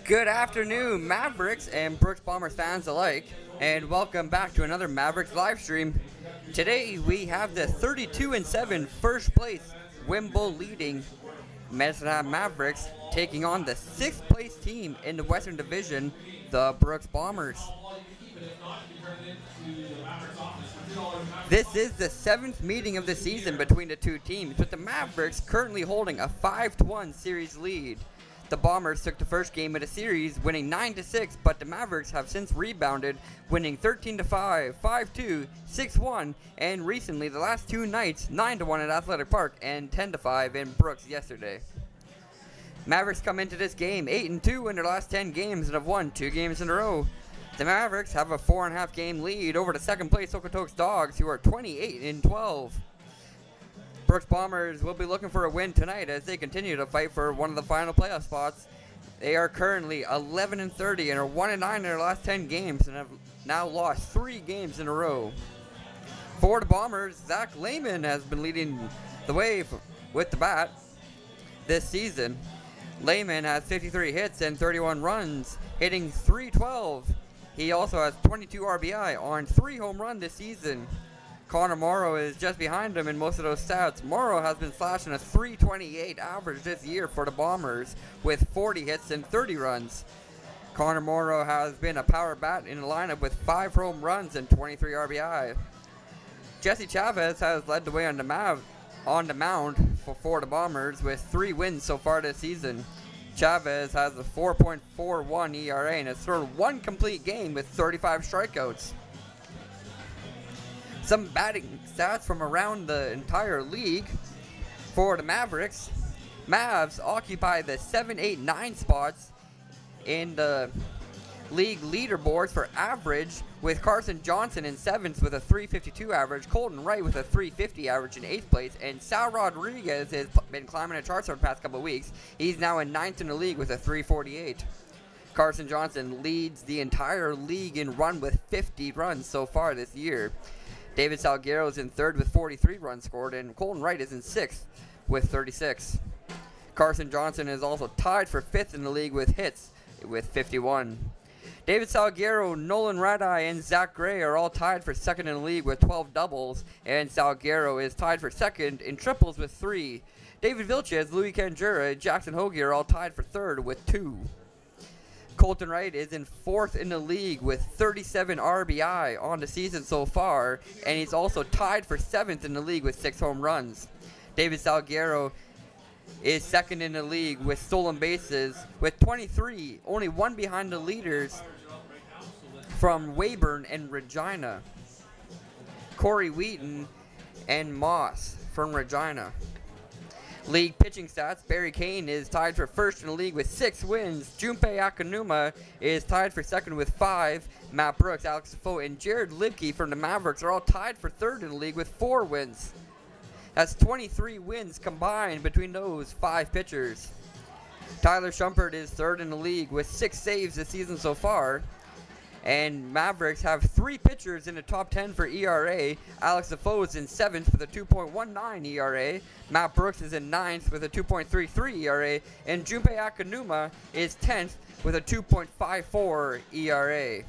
Good afternoon, Mavericks and Brooks Bombers fans alike, and welcome back to another Mavericks live stream. Today we have the 32-7 first place Wimble leading MHMavericks taking on the 6th place team in the Western Division, the Brooks Bombers. This is the 7th meeting of the season between the two teams, with the Mavericks currently holding a 5-1 series lead. The Bombers took the first game of the series, winning 9-6, but the Mavericks have since rebounded, winning 13-5, 5-2, 6-1, and recently, the last two nights, 9-1 at Athletic Park and 10-5 in Brooks yesterday. Mavericks come into this game 8-2 in their last 10 games and have won 2 games in a row. The Mavericks have a 4.5 game lead over the second place Okotoks Dogs, who are 28-12. Brooks Bombers will be looking for a win tonight as they continue to fight for one of the final playoff spots. They are currently 11-30 and are 1-9 in their last 10 games and have now lost 3 games in a row. For the Bombers, Zach Lehman has been leading the way with the bat this season. Lehman has 53 hits and 31 runs, hitting .312. He also has 22 RBI on 3 home runs this season. Connor Morrow is just behind him in most of those stats. Morrow has been slashing a .328 average this year for the Bombers with 40 hits and 30 runs. Connor Morrow has been a power bat in the lineup with 5 home runs and 23 RBI. Jesse Chavez has led the way on the mound for the Bombers with 3 wins so far this season. Chavez has a 4.41 ERA and has thrown 1 complete game with 35 strikeouts. Some batting stats from around the entire league. For the Mavericks, Mavs occupy the 7, 8, 9 spots in the league leaderboards for average, with Carson Johnson in 7th with a .352 average, Colton Wright with a .350 average in 8th place, and Sal Rodriguez has been climbing the charts over the past couple of weeks. He's now in 9th in the league with a .348. Carson Johnson leads the entire league in run with 50 runs so far this year. David Salguero is in 3rd with 43 runs scored, and Colton Wright is in 6th with 36. Carson Johnson is also tied for 5th in the league with hits with 51. David Salguero, Nolan Radai, and Zach Gray are all tied for 2nd in the league with 12 doubles, and Salguero is tied for 2nd in triples with 3. David Vilches, Louis Canjura, and Jackson Hoagie are all tied for 3rd with 2. Colton Wright is in 4th in the league with 37 RBI on the season so far, and he's also tied for 7th in the league with 6 home runs. David Salguero is 2nd in the league with stolen bases with 23, only 1 behind the leaders from Weyburn and Regina, Corey Wheaton and Moss from Regina. League pitching stats, Barry Kane is tied for 1st in the league with 6 wins. Junpei Akanuma is tied for 2nd with 5. Matt Brooks, Alex Defoe, and Jared Libke from the Mavericks are all tied for 3rd in the league with 4 wins. That's 23 wins combined between those 5 pitchers. Tyler Shumpert is 3rd in the league with 6 saves this season so far. And Mavericks have 3 pitchers in the top 10 for ERA. Alex Defoe is in 7th with a 2.19 ERA. Matt Brooks is in 9th with a 2.33 ERA. And Junpei Akanuma is 10th with a 2.54 ERA.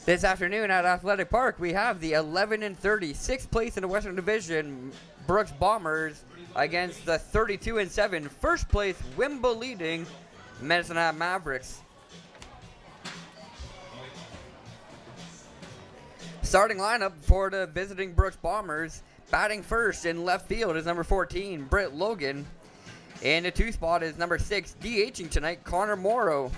This afternoon at Athletic Park, we have the 11-30 6th place in the Western Division Brooks Bombers against the 32-7 first place Wimble leading MHMavericks. Starting lineup for the visiting Brooks Bombers. Batting first in left field is number 14, Britt Logan. In the 2 spot is number 6, DHing tonight, Connor Morrow.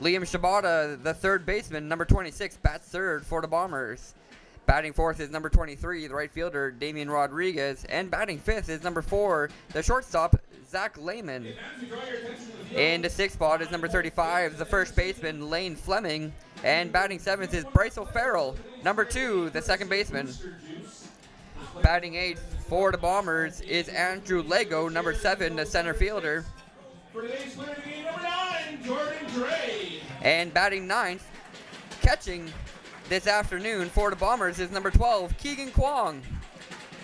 Liam Shibata, the 3rd baseman, number 26, bats 3rd for the Bombers. Batting 4th is number 23, the right fielder, Damian Rodriguez. And batting 5th is number 4, the shortstop, Zach Lehman. In the 6th spot is number 35, the 1st baseman, Lane Fleming. And batting 7th is Bryce O'Farrell, number 2, the 2nd baseman. Batting 8th for the Bombers is Andrew Lego, number 7, the center fielder. For today's winner, number 9, Jordan Gray. And batting 9th, catching this afternoon for the Bombers is number 12, Keegan Kwong.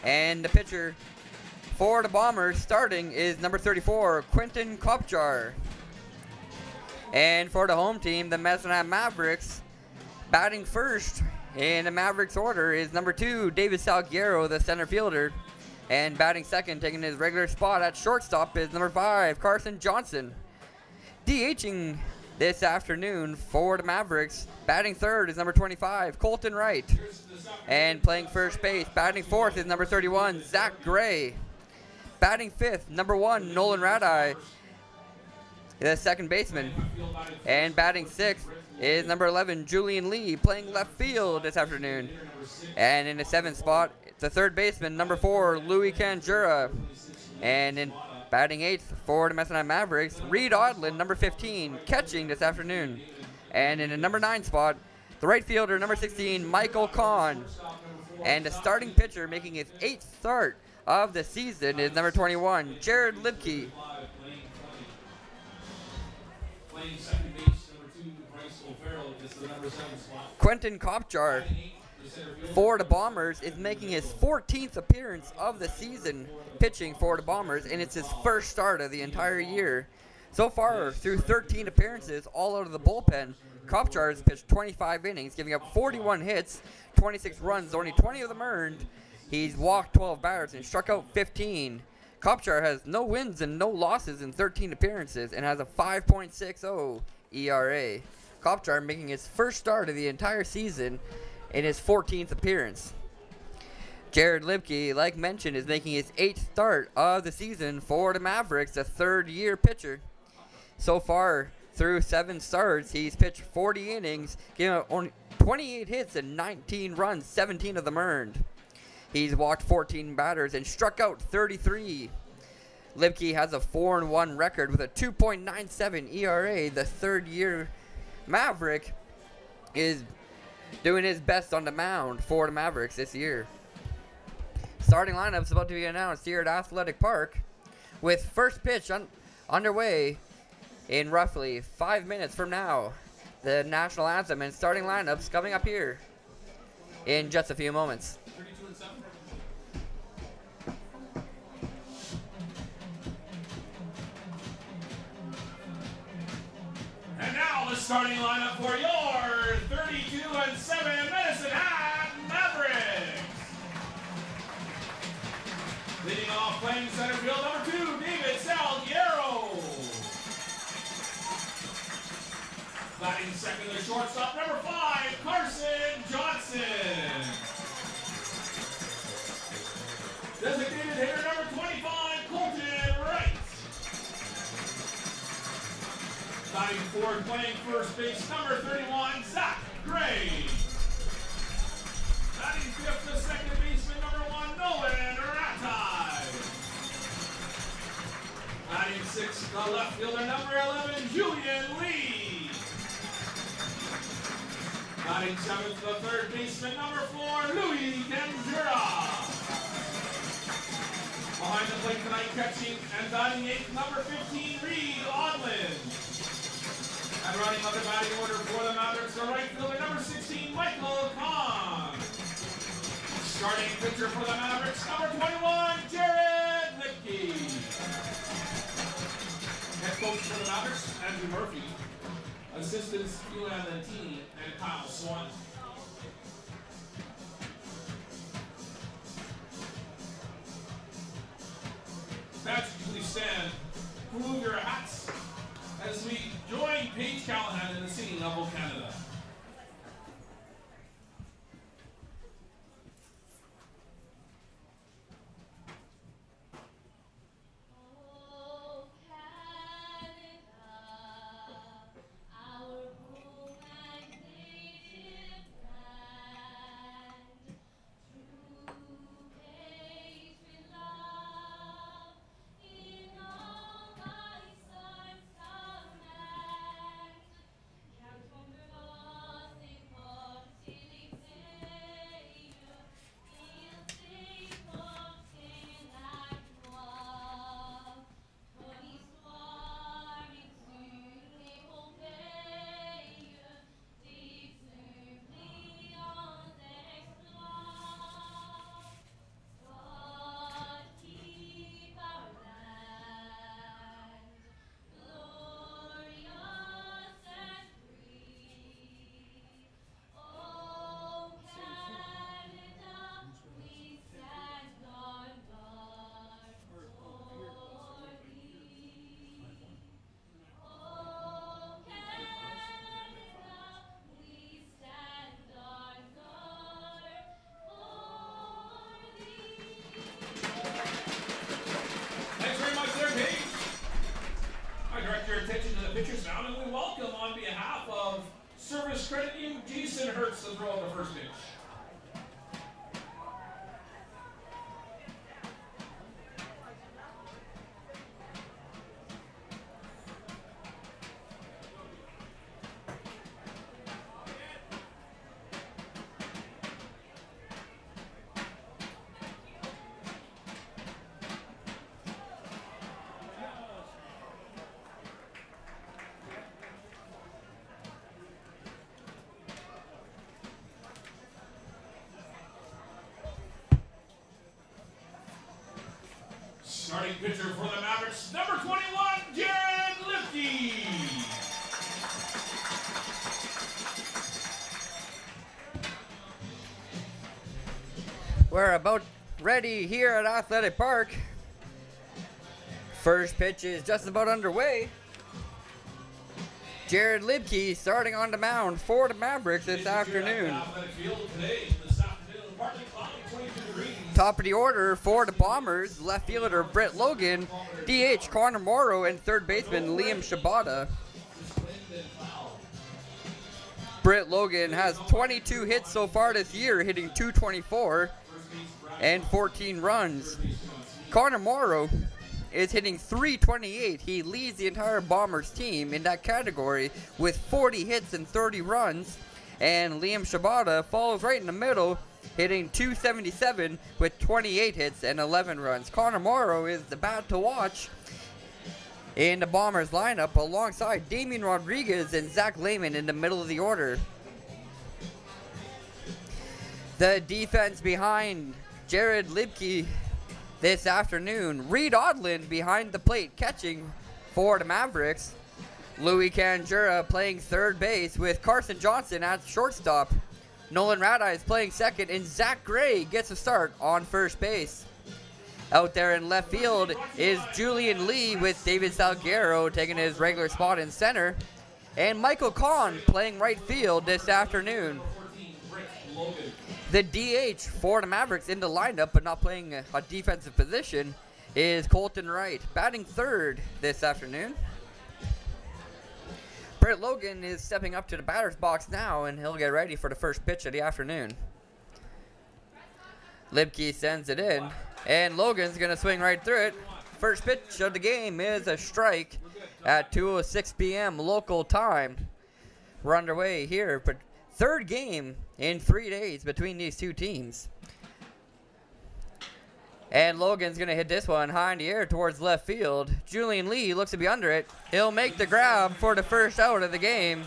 And the pitcher for the Bombers starting is number 34, Quentin Kopjar. And for the home team, the MHMavericks, batting first in the Mavericks order is number 2, David Salguero, the center fielder. And batting second, taking his regular spot at shortstop, is number 5, Carson Johnson. DHing this afternoon for the Mavericks, batting third is number 25, Colton Wright. And playing first base, batting fourth is number 31, Zach Gray. Batting fifth, number 1, Nolan Radai, the second baseman. And batting sixth is number 11, Julian Lee, playing left field this afternoon. And in the seventh spot, the third baseman, number 4, Louis Canjura. And in batting eighth for the MHMavericks, Reed Odlin, number 15, catching this afternoon. And in the number 9 spot, the right fielder, number 16, Michael Kahn. And the starting pitcher making his 8th start of the season is number 21, Jared Libke. Quentin Kopchar for the Bombers is making his 14th appearance of the season pitching for the Bombers, and it's his first start of the entire year. So far, through 13 appearances, all out of the bullpen, Kopchar has pitched 25 innings, giving up 41 hits, 26 runs, only 20 of them earned. He's walked 12 batters and struck out 15. Kopchar has no wins and no losses in 13 appearances and has a 5.60 ERA. Kopchar making his first start of the entire season in his 14th appearance. Jared Libke, like mentioned, is making his 8th start of the season for the Mavericks, the third-year pitcher. So far, through 7 starts, he's pitched 40 innings, giving up only 28 hits and 19 runs, 17 of them earned. He's walked 14 batters and struck out 33. Libke has a 4-1 record with a 2.97 ERA. The third-year Maverick is doing his best on the mound for the Mavericks this year. Starting lineup is about to be announced here at Athletic Park, with first pitch underway in roughly 5 minutes from now. The national anthem and starting lineups coming up here in just a few moments. And now the starting lineup for your 32-7 Medicine Hat Mavericks. Leading off, playing center field, number 2, David Salguero. Batting second, the shortstop, number 5, Carson Johnson. Designated hitter, number 25, Colton Wright. Batting fourth, playing first base, number 31, Zach Gray. Batting fifth, the second baseman, number 1, Nolan Radai. Batting sixth, the left fielder, number 11, Julian Lee. Batting seventh, the third baseman, number 4, Louis Canjura. Behind the plate tonight, catching and batting eighth, number 15, Reed Odlin. And running up the batting order for the Mavericks, the right fielder, number 16, Michael Kahn. Starting pitcher for the Mavericks, number 21, Jared Libke. Head coach for the Mavericks, Andrew Murphy. Assistants, Yulan Lentini and Kyle Swan. Fans, please stand. Remove your hats as we join Paige Callahan in the singing of O Canada. direct your attention to the pitcher's mound, and we welcome on behalf of Service Credit Union, Jason Hertz to throw out the first pitch. Starting pitcher for the Mavericks, number 21, Jared Lipke. We're about ready here at Athletic Park. First pitch is just about underway. Jared Lipke starting on the mound for the Mavericks this afternoon. Top of the order for the Bombers, left fielder Britt Logan, DH Connor Morrow, and third baseman Liam Shibata. Britt Logan has 22 hits so far this year, hitting .224 and 14 runs. Connor Morrow is hitting .328. He leads the entire Bombers team in that category with 40 hits and 30 runs. And Liam Shibata falls right in the middle, hitting .277 with 28 hits and 11 runs. Connor Morrow is the bat to watch in the Bombers lineup alongside Damian Rodriguez and Zach Lehman in the middle of the order. The defense behind Jared Lipke this afternoon. Reed Odland behind the plate catching for the Mavericks. Louis Canjura playing third base with Carson Johnson at shortstop. Nolan Radice playing second, and Zach Gray gets a start on first base. Out there in left field is Julian Lee with David Salguero taking his regular spot in center. And Michael Kahn playing right field this afternoon. The DH for the Mavericks in the lineup but not playing a defensive position is Colton Wright, batting third this afternoon. Britt Logan is stepping up to the batter's box now, and he'll get ready for the first pitch of the afternoon. Lipke sends it in, and Logan's going to swing right through it. First pitch of the game is a strike at 2:06 p.m. local time. We're underway here, but third game in 3 days between these two teams. And Logan's going to hit this one high in the air towards left field. Julian Lee looks to be under it. He'll make the grab for the first out of the game.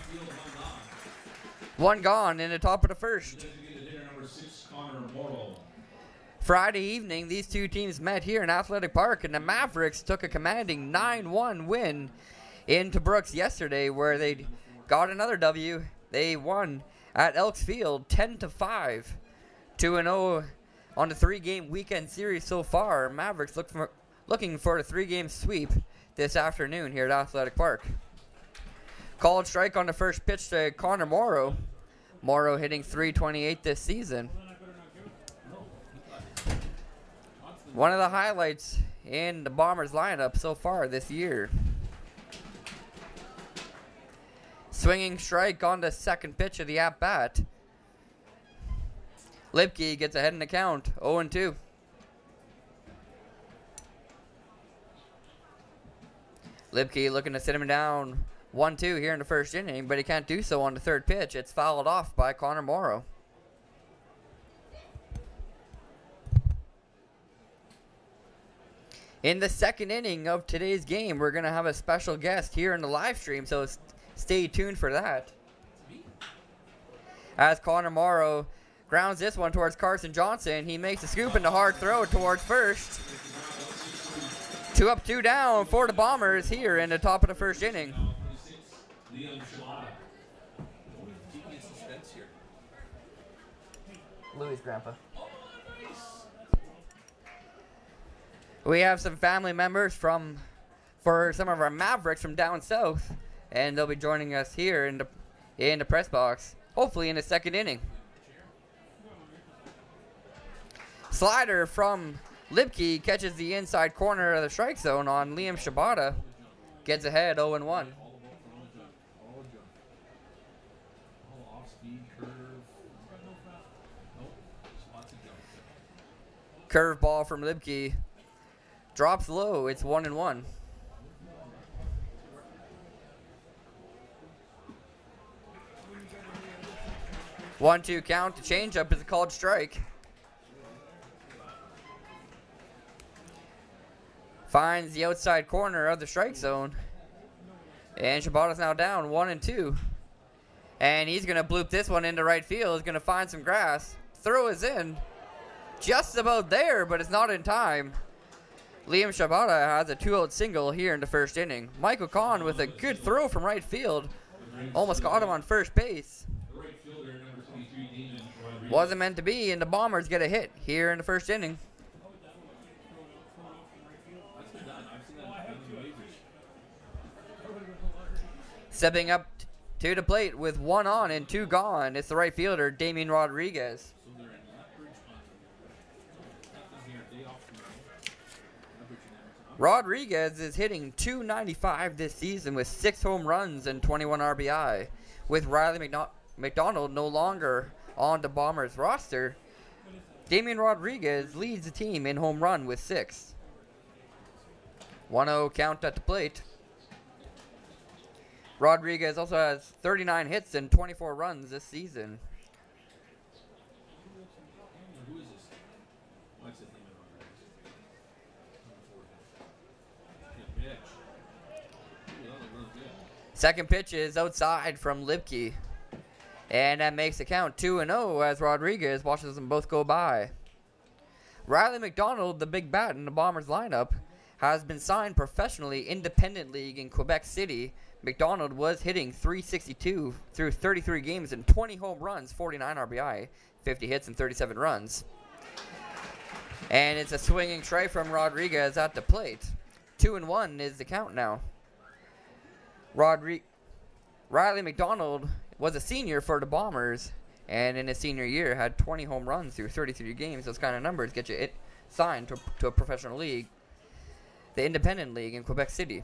One gone in the top of the first. Friday evening, these two teams met here in Athletic Park, and the Mavericks took a commanding 9-1 win into Brooks yesterday, where they got another W. They won at Elks Field 10-5, 2-0 on the three-game weekend series so far. Mavericks looking for a three-game sweep this afternoon here at Athletic Park. Called strike on the first pitch to Connor Morrow. Morrow hitting .328 this season. One of the highlights in the Bombers lineup so far this year. Swinging strike on the second pitch of the at-bat. Lipke gets ahead in the count, 0-2. Lipke looking to sit him down 1-2 here in the first inning, but he can't do so on the third pitch. It's fouled off by Connor Morrow. In the second inning of today's game, we're going to have a special guest here in the live stream, so stay tuned for that. As Connor Morrow grounds this one towards Carson Johnson. He makes a scoop and a hard throw towards first. 2 up, 2 down for the Bombers here in the top of the first inning. Louis' grandpa. We have some family members for some of our Mavericks from down south, and they'll be joining us here in the press box, hopefully in the second inning. Slider from Lipke catches the inside corner of the strike zone on Liam Shibata. gets ahead 0-1. Curve ball from Libke. Drops low. It's 1-1. 1-2 count. The changeup is a called strike. Finds the outside corner of the strike zone. And Shibata's now down 1-2. And he's going to bloop this one into right field. He's going to find some grass. Throw is in. Just about there, but it's not in time. Liam Shibata has a 2-out single here in the first inning. Michael Kahn with a good throw from right field. Almost got him on first base. Wasn't meant to be, and the Bombers get a hit here in the first inning. Stepping up to the plate with 1 on and 2 gone, it's the right fielder, Damien Rodriguez. Rodriguez is hitting .295 this season with 6 home runs and 21 RBI. With Riley McDonald no longer on the Bombers roster, Damien Rodriguez leads the team in home run with 6. 1-0 count at the plate. Rodriguez also has 39 hits and 24 runs this season. Second pitch is outside from Libke. And that makes the count 2-0 as Rodriguez watches them both go by. Riley McDonald, the big bat in the Bombers lineup, has been signed professionally independent league in Quebec City. McDonald was hitting .362 through 33 games and 20 home runs, 49 RBI, 50 hits, and 37 runs. And it's a swinging strike from Rodriguez at the plate. 2-1 is the count now. Riley McDonald was a senior for the Bombers, and in his senior year had 20 home runs through 33 games. Those kind of numbers get you signed to a professional league, the independent league in Quebec City.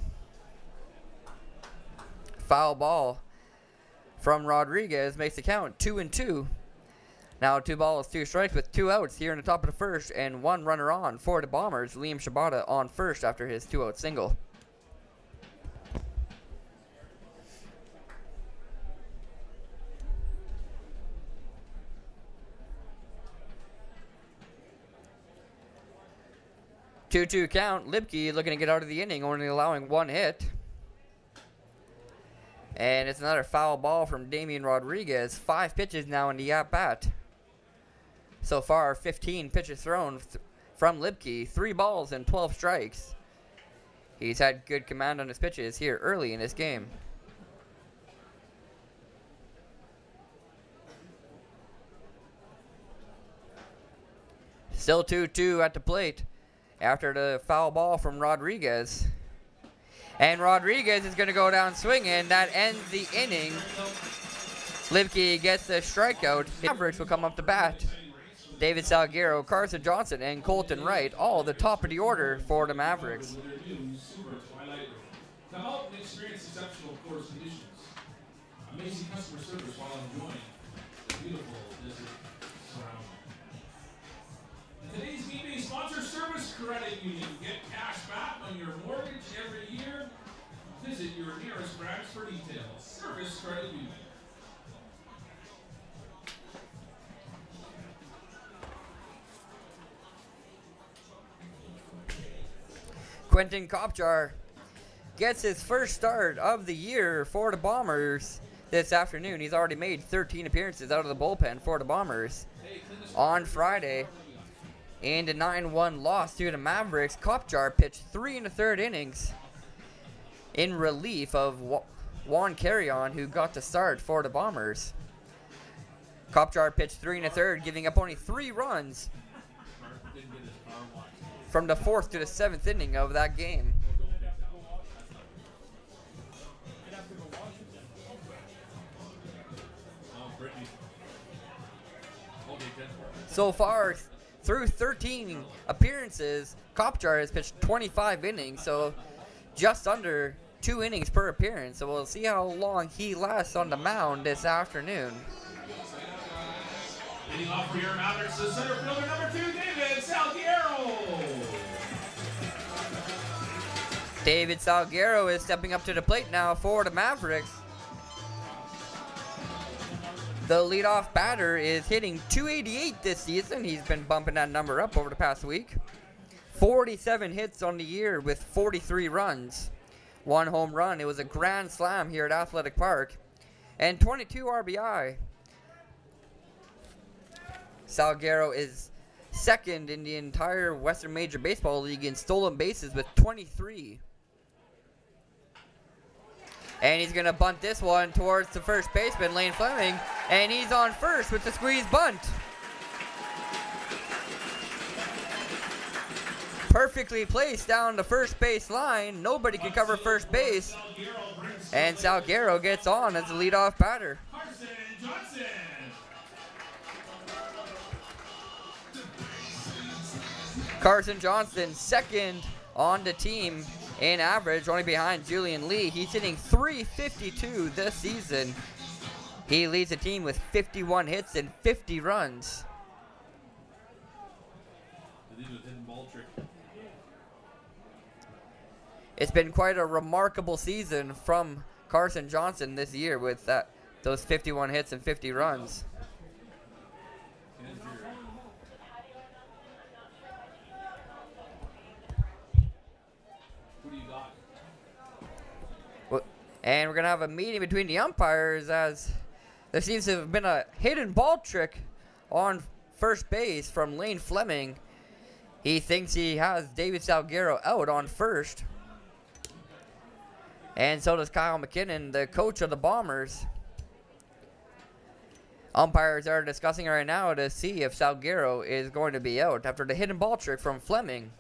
Foul ball from Rodriguez makes the count 2-2. Now 2 balls, 2 strikes with 2 outs here in the top of the first and 1 runner on for the Bombers. Liam Shibata on first after his 2-out single. Two count. Libke looking to get out of the inning, only allowing 1 hit. And it's another foul ball from Damien Rodriguez. 5 pitches now in the at-bat. So far, 15 pitches thrown from Libke. 3 balls and 12 strikes. He's had good command on his pitches here early in this game. Still 2-2 at the plate after the foul ball from Rodriguez. And Rodriguez is going to go down swinging. That ends the inning. Libke gets the strikeout. Mavericks will come up to bat. David Salguero, Carson Johnson, and Colton Wright, all the top of the order for the Mavericks. To help experience exceptional course conditions. Amazing customer service while enjoying the beautiful desert surroundings. Today's eBay sponsor, Service Credit Union. Get cash back on your mortgage every year. Visit your nearest branch for details. Service Credit Union. Quentin Kopjar gets his first start of the year for the Bombers this afternoon. He's already made 13 appearances out of the bullpen for the Bombers. On Friday, in the 9-1 loss to the Mavericks, Kopjar pitched 3 1/3 innings in relief of Juan Carrion, who got the start for the Bombers. Kopjar pitched 3 1/3, giving up only 3 runs from the 4th to the 7th inning of that game. So far, through 13 appearances, Kopjar has pitched 25 innings, so just under 2 innings per appearance, so we'll see how long he lasts on the mound this afternoon. Leading off for your Mavericks, the center fielder number 2, David Salguero. David Salguero is stepping up to the plate now for the Mavericks. The leadoff batter is hitting .288 this season. He's been bumping that number up over the past week. 47 hits on the year with 43 runs. 1 home run. It was a grand slam here at Athletic Park. And 22 RBI. Salguero is second in the entire Western Major Baseball League in stolen bases with 23. And he's going to bunt this one towards the first baseman, Lane Fleming. And he's on first with the squeeze bunt. Perfectly placed down the first base line. Nobody can cover first base. And Salguero gets on as the leadoff batter. Carson Johnson, second on the team in average, only behind Julian Lee. He's hitting .352 this season. He leads the team with 51 hits and 50 runs. It's been quite a remarkable season from Carson Johnson this year with those 51 hits and 50 runs. And we're going to have a meeting between the umpires as there seems to have been a hidden ball trick on first base from Lane Fleming. He thinks he has David Salguero out on first. And so does Kyle McKinnon, the coach of the Bombers. Umpires are discussing right now to see if Salguero is going to be out after the hidden ball trick from Fleming.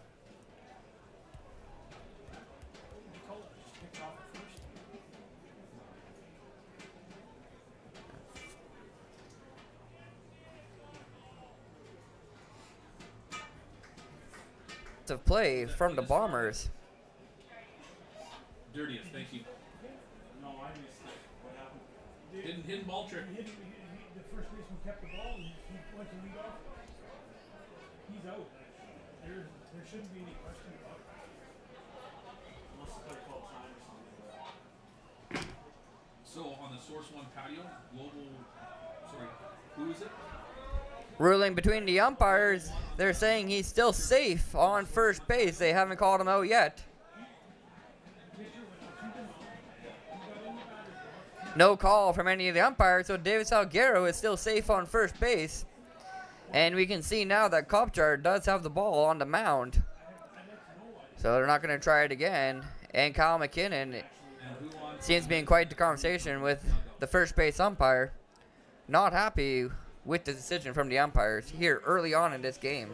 Of play from the Bombers. Dirtiest, thank you. No, I missed it. What happened? Hidden ball trick. The first baseman kept the ball and he went to lead off. He's out. There shouldn't be any question about it. Unless the player called time or something. So on the Source 1 patio, who is it? Ruling between the umpires, they're saying he's still safe on first base. They haven't called him out yet. No call from any of the umpires, so David Salguero is still safe on first base. And we can see now that Kopjar does have the ball on the mound. So they're not going to try it again. And Kyle McKinnon seems to be in quite the conversation with the first base umpire. Not happy with the decision from the umpires here early on in this game.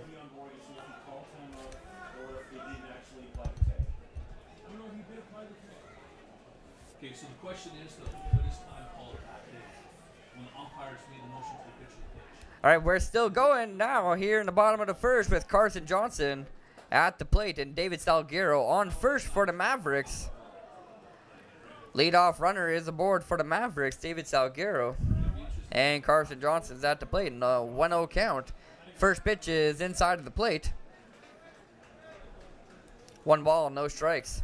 Okay, so the question is, what is time called when the umpires made the motion to the pitcher to pitch? All right, we're still going now here in the bottom of the first with Carson Johnson at the plate and David Salguero on first for the Mavericks. Leadoff runner is aboard for the Mavericks, David Salguero. And Carson Johnson's at the plate in a 1-0 count. First pitch is inside of the plate. 1 ball, no strikes.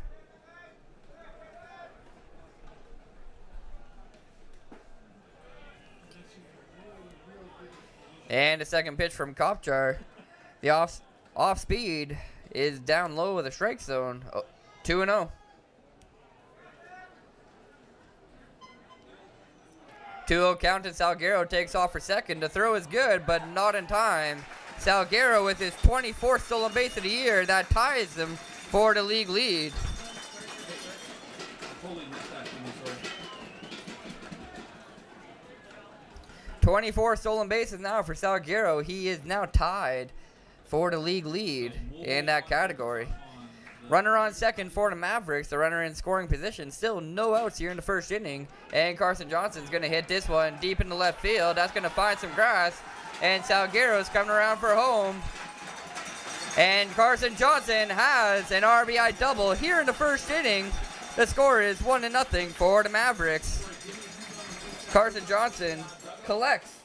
And the second pitch from Kopjar. The off speed is down low of the strike zone. 2-0. 2-0 count and Salguero takes off for second. The throw is good, but not in time. Salguero with his 24th stolen base of the year. That ties him for the league lead. 24 stolen bases now for Salguero. He is now tied for the league lead in that category. Runner on second for the Mavericks. The runner in scoring position. Still no outs here in the first inning. And Carson Johnson's going to hit this one deep into left field. That's going to find some grass. And Salguero's coming around for home. And Carson Johnson has an RBI double here in the first inning. The score is 1-0 for the Mavericks. Carson Johnson collects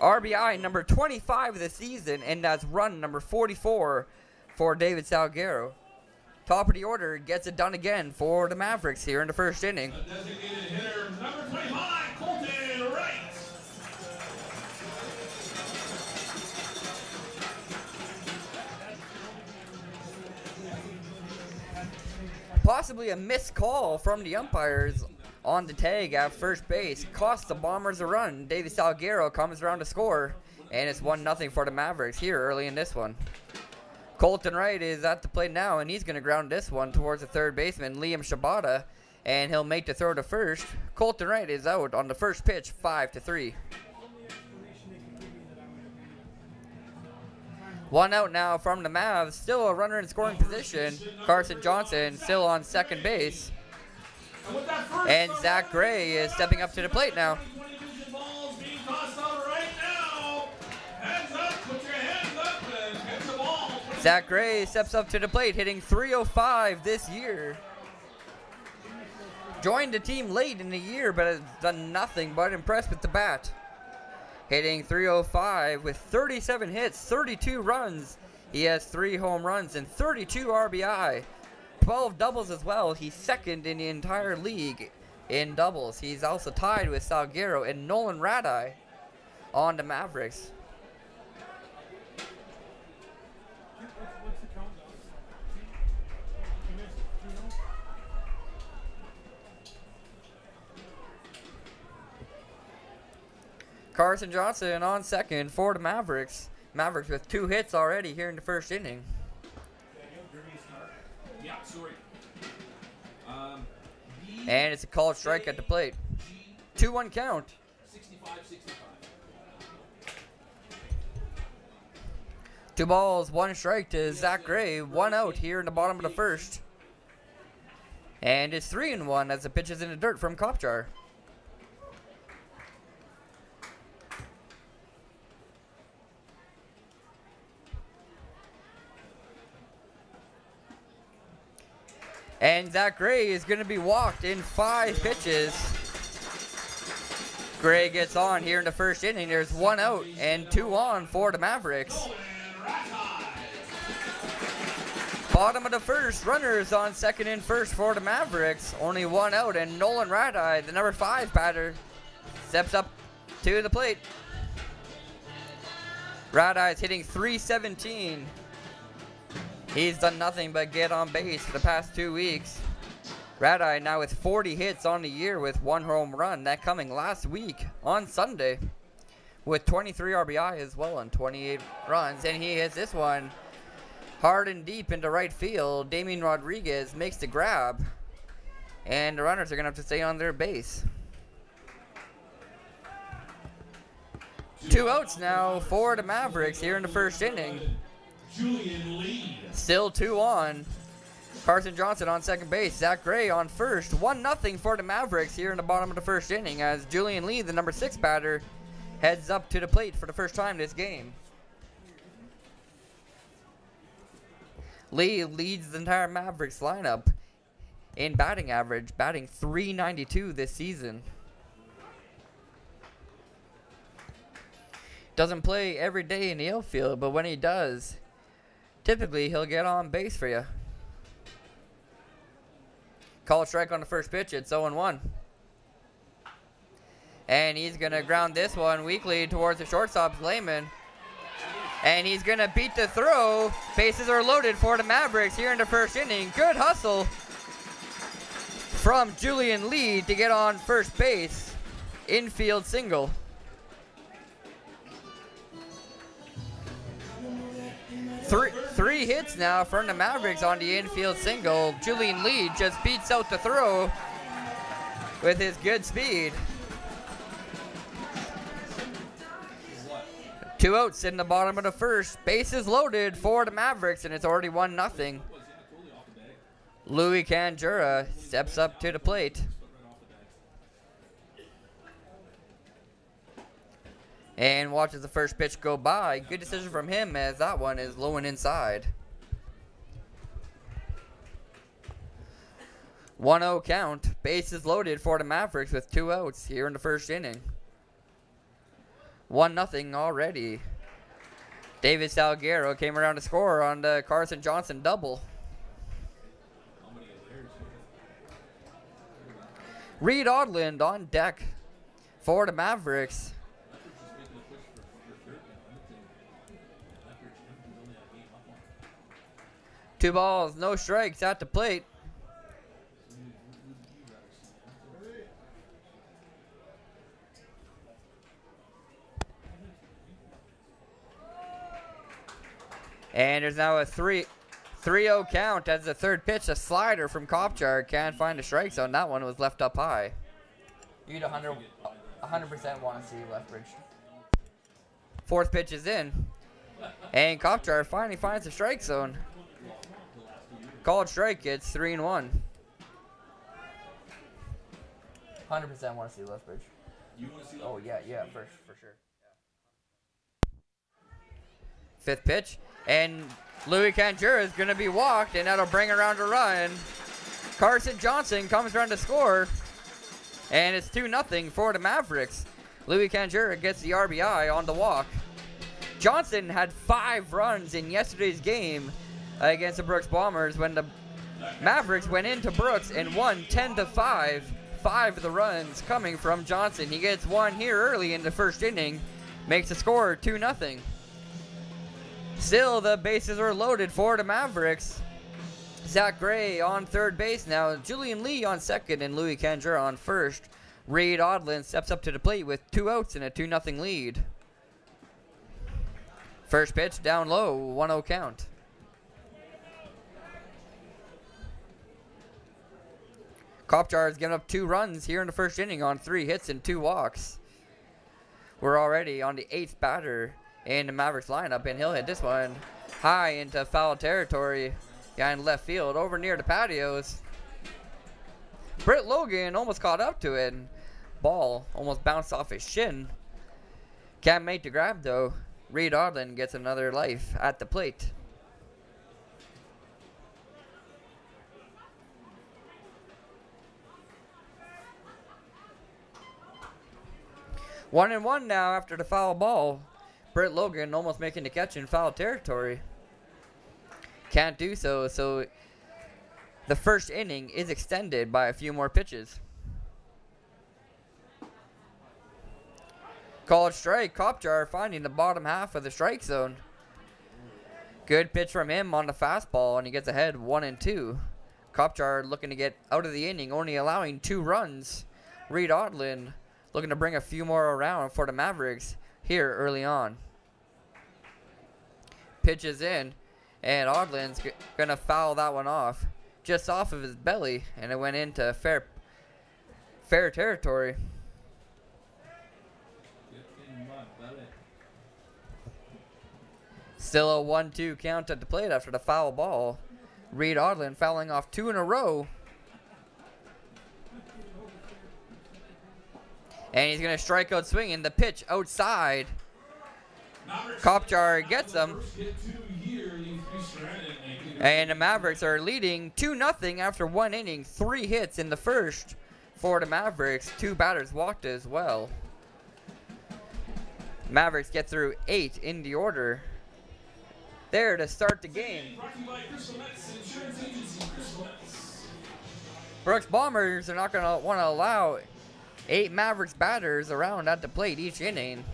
RBI number 25 of the season, and that's run number 44 for David Salguero. Top of the order gets it done again for the Mavericks here in the first inning. The designated hitter, number 25, Colton Wright. Possibly a missed call from the umpires on the tag at first base. Costs the Bombers a run. David Salguero comes around to score, and it's 1-0 for the Mavericks here early in this one. Colton Wright is at the plate now, and he's going to ground this one towards the third baseman, Liam Shabata, and he'll make the throw to first. Colton Wright is out on the first pitch, 5-3. 1 out now from the Mavs. Still a runner in scoring position. Carson Johnson still on second base. And Zach Gray is stepping up to the plate now. Zach Gray steps up to the plate, hitting .305 this year. Joined the team late in the year, but has done nothing but impress with the bat. Hitting .305 with 37 hits, 32 runs. He has 3 home runs and 32 RBI. 12 doubles as well. He's second in the entire league in doubles. He's also tied with Salguero and Nolan Radai on the Mavericks. Carson Johnson on second for the Mavericks. Mavericks with 2 hits already here in the first inning. Yeah, sorry. And it's a called strike at the plate. 2-1 count. 65-65. 2 balls, 1 strike to Zach Gray. 1 out here in the bottom of the first. And it's 3-1 as the pitch is in the dirt from Kopjar. And Zach Gray is going to be walked in 5 pitches. Gray gets on here in the first inning. There's 1 out and 2 on for the Mavericks. Bottom of the first, runners on second and first for the Mavericks. Only 1 out, and Nolan Radai, the number 5 batter, steps up to the plate. Radai is hitting .317. He's done nothing but get on base for the past 2 weeks. Radai now with 40 hits on the year with 1 home run. That coming last week on Sunday with 23 RBI as well on 28 runs. And he hits this one hard and deep into right field. Damian Rodriguez makes the grab. And the runners are going to have to stay on their base. 2 outs now for the Mavericks here in the first inning. Julian Lee. Still 2 on. Carson Johnson on second base. Zach Gray on first. 1-0 for the Mavericks here in the bottom of the first inning as Julian Lee, the number 6 batter, heads up to the plate for the first time this game. Lee leads the entire Mavericks lineup in batting average, batting .392 this season. Doesn't play every day in the outfield, but when he does, typically he'll get on base for you. Call strike on the first pitch. It's 0-1. And he's going to ground this one weakly towards the shortstop's Lehman. And he's going to beat the throw. Bases are loaded for the Mavericks here in the first inning. Good hustle from Julian Lee to get on first base. Infield single. Three hits now from the Mavericks on the infield single. Julian Lee just beats out the throw with his good speed. 2 outs in the bottom of the first. Bases loaded for the Mavericks, and it's already 1-0. Louis Canjura steps up to the plate. And watches the first pitch go by. Good decision from him as that one is low and inside. 1-0 count. Bases loaded for the Mavericks with 2 outs here in the first inning. 1-0 already. David Salguero came around to score on the Carson Johnson double. Reed Odland on deck for the Mavericks. Two balls, no strikes at the plate. And there's now a 3-0 count as the third pitch, a slider from Kopchar. Can't find a strike zone. That one was left up high. You'd 100% want to see Lethbridge. Fourth pitch is in. And Kopchar finally finds the strike zone. Called strike, it's 3-1. 100% want to see Lethbridge. Oh, yeah, for sure. Fifth pitch. And Louis Canjura is going to be walked, and that'll bring around a run. Carson Johnson comes around to score, and it's 2-0 for the Mavericks. Louis Canjura gets the RBI on the walk. Johnson had 5 runs in yesterday's game against the Brooks Bombers when the Mavericks went into Brooks and won 10-5. 5 of the runs coming from Johnson. He gets one here early in the first inning, makes the score 2-0. Still, the bases are loaded for the Mavericks. Zach Gray on third base now. Julian Lee on second and Louis Canjura on first. Reed Odland steps up to the plate with 2 outs and a 2-0 lead. First pitch down low, 1-0 count. Kopchar has given up 2 runs here in the first inning on 3 hits and 2 walks. We're already on the 8th batter in the Mavericks lineup, and he'll hit this one high into foul territory behind left field over near the patios. Britt Logan almost caught up to it, and ball almost bounced off his shin. Can't make the grab though. Reed Odland gets another life at the plate. One and one now after the foul ball. Britt Logan almost making the catch in foul territory. Can't do so, so the first inning is extended by a few more pitches. Called strike, Kopchar finding the bottom half of the strike zone. Good pitch from him on the fastball, and he gets ahead 1-2. Kopchar looking to get out of the inning, only allowing 2 runs. Reed Odland looking to bring a few more around for the Mavericks here early on. Pitches in, and Odland's going to foul that one off. Just off of his belly, and it went into fair territory. Still a 1-2 count at the plate after the foul ball. Reed Odland fouling off 2 in a row. And he's going to strike out swinging. The pitch outside. Kopchar gets him. And the Mavericks are leading 2-0 after 1 inning. 3 hits in the first for the Mavericks. 2 batters walked as well. Mavericks get through 8 in the order. There to start the game. Brooks Bombers are not going to want to allow 8 Mavericks batters around at the plate each inning.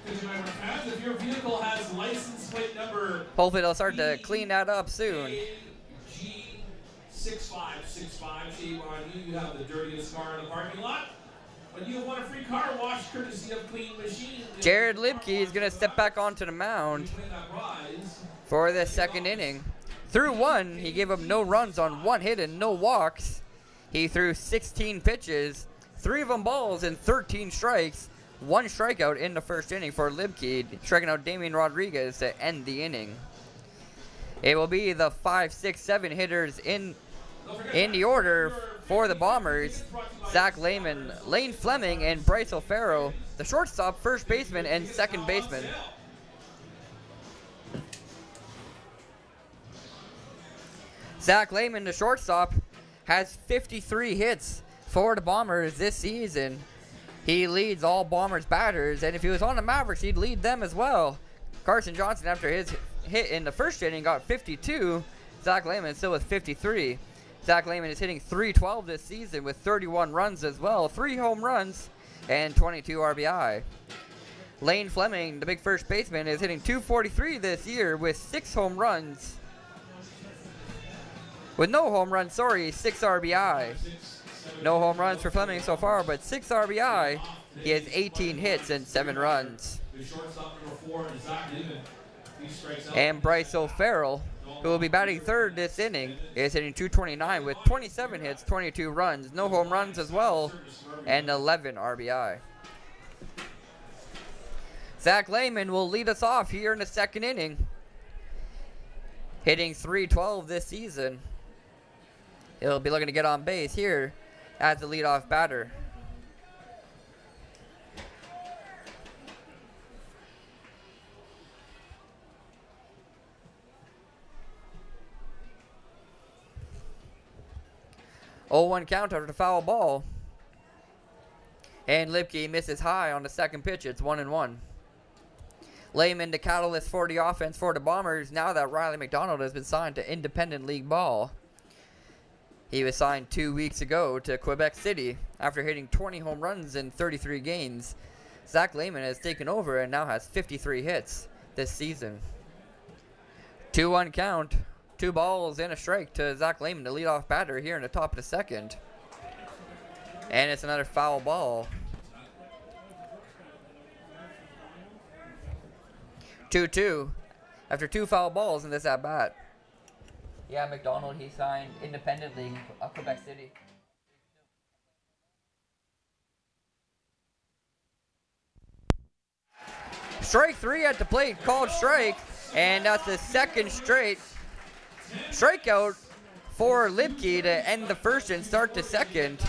If your vehicle has license plate number, hopefully they'll start to clean that up soon. G6565, shame on you. You have the dirtiest car in the parking lot. But you want a free car wash courtesy of Clean Machine. Jared Libke is going to step back onto the mound for the second inning. Through 1, he gave up no runs on 1 hit and no walks. He threw 16 pitches, 3 of them balls and 13 strikes. 1 strikeout in the first inning for Libke, striking out Damian Rodriguez to end the inning. It will be the 5, 6, 7 hitters in the order for the Bombers. Zach Lehman, Lane Fleming, and Bryce O'Farrell. The shortstop, first baseman, and second baseman. Zach Lehman, the shortstop, has 53 hits for the Bombers this season. He leads all Bombers batters, and if he was on the Mavericks, he'd lead them as well. Carson Johnson, after his hit in the first inning, got 52. Zach Lehman still with 53. Zach Lehman is hitting .312 this season with 31 runs as well, 3 home runs, and 22 RBI. Lane Fleming, the big first baseman, is hitting .243 this year with 6 home runs. With no home runs, 6 RBI. No home runs for Fleming so far, but 6 RBI. He has 18 hits and 7 runs. And Bryce O'Farrell, who will be batting third this inning, is hitting .229 with 27 hits, 22 runs, no home runs as well, and 11 RBI. Zach Lehman will lead us off here in the second inning, hitting .312 this season. He'll be looking to get on base here as the leadoff batter. Oh, 1 count after the foul ball. And Lipke misses high on the second pitch. It's 1-1. Lehman, the catalyst for the offense for the Bombers, now that Riley McDonald has been signed to Independent League Ball. He was signed 2 weeks ago to Quebec City after hitting 20 home runs in 33 games. Zach Lehman has taken over and now has 53 hits this season. 2-1 count. 2 balls and a strike to Zach Lehman, the leadoff batter here in the top of the second. And it's another foul ball. 2-2 after 2 foul balls in this at-bat. Yeah, McDonald, he signed Independent League of Quebec City. Strike 3 at the plate, called strike, and that's the second straight strikeout for Lipke to end the first and start the second.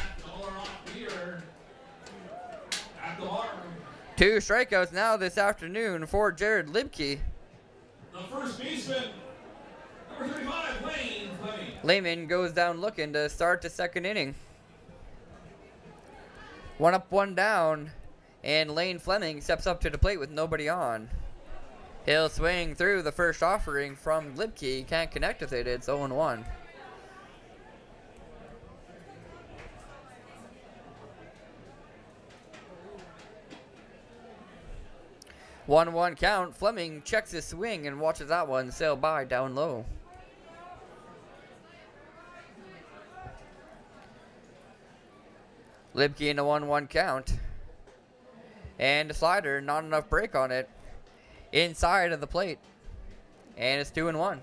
2 strikeouts now this afternoon for Jared Lipke. The first baseman, number 35, Lane Fleming. Lehman goes down looking to start the second inning. 1 up, 1 down, and Lane Fleming steps up to the plate with nobody on. He'll swing through the first offering from Lipke. Can't connect with it. It's 0-1. One count. Fleming checks his swing and watches that one sail by down low. Lipke in a 1-1 count. And the slider, not enough break on it. Inside of the plate. And it's 2-1.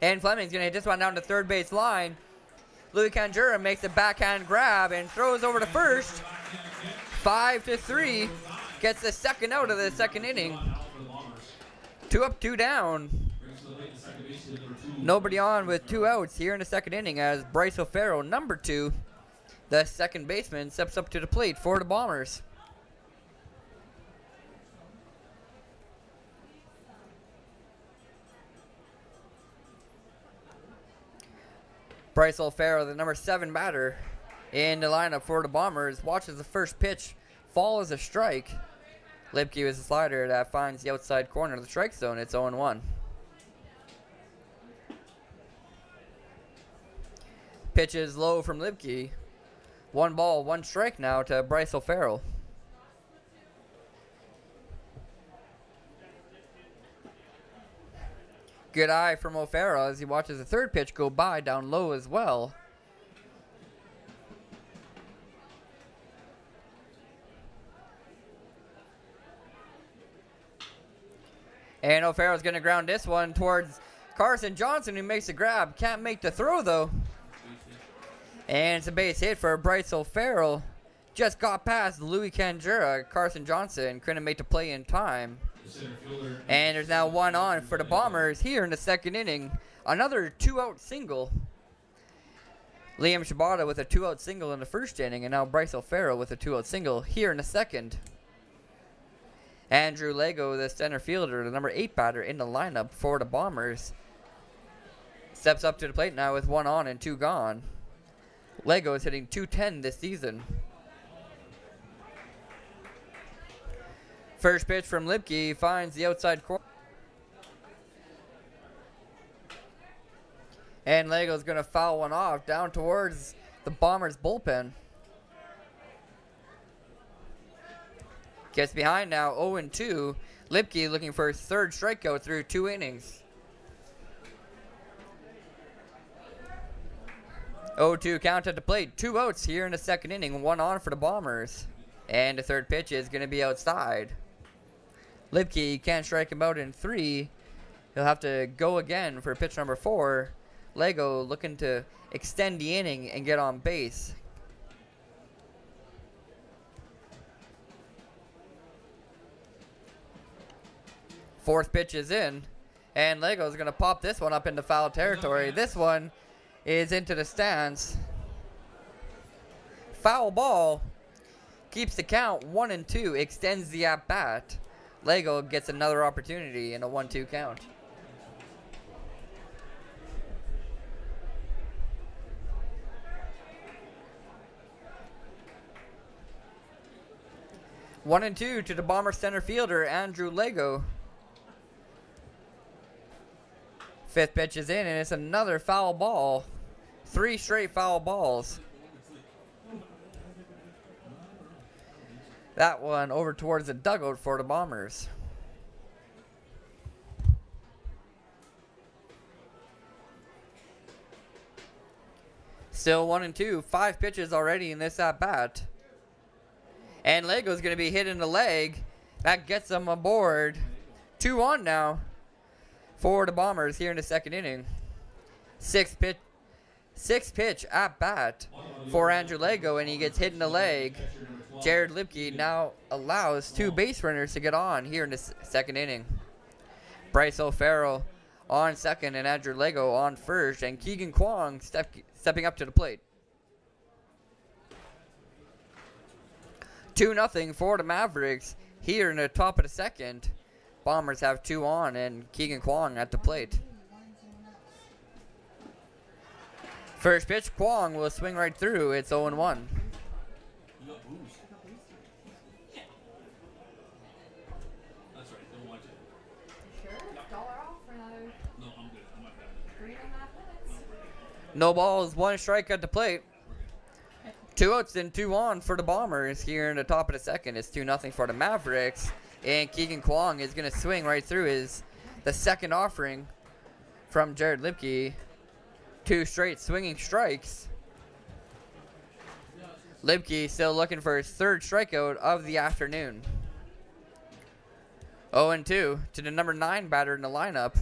And Fleming's going to hit this one down the third base line. Louis Canjura makes a backhand grab and throws over to first. 5-3. Gets the second out of the second inning. 2 up, 2 down. Nobody on with 2 outs here in the second inning as Bryce O'Farrell, number 2, the second baseman, steps up to the plate for the Bombers. Bryce O'Farrell, the number 7 batter in the lineup for the Bombers, watches the first pitch fall as a strike. Lipke with a slider that finds the outside corner of the strike zone. It's 0-1. Pitch is low from Lipke. 1 ball, 1 strike now to Bryce O'Farrell. Good eye from O'Farrell as he watches the third pitch go by down low as well. And O'Farrell's going to ground this one towards Carson Johnson, who makes a grab. Can't make the throw, though. And it's a base hit for Bryce O'Farrell. Just got past Louis Canjura. Carson Johnson couldn't make the play in time. And there's now 1 on for the Bombers here in the second inning. Another 2-out single. Liam Shibata with a 2-out single in the first inning, and now Bryce O'Farrell with a 2-out single here in the second. Andrew Lego, the center fielder, the number 8 batter in the lineup for the Bombers, steps up to the plate now with 1 on and 2 gone. Lego is hitting .210 this season. First pitch from Lipke finds the outside corner. And Lego's going to foul one off down towards the Bombers' bullpen. Gets behind now, 0-2. Lipke looking for his 3rd strikeout through 2 innings. 0-2 count at the plate. 2 outs here in the 2nd inning. 1 on for the Bombers. And the 3rd pitch is going to be outside. Lipke can't strike him out in 3. He'll have to go again for pitch number 4. Lego looking to extend the inning and get on base. Fourth pitch is in, and Lego's going to pop this one up into foul territory. This one is into the stands. Foul ball. Keeps the count 1-2, extends the at-bat. Lego gets another opportunity in a 1-2 count. One and 2 to the Bomber center fielder, Andrew Lego. 5th pitch is in, and it's another foul ball. 3 straight foul balls. That one over towards the dugout for the Bombers. Still 1 and 2. 5 pitches already in this at-bat. And Lego's going to be hit in the leg. That gets them aboard. 2 on now for the Bombers here in the 2nd inning. 6th pitch at bat for Andrew Lego, and he gets hit in the leg. Jared Lipke now allows 2 base runners to get on here in the 2nd inning. Bryce O'Farrell on 2nd and Andrew Lego on 1st, and Keegan Kwong stepping up to the plate. 2-0 for the Mavericks here in the top of the 2nd. Bombers have 2 on and Keegan Kwong at the plate. First pitch, Kwong will swing right through. It's 0-1. No balls, 1 strike at the plate. 2 outs and 2 on for the Bombers here in the top of the 2nd. It's 2-0 for the Mavericks. And Keegan Kwong is going to swing right through the 2nd offering from Jared Lipke. 2 straight swinging strikes. Lipke still looking for his 3rd strikeout of the afternoon. 0-2 to the number 9 batter in the lineup.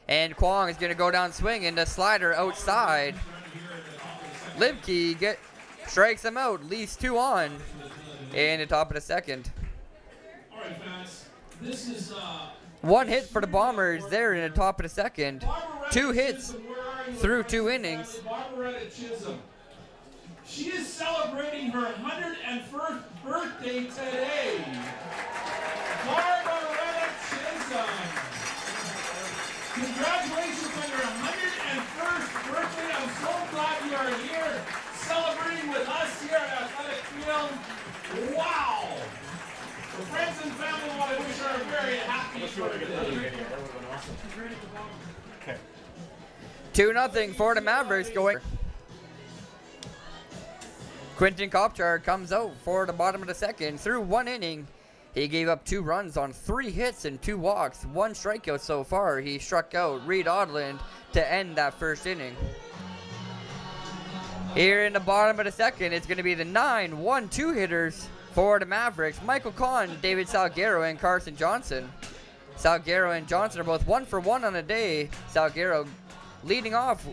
And Kwong is going to go down swinging. The slider outside. Lipke strikes him out, leaves 2 on in the top of the 2nd. All right, fans. This is 1 hit for the Bombers there in the top of the 2nd. 2 hits through 2 innings. Barbaretta Chisholm. She is celebrating her 101st birthday today. Barbaretta Chisholm. Congratulations on your 101st birthday. I'm so glad you are here celebrating with us here at Athletic Field. Wow! The friends and family want to wish her a very happy birthday. Okay. 2-0 for the Mavericks going. Quentin Kopchar comes out for the bottom of the 2nd. Through 1 inning, he gave up 2 runs on 3 hits and 2 walks. 1 strikeout so far. He struck out Reed Odland to end that 1st inning. Here in the bottom of the 2nd, it's going to be the 9-1-2 hitters for the Mavericks. Michael Kahn, David Salguero, and Carson Johnson. Salguero and Johnson are both 1 for 1 on the day. Salguero leading off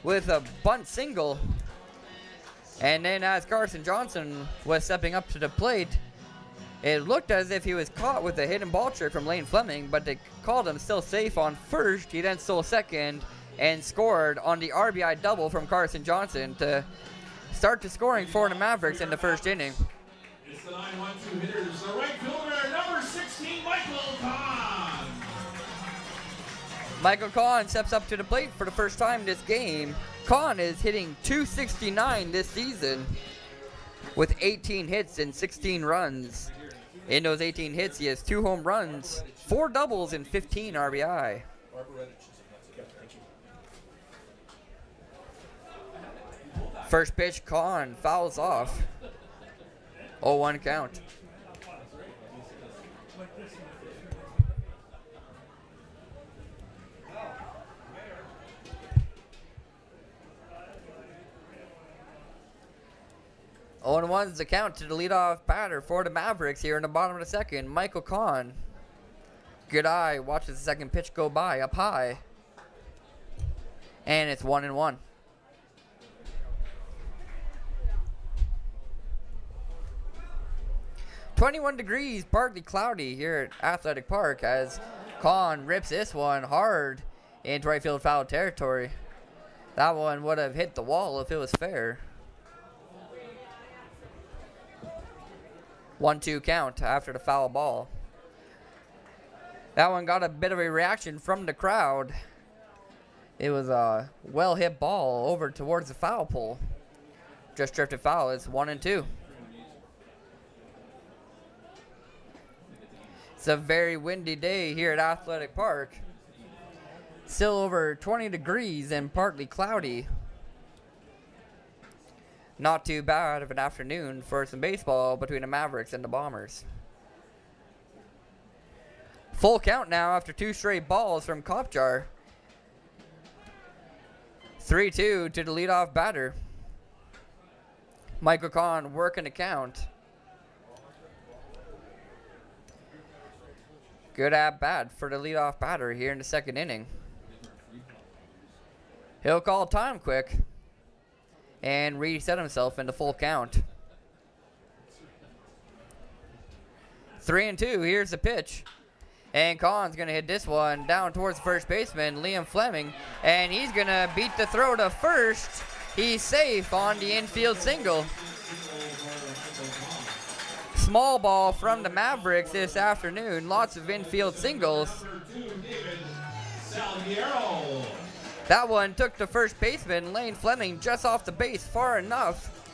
with a bunt single. And then as Carson Johnson was stepping up to the plate, it looked as if he was caught with a hidden ball trick from Lane Fleming, but they called him still safe on 1st. He then stole 2nd and scored on the RBI double from Carson Johnson to start the scoring for the Mavericks in the 1st inning. It's the 9-1-2 hitters. The right fielder, number 6. Michael Kahn. Michael Kahn steps up to the plate for the first time this game. Kahn is hitting .269 this season with 18 hits and 16 runs. In those 18 hits, he has 2 home runs, 4 doubles, and 15 RBI. First pitch, Kahn fouls off. 0-1 count. Oh, and 1's the count to the leadoff batter for the Mavericks here in the bottom of the second. Michael Kahn. Good eye. Watches the second pitch go by up high. And it's 1-1. .21 degrees, partly cloudy here at Athletic Park as Kahn rips this one hard into right field foul territory. That one would have hit the wall if it was fair. 1-2 count after the foul ball. That one got a bit of a reaction from the crowd. It was a well-hit ball over towards the foul pole. Just drifted foul. It's 1-2. It's a very windy day here at Athletic Park. Still over 20 degrees and partly cloudy. Not too bad of an afternoon for some baseball between the Mavericks and the Bombers. Full count now after 2 straight balls from Kopjar. 3-2 to the leadoff batter. Michael Kahn working the count. Good at bat for the leadoff batter here in the second inning. He'll call time quick and reset himself into full count. 3-2. Here's the pitch. And Kahn's going to hit this one down towards first baseman, Liam Fleming. And he's going to beat the throw to first. He's safe on the infield single. Small ball from the Mavericks this afternoon. Lots of infield singles. That one took the first baseman, Lane Fleming, just off the base far enough.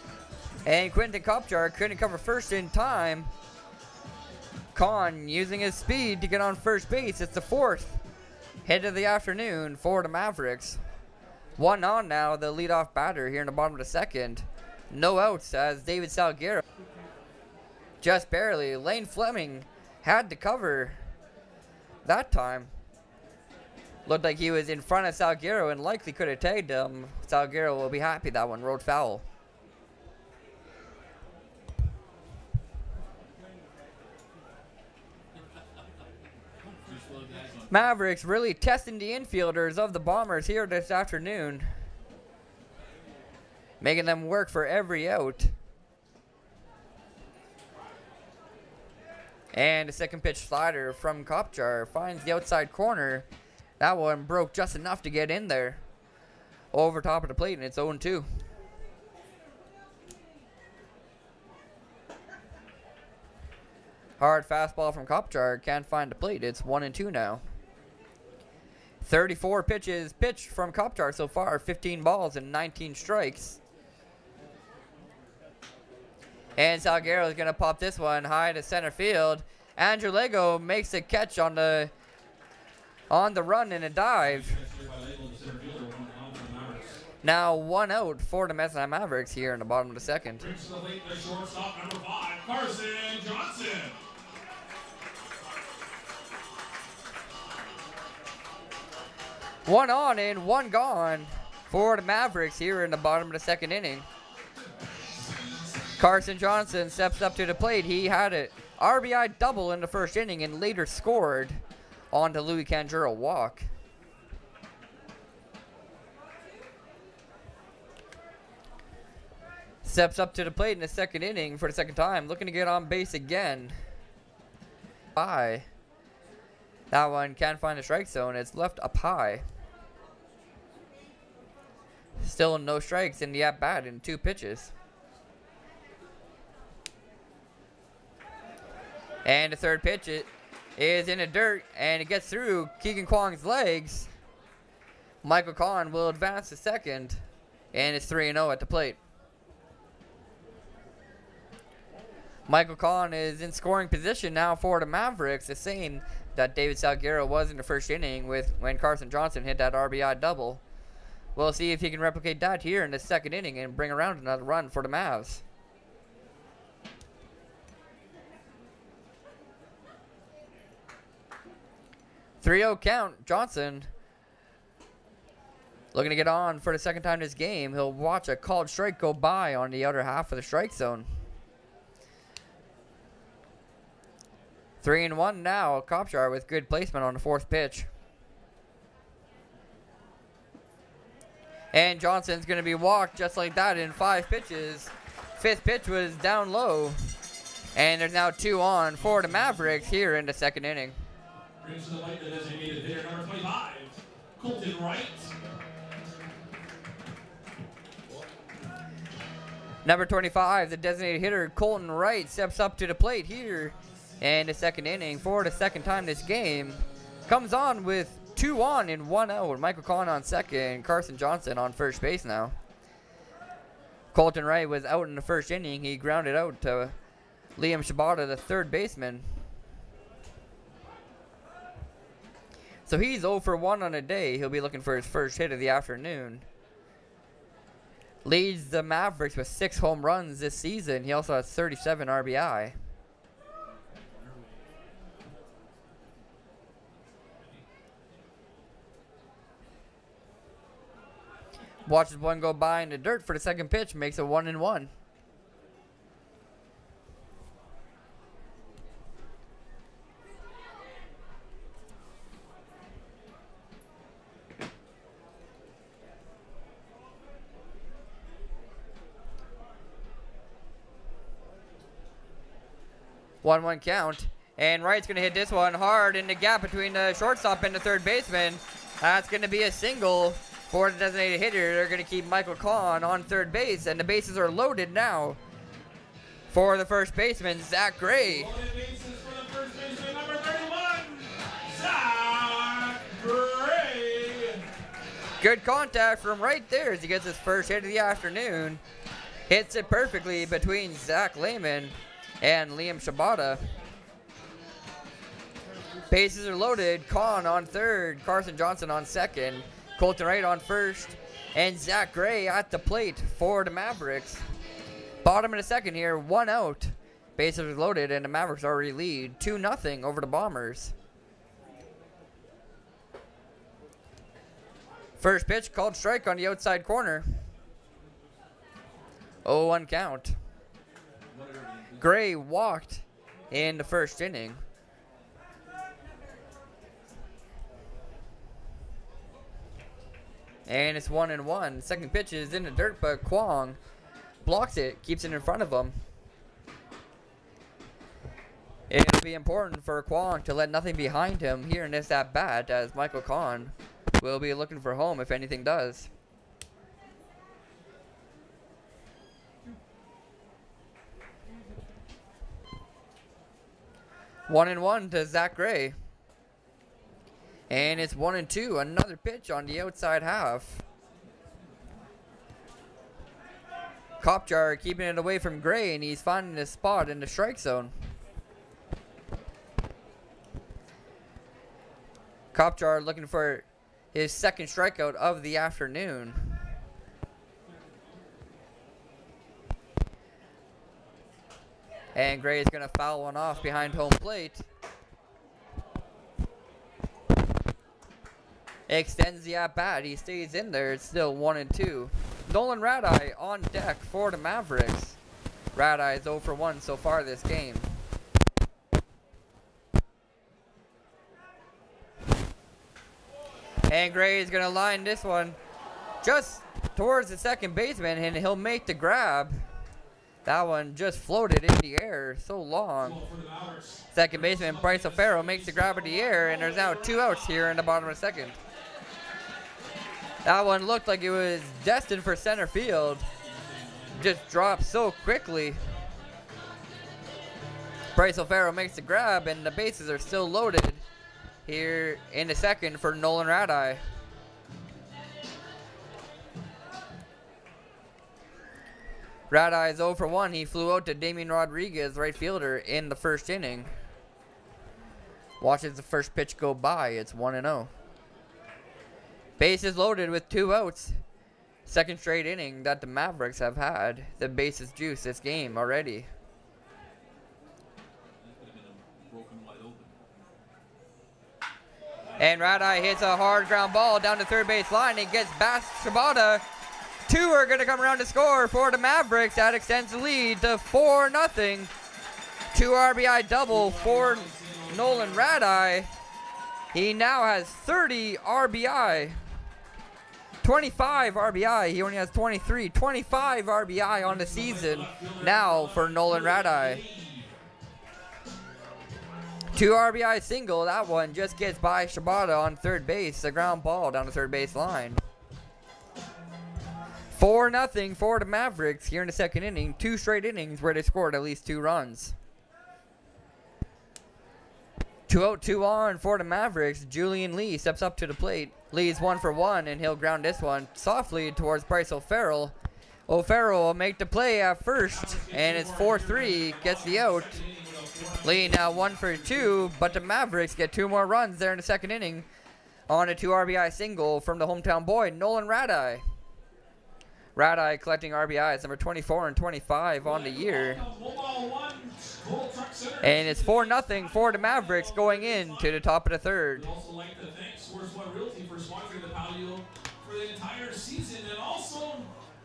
And Quentin Kopjar couldn't cover first in time. Kahn using his speed to get on first base. It's the 4th hit of the afternoon for the Mavericks. 1 on now, the leadoff batter here in the bottom of the second. No outs as David Salguero. Just barely. Lane Fleming had to cover that time. Looked like he was in front of Salguero and likely could have tagged him. Salguero will be happy that one rode foul. Mavericks really testing the infielders of the Bombers here this afternoon. Making them work for every out. And the second pitch slider from Kopjar finds the outside corner. That one broke just enough to get in there. Over top of the plate, and it's 0-2. Hard fastball from Kopjar. Can't find the plate. It's 1-2 now. 34 pitches pitched from Kopjar so far. 15 balls and 19 strikes. And Salguero is going to pop this one high to center field. Andrew Lego makes a catch on the run in a dive. Now 1 out for the MHMavericks here in the bottom of the second. The shortstop, number 5, Carson Johnson. One on and 1 gone for the Mavericks here in the bottom of the second inning. Carson Johnson steps up to the plate. He had an RBI double in the first inning and later scored on the Louis Canjuro walk. Steps up to the plate in the second inning for the second time, looking to get on base again. High. That one can't find the strike zone. It's left up high. Still no strikes in the at-bat in 2 pitches. And the third pitch, is in the dirt, and it gets through Keegan Kwong's legs. Michael Kahn will advance to second, and it's 3-0 at the plate. Michael Kahn is in scoring position now for the Mavericks, the same that David Salguero was in the first inning when Carson Johnson hit that RBI double. We'll see if he can replicate that here in the second inning and bring around another run for the Mavs. Three-0 count. Johnson looking to get on for the second time this game. He'll watch a called strike go by on the other half of the strike zone. 3-1 now. Kopchar with good placement on the fourth pitch. And Johnson's going to be walked just like that in 5 pitches. Fifth pitch was down low. And there's now 2 on for the Mavericks here in the second inning. Brings to the light the designated hitter, number 25, Colton Wright. Number 25, the designated hitter, Colton Wright, steps up to the plate here in the second inning for the second time this game. Comes on with 2 on and 1 out with Michael Kahn on second, Carson Johnson on first base now. Colton Wright was out in the first inning. He grounded out to Liam Shibata, the third baseman. So he's 0 for 1 on the day. He'll be looking for his first hit of the afternoon. Leads the Mavericks with 6 home runs this season. He also has 37 RBI. Watches one go by in the dirt for the second pitch. Makes it 1-1. One count, and Wright's going to hit this one hard in the gap between the shortstop and the third baseman. That's going to be a single for the designated hitter. They're going to keep Michael Kahn on third base, and the bases are loaded now for the first baseman, Zach Gray. Loaded bases for the first baseman, number 31, Zach Gray. Good contact from right there as he gets his first hit of the afternoon. Hits it perfectly between Zach Lehman and Liam Shibata. Bases are loaded. Kahn on third, Carson Johnson on second, Colton Wright on first, and Zach Gray at the plate for the Mavericks. Bottom of the second here, 1 out. Bases are loaded, and the Mavericks already lead 2-0 over the Bombers. First pitch, called strike on the outside corner. 0-1 count. Gray walked in the first inning. And it's 1-1. Second pitch is in the dirt, but Kwong blocks it, keeps it in front of him. It'll be important for Kwong to let nothing behind him here in this at-bat, as Michael Kahn will be looking for home if anything does. 1-1 to Zach Gray. And it's 1-2. Another pitch on the outside half. Kopchar keeping it away from Gray, and he's finding his spot in the strike zone. Kopchar looking for his second strikeout of the afternoon. And Gray is going to foul one off behind home plate. Extends the at-bat. He stays in there. It's still 1-2. Nolan Radeye on deck for the Mavericks. Radeye is 0 for 1 so far this game. And Gray is going to line this one just towards the second baseman, and he'll make the grab. That one just floated in the air so long. Second baseman Bryce O'Farrell makes the grab in the air, and there's now 2 outs here in the bottom of the second. That one looked like it was destined for center field. Just dropped so quickly. Bryce O'Farrell makes the grab, and the bases are still loaded here in the second for Nolan Radeye. Radeye is 0 for 1. He flew out to Damian Rodriguez, right fielder, in the first inning. Watches the first pitch go by. It's 1-0. Bases loaded with 2 outs. Second straight inning that the Mavericks have had the bases juice this game already. And Radeye hits a hard ground ball down the third base line and gets past Shibata. 2 are going to come around to score for the Mavericks. That extends the lead to 4-0. 2 RBI double for Nolan Radeye. He now has 30 RBI. 25 RBI. He only has 23. 25 RBI on the season now for Nolan Radeye. 2 RBI single. That one just gets by Shibata on third base. A ground ball down the third base line. 4-0 for the Mavericks here in the second inning. 2 straight innings where they scored at least 2 runs. 2 out, 2 on for the Mavericks. Julian Lee steps up to the plate. Lee's 1 for 1, and he'll ground this one softly towards Bryce O'Farrell. O'Farrell will make the play at first, and it's 4-3, gets the out. Lee now 1 for 2, but the Mavericks get 2 more runs there in the second inning on a 2 RBI single from the hometown boy, Nolan Radeye. Radeye collecting RBIs, number 24 and 25 on the year. And it's 4-0 for the Mavericks going into the top of the third. We'd also like to thank SourceOne Realty for sponsoring the patio for the entire season. And also,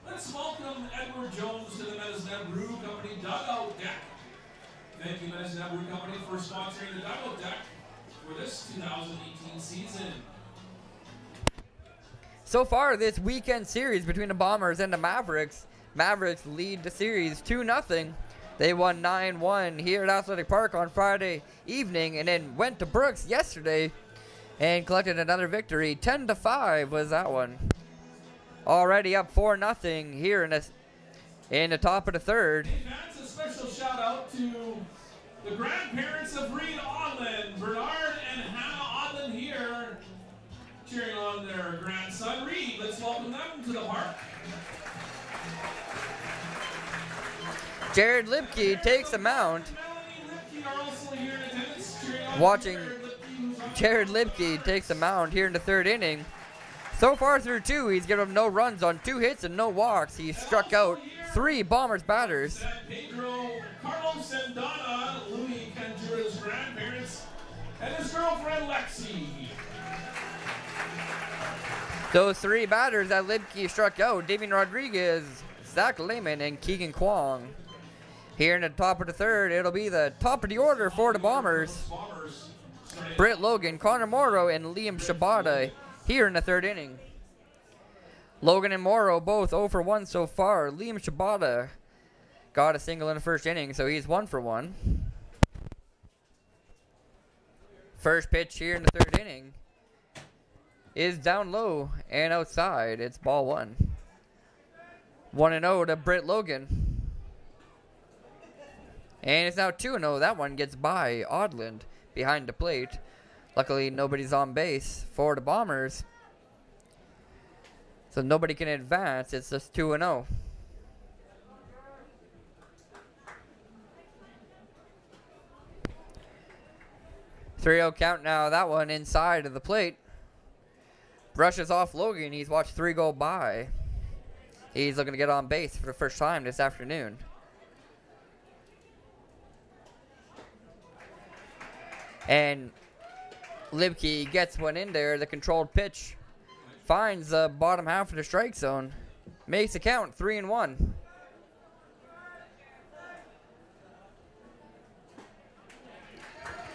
let's welcome Edward Jones to the Medicine Brew Company Dugout Deck. Thank you, Medicine Brew Company, for sponsoring the Dugout Deck for this 2018 season. So far, this weekend series between the Bombers and the Mavericks, Mavericks lead the series 2-0. They won 9-1 here at Athletic Park on Friday evening and then went to Brooks yesterday and collected another victory. 10-5 was that one. Already up 4-0 here in the top of the third. Hey, that's a special shout out to the grandparents of Reed Odland, Bernard and Hannah Odland here, cheering on their grandson Reed. Let's welcome them to the park. Jared Lipke takes the mound. Watching Jared Lipke takes the mound here in the third inning. So far through 2, he's given up no runs on 2 hits and no walks. He struck out 3 Bombers batters. Pedro, Carlos, and Donna, Louis Canjura's grandparents, and his girlfriend Lexi. Those 3 batters that Lipke struck out, Damian Rodriguez, Zach Lehman, and Keegan Kwong. Here in the top of the third, it'll be the top of the order for the Bombers. Britt Logan, Connor Morrow, and Liam Shibata here in the third inning. Logan and Morrow both 0 for 1 so far. Liam Shibata got a single in the first inning, so he's 1 for 1. First pitch here in the third inning is down low and outside. It's ball 1. 1-0 to Britt Logan. And it's now 2-0. That one gets by Odland behind the plate. Luckily, nobody's on base for the Bombers. So nobody can advance. It's just 2-0. Three-0 count now. That one inside of the plate. Brushes off Logan. He's watched 3 go by. He's looking to get on base for the first time this afternoon. And Lipke gets one in there. The controlled pitch finds the bottom half of the strike zone. Makes the count 3-1.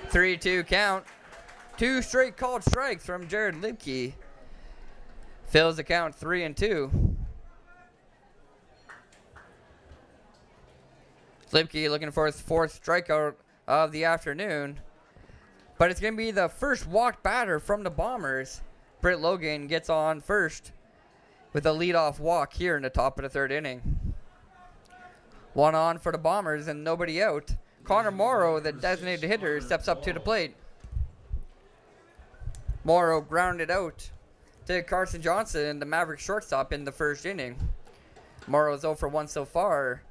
Three-two count. 2 straight called strikes from Jared Lipke. Fills the count 3-2. Lipke looking for his 4th strikeout of the afternoon. But it's going to be the first walked batter from the Bombers. Britt Logan gets on first with a leadoff walk here in the top of the third inning. 1 on for the Bombers and nobody out. Connor Morrow, the designated hitter, steps up to the plate. Morrow grounded out to Carson Johnson, the Mavericks shortstop, in the first inning. Morrow's 0 for 1 so far.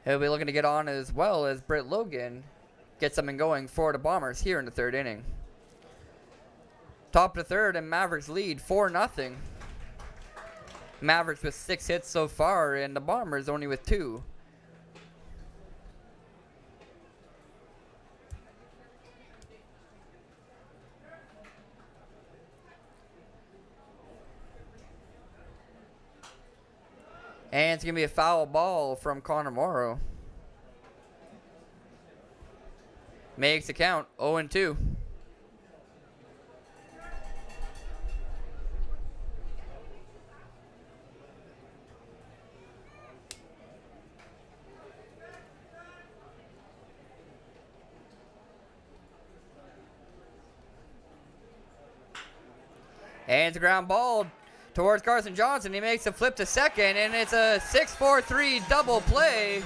He'll be looking to get on as well as Britt Logan gets something going for the Bombers here in the third inning. Top of the third, and Mavericks lead 4-0. Mavericks with 6 hits so far, and the Bombers only with 2. And it's going to be a foul ball from Connor Morrow. Makes the count 0-2. And it's a ground ball towards Carson Johnson. He makes a flip to second, and it's a 6-4-3 double play.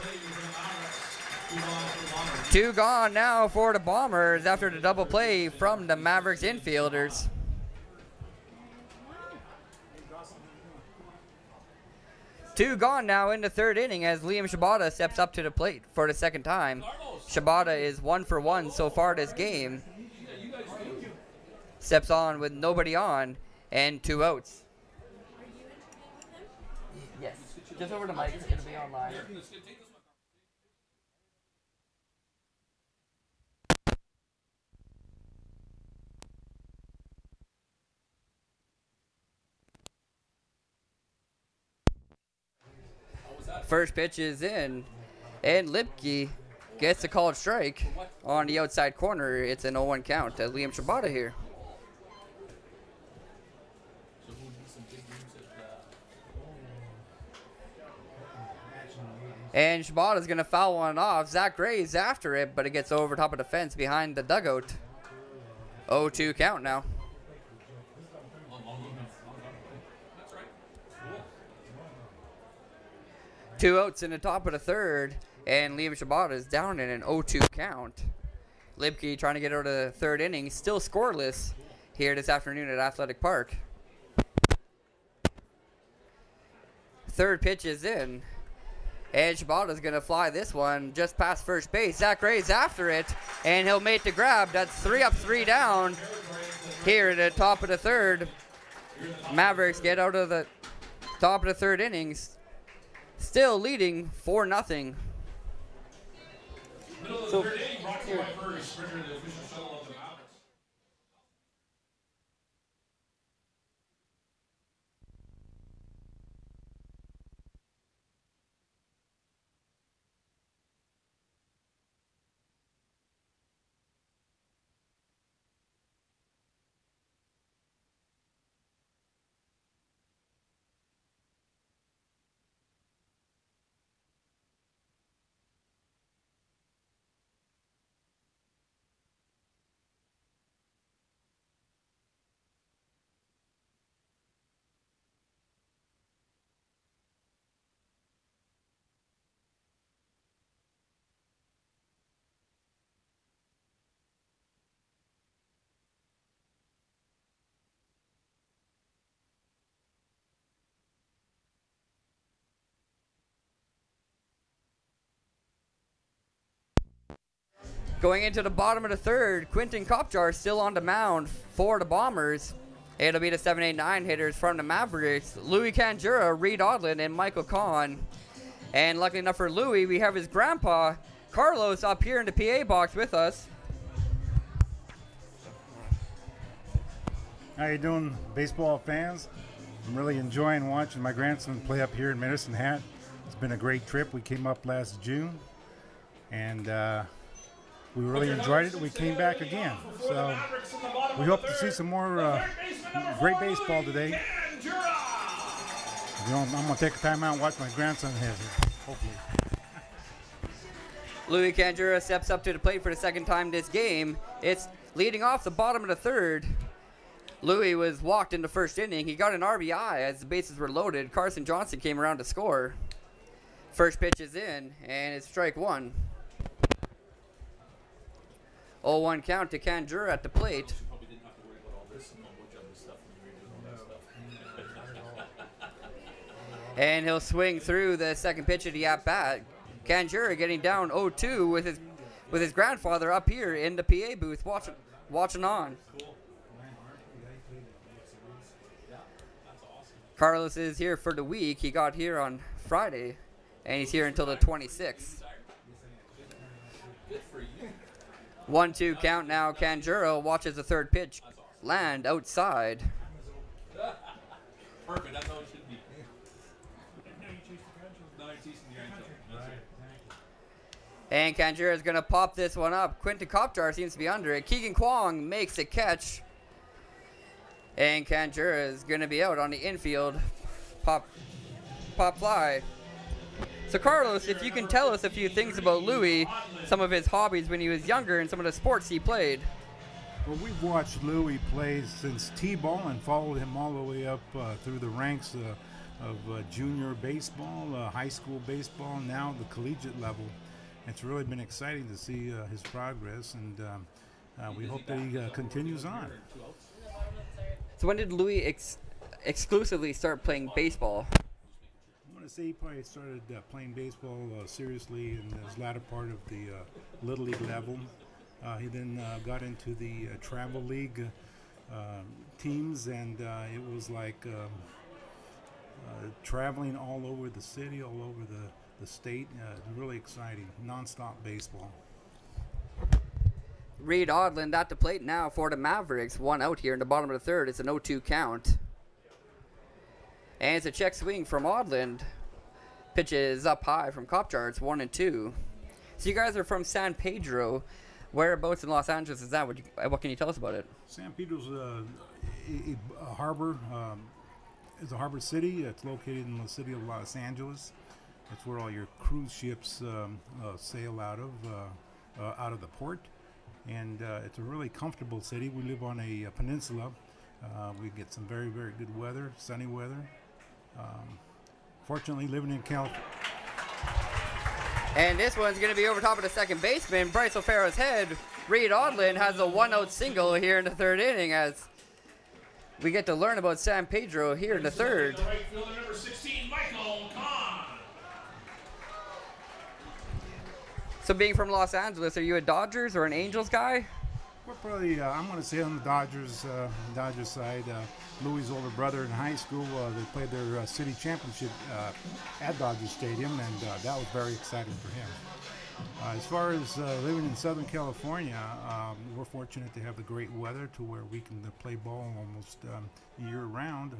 2 gone now for the Bombers after the double play from the Mavericks infielders. Two gone now in the third inning as Liam Shibata steps up to the plate for the second time. Shibata is 1 for 1 so far this game. Steps on with nobody on and 2 outs. Yes, just over the mic. It'll be online. First pitch is in, and Lipke gets a called strike on the outside corner. It's an 0-1 count to Liam Shibata here. And Shibata's going to foul one off. Zach Gray's after it, but it gets over top of the fence behind the dugout. 0-2 count now. Two outs in the top of the third, and Liam Shibata is down in an 0-2 count. Lipke trying to get out of the third inning, still scoreless here this afternoon at Athletic Park. Third pitch is in, and Shibata's going to fly this one just past first base. Zach Gray's after it, and he'll make the grab. That's 3 up, 3 down here at the top of the third. Mavericks get out of the top of the third innings. Still leading 4-0. So, going into the bottom of the third, Quentin Kopjar still on the mound for the Bombers. It'll be the 7-8-9 hitters from the Mavericks, Louis Kanjura, Reed Odlin, and Michael Kahn. And luckily enough for Louis, we have his grandpa, Carlos, up here in the PA box with us. How you doing, baseball fans? I'm really enjoying watching my grandson play up here in Medicine Hat. It's been a great trip. We came up last June, and we really enjoyed it. We came back again. So we hope to see some more great baseball today. You know, I'm going to take a time out and watch my grandson hit here, hopefully. Louis Kanjura steps up to the plate for the second time this game. It's leading off the bottom of the third. Louis was walked in the first inning. He got an RBI as the bases were loaded. Carson Johnson came around to score. First pitch is in, and it's strike 1. 0-1 count to Kanjura at the plate. You probably didn't have to worry about all this much other stuff when you were doing all that stuff. And he'll swing through the second pitch of the at-bat. Kanjura getting down 0-2 with his grandfather up here in the PA booth watching on. Cool. Yeah, that's awesome. Carlos is here for the week. He got here on Friday, and he's here until the 26th. Good for you. 1-2 count now. Kanjura watches the third pitch land outside. Perfect. That's how it should be. Now you're chasing the grandchildren. That's it. And Kanjura is going to pop this one up. Quinton Kopjar seems to be under it. Keegan Kwong makes the catch. And Kanjura is going to be out on the infield. Pop fly. So Carlos, if you can tell us a few things about Louis, some of his hobbies when he was younger and some of the sports he played. Well, we've watched Louis play since T-ball and followed him all the way up through the ranks of junior baseball, high school baseball, now the collegiate level. It's really been exciting to see his progress, and we hope that he continues on. So when did Louis exclusively start playing baseball? I want to say he probably started playing baseball seriously in his latter part of the Little League level. He then got into the travel league teams, and it was like traveling all over the city, all over the state. Really exciting, nonstop baseball. Reed Odland at the plate now for the Mavericks. One out here in the bottom of the third. It's an 0-2 count. And it's a check swing from Odland. Pitch is up high from Kopjar. It's 1-2. So you guys are from San Pedro. Whereabouts in Los Angeles is that? What can you tell us about it? San Pedro's a harbor. It's a harbor city. It's located in the city of Los Angeles. It's where all your cruise ships sail out of the port. And it's a really comfortable city. We live on a peninsula. We get some very, very good weather, sunny weather. Fortunately, living in California. And this one's going to be over top of the second baseman, Bryce O'Farrell's head. Reed Odland has a one-out single here in the third inning as we get to learn about San Pedro here in the third. The right fielder, number 16, Michael Kahn. So being from Los Angeles, are you a Dodgers or an Angels guy? We're probably, I'm going to say on the Dodgers side. Louis' older brother in high school, they played their city championship at Dodger Stadium, and that was very exciting for him. As far as living in Southern California, we're fortunate to have the great weather to where we can play ball almost year-round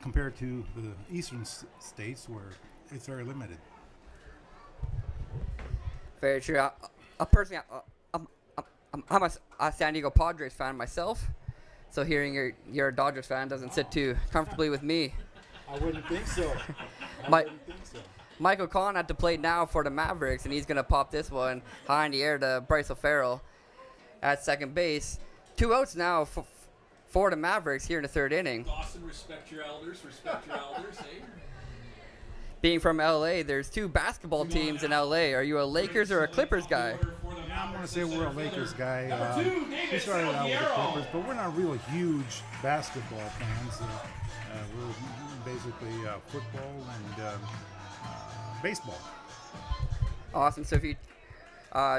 compared to the eastern states where it's very limited. Very true. Personally, I'm a San Diego Padres fan myself, so hearing you're a Dodgers fan doesn't sit too comfortably with me. I wouldn't think so. Michael Kahn at the plate now for the Mavericks, and he's going to pop this one high in the air to Bryce O'Farrell at second base. 2 outs now for the Mavericks here in the third inning. Dawson, respect your elders, eh? Being from LA, there's 2 basketball teams in LA. Are you a Lakers or a Clippers guy? Yeah, I'm going to say we're a Lakers guy. We started out with the Clippers, but we're not really huge basketball fans. We're basically football and baseball. Awesome. So if you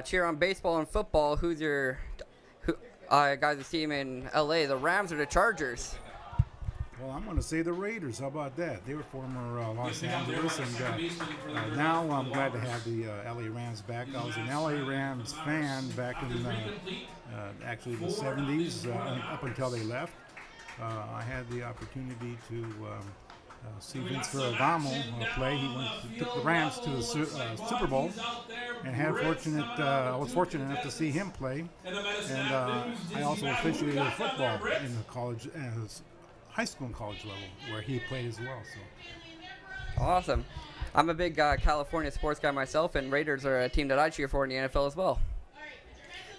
cheer on baseball and football, who's your guys' team in LA? The Rams or the Chargers? Well, I'm going to say the Raiders. How about that? They were former Los Angeles, and now I'm glad to have the LA Rams back. I was an LA Rams fan back in actually the 70s, up until they left. I had the opportunity to see Vince Ferragamo play. He took the Rams to the Super Bowl, and I was fortunate enough to see him play. And I also officiated football in the college, high school and college level, where he played as well. So. Awesome. I'm a big California sports guy myself, and Raiders are a team that I cheer for in the NFL as well.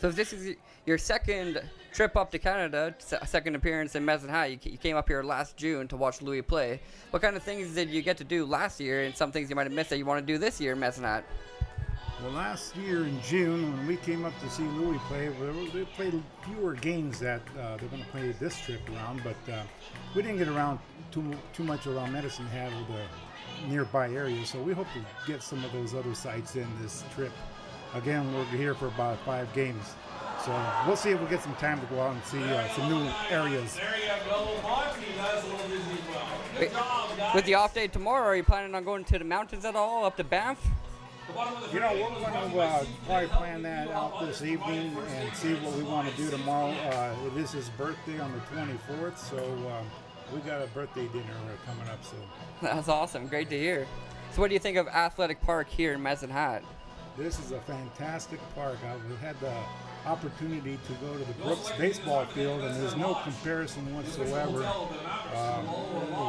So if this is your second trip up to Canada, second appearance in Medicine Hat, you came up here last June to watch Louis play. What kind of things did you get to do last year, and some things you might have missed that you want to do this year in Medicine Hat? Well, last year in June, when we came up to see Louis play, they played fewer games that they're going to play this trip around, but we didn't get around too much around Medicine Hat or the nearby area, so we hope to get some of those other sites in this trip. Again, we're here for about 5 games, so we'll see if we get some time to go out and see some new areas. There you go, Monty does a little busy as well. Good job, guys. With the off day tomorrow, are you planning on going to the mountains at all, up to Banff? You know, we're going to probably plan that out this evening and see what we want to do tomorrow. It is his birthday on the 24th, so we got a birthday dinner coming up soon. That's awesome. Great to hear. So what do you think of Athletic Park here in Medicine Hat? This is a fantastic park. We've had the opportunity to go to the Brooks baseball field, and there's no comparison whatsoever.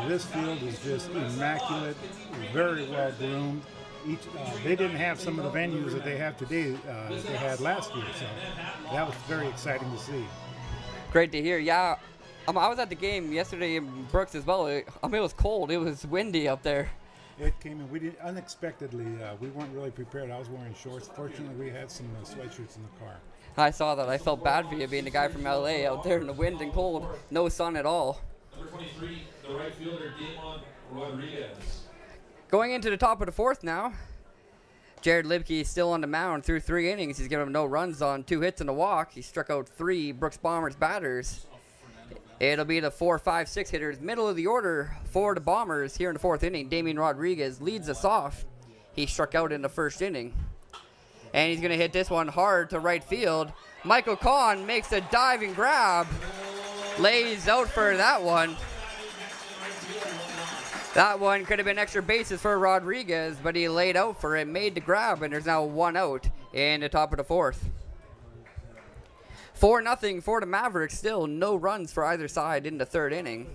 This field is just immaculate, very well groomed. They didn't have some of the venues that they have today that they had last year, so that was very exciting to see. Great to hear. Yeah, I was at the game yesterday in Brooks as well. It was cold. It was windy up there. It came in. We did unexpectedly. We weren't really prepared. I was wearing shorts. Fortunately, we had some sweatshirts in the car. I saw that. I felt bad for you being a guy from LA out there in the wind and cold. No sun at all. Number 23, the right fielder, Damon Rodriguez. Going into the top of the 4th now. Jared Libke is still on the mound through 3 innings. He's given him no runs on 2 hits and a walk. He struck out 3 Brooks Bombers batters. It'll be the 4, 5, 6 hitters. Middle of the order for the Bombers here in the 4th inning. Damien Rodriguez leads us off. He struck out in the 1st inning. And he's going to hit this one hard to right field. Michael Kahn makes a diving grab. Lays out for that one. That one could have been extra bases for Rodriguez, but he laid out for it, made the grab, and there's now 1 out in the top of the 4th. 4-0 for the Mavericks. Still no runs for either side in the 3rd inning.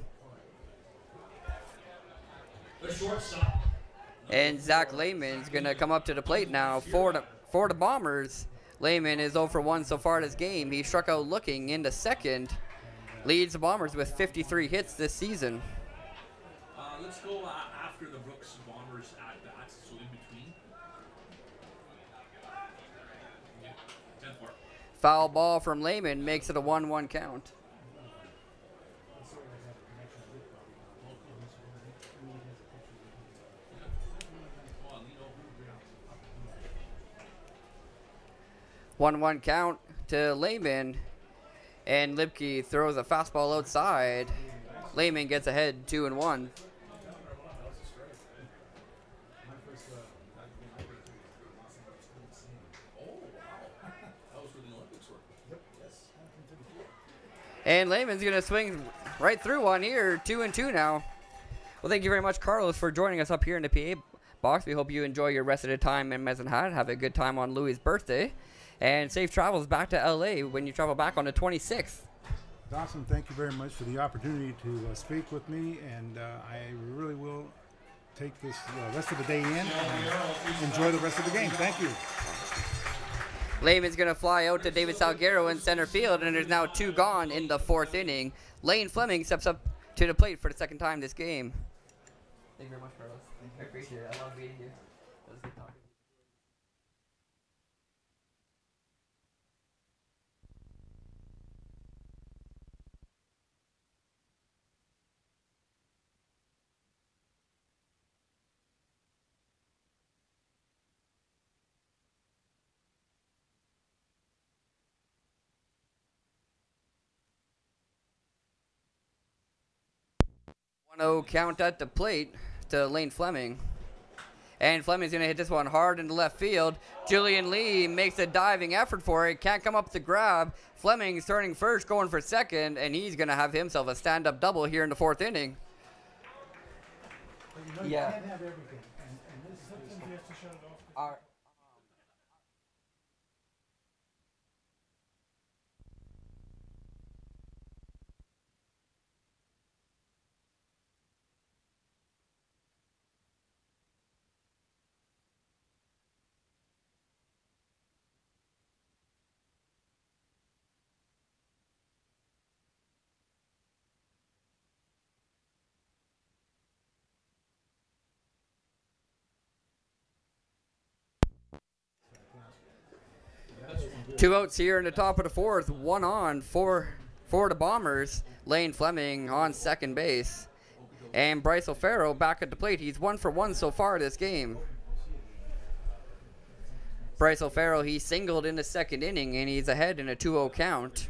And Zach Lehman's going to come up to the plate now for the Bombers. Lehman is 0 for 1 so far this game. He struck out looking in the 2nd. Leads the Bombers with 53 hits this season. Let's go after the Brooks Bombers at bats, so in between. Yeah, 10-4. Foul ball from Lehman makes it a 1-1 count. One count to Lehman, and Libke throws a fastball outside. Lehman gets ahead 2-1. And Lehman's going to swing right through one here, 2-2 now. Well, thank you very much, Carlos, for joining us up here in the PA box. We hope you enjoy your rest of the time in Medicine Hat. Have a good time on Louis' birthday. And safe travels back to LA when you travel back on the 26th. Dawson, thank you very much for the opportunity to speak with me, and I really will take this rest of the day in and enjoy the rest of the game. Thank you. Lehman's going to fly out to David Salguero in center field, and there's now 2 gone in the 4th inning. Lane Fleming steps up to the plate for the 2nd time this game. Thank you very much, Carlos. I appreciate it. I love being here. It was good talking. No count at the plate to Lane Fleming. And Fleming's going to hit this one hard into left field. Julian Lee makes a diving effort for it. Can't come up with the grab. Fleming's turning first, going for 2nd, and he's going to have himself a stand-up double here in the 4th inning. But you know, you can't have everything. And this sometimes he has to shut it off. 2 outs here in the top of the fourth. 1 on for the Bombers. Lane Fleming on second base. And Bryce O'Farrell back at the plate. He's 1 for 1 so far this game. Bryce O'Farrell, he singled in the second inning, and he's ahead in a 2-0 count.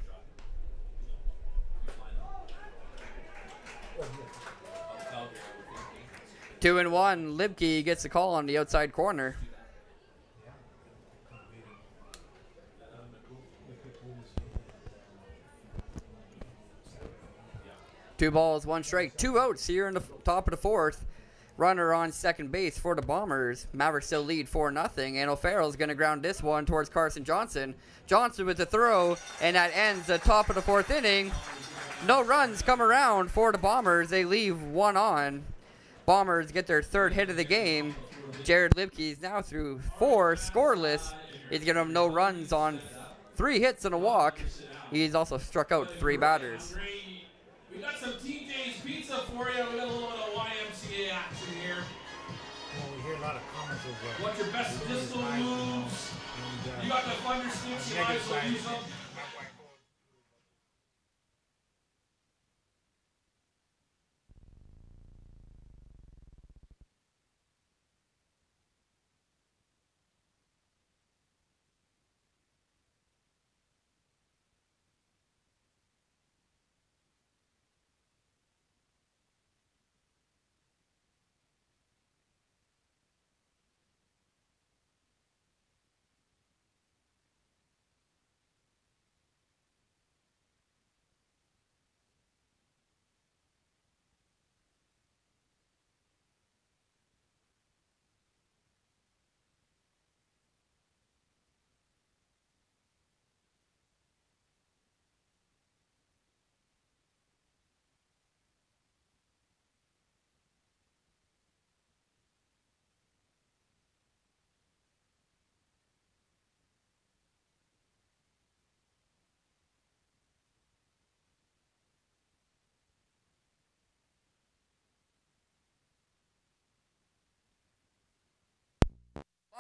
Two and one. Libke gets the call on the outside corner. 2 balls, 1 strike. 2 outs here in the top of the fourth. Runner on second base for the Bombers. Mavericks still lead 4-0, and O'Farrell's going to ground this one towards Carson Johnson. Johnson with the throw, and that ends the top of the fourth inning. No runs come around for the Bombers. They leave 1 on. Bombers get their 3rd hit of the game. Jared Libke is now through 4 scoreless. He's given them no runs on 3 hits and a walk. He's also struck out 3 batters. We got some TJ's Pizza for you. We got a little bit of YMCA action here. Well, we hear a lot of comments of What's your best distal moves? You got the thunder sticks, you might as well use them.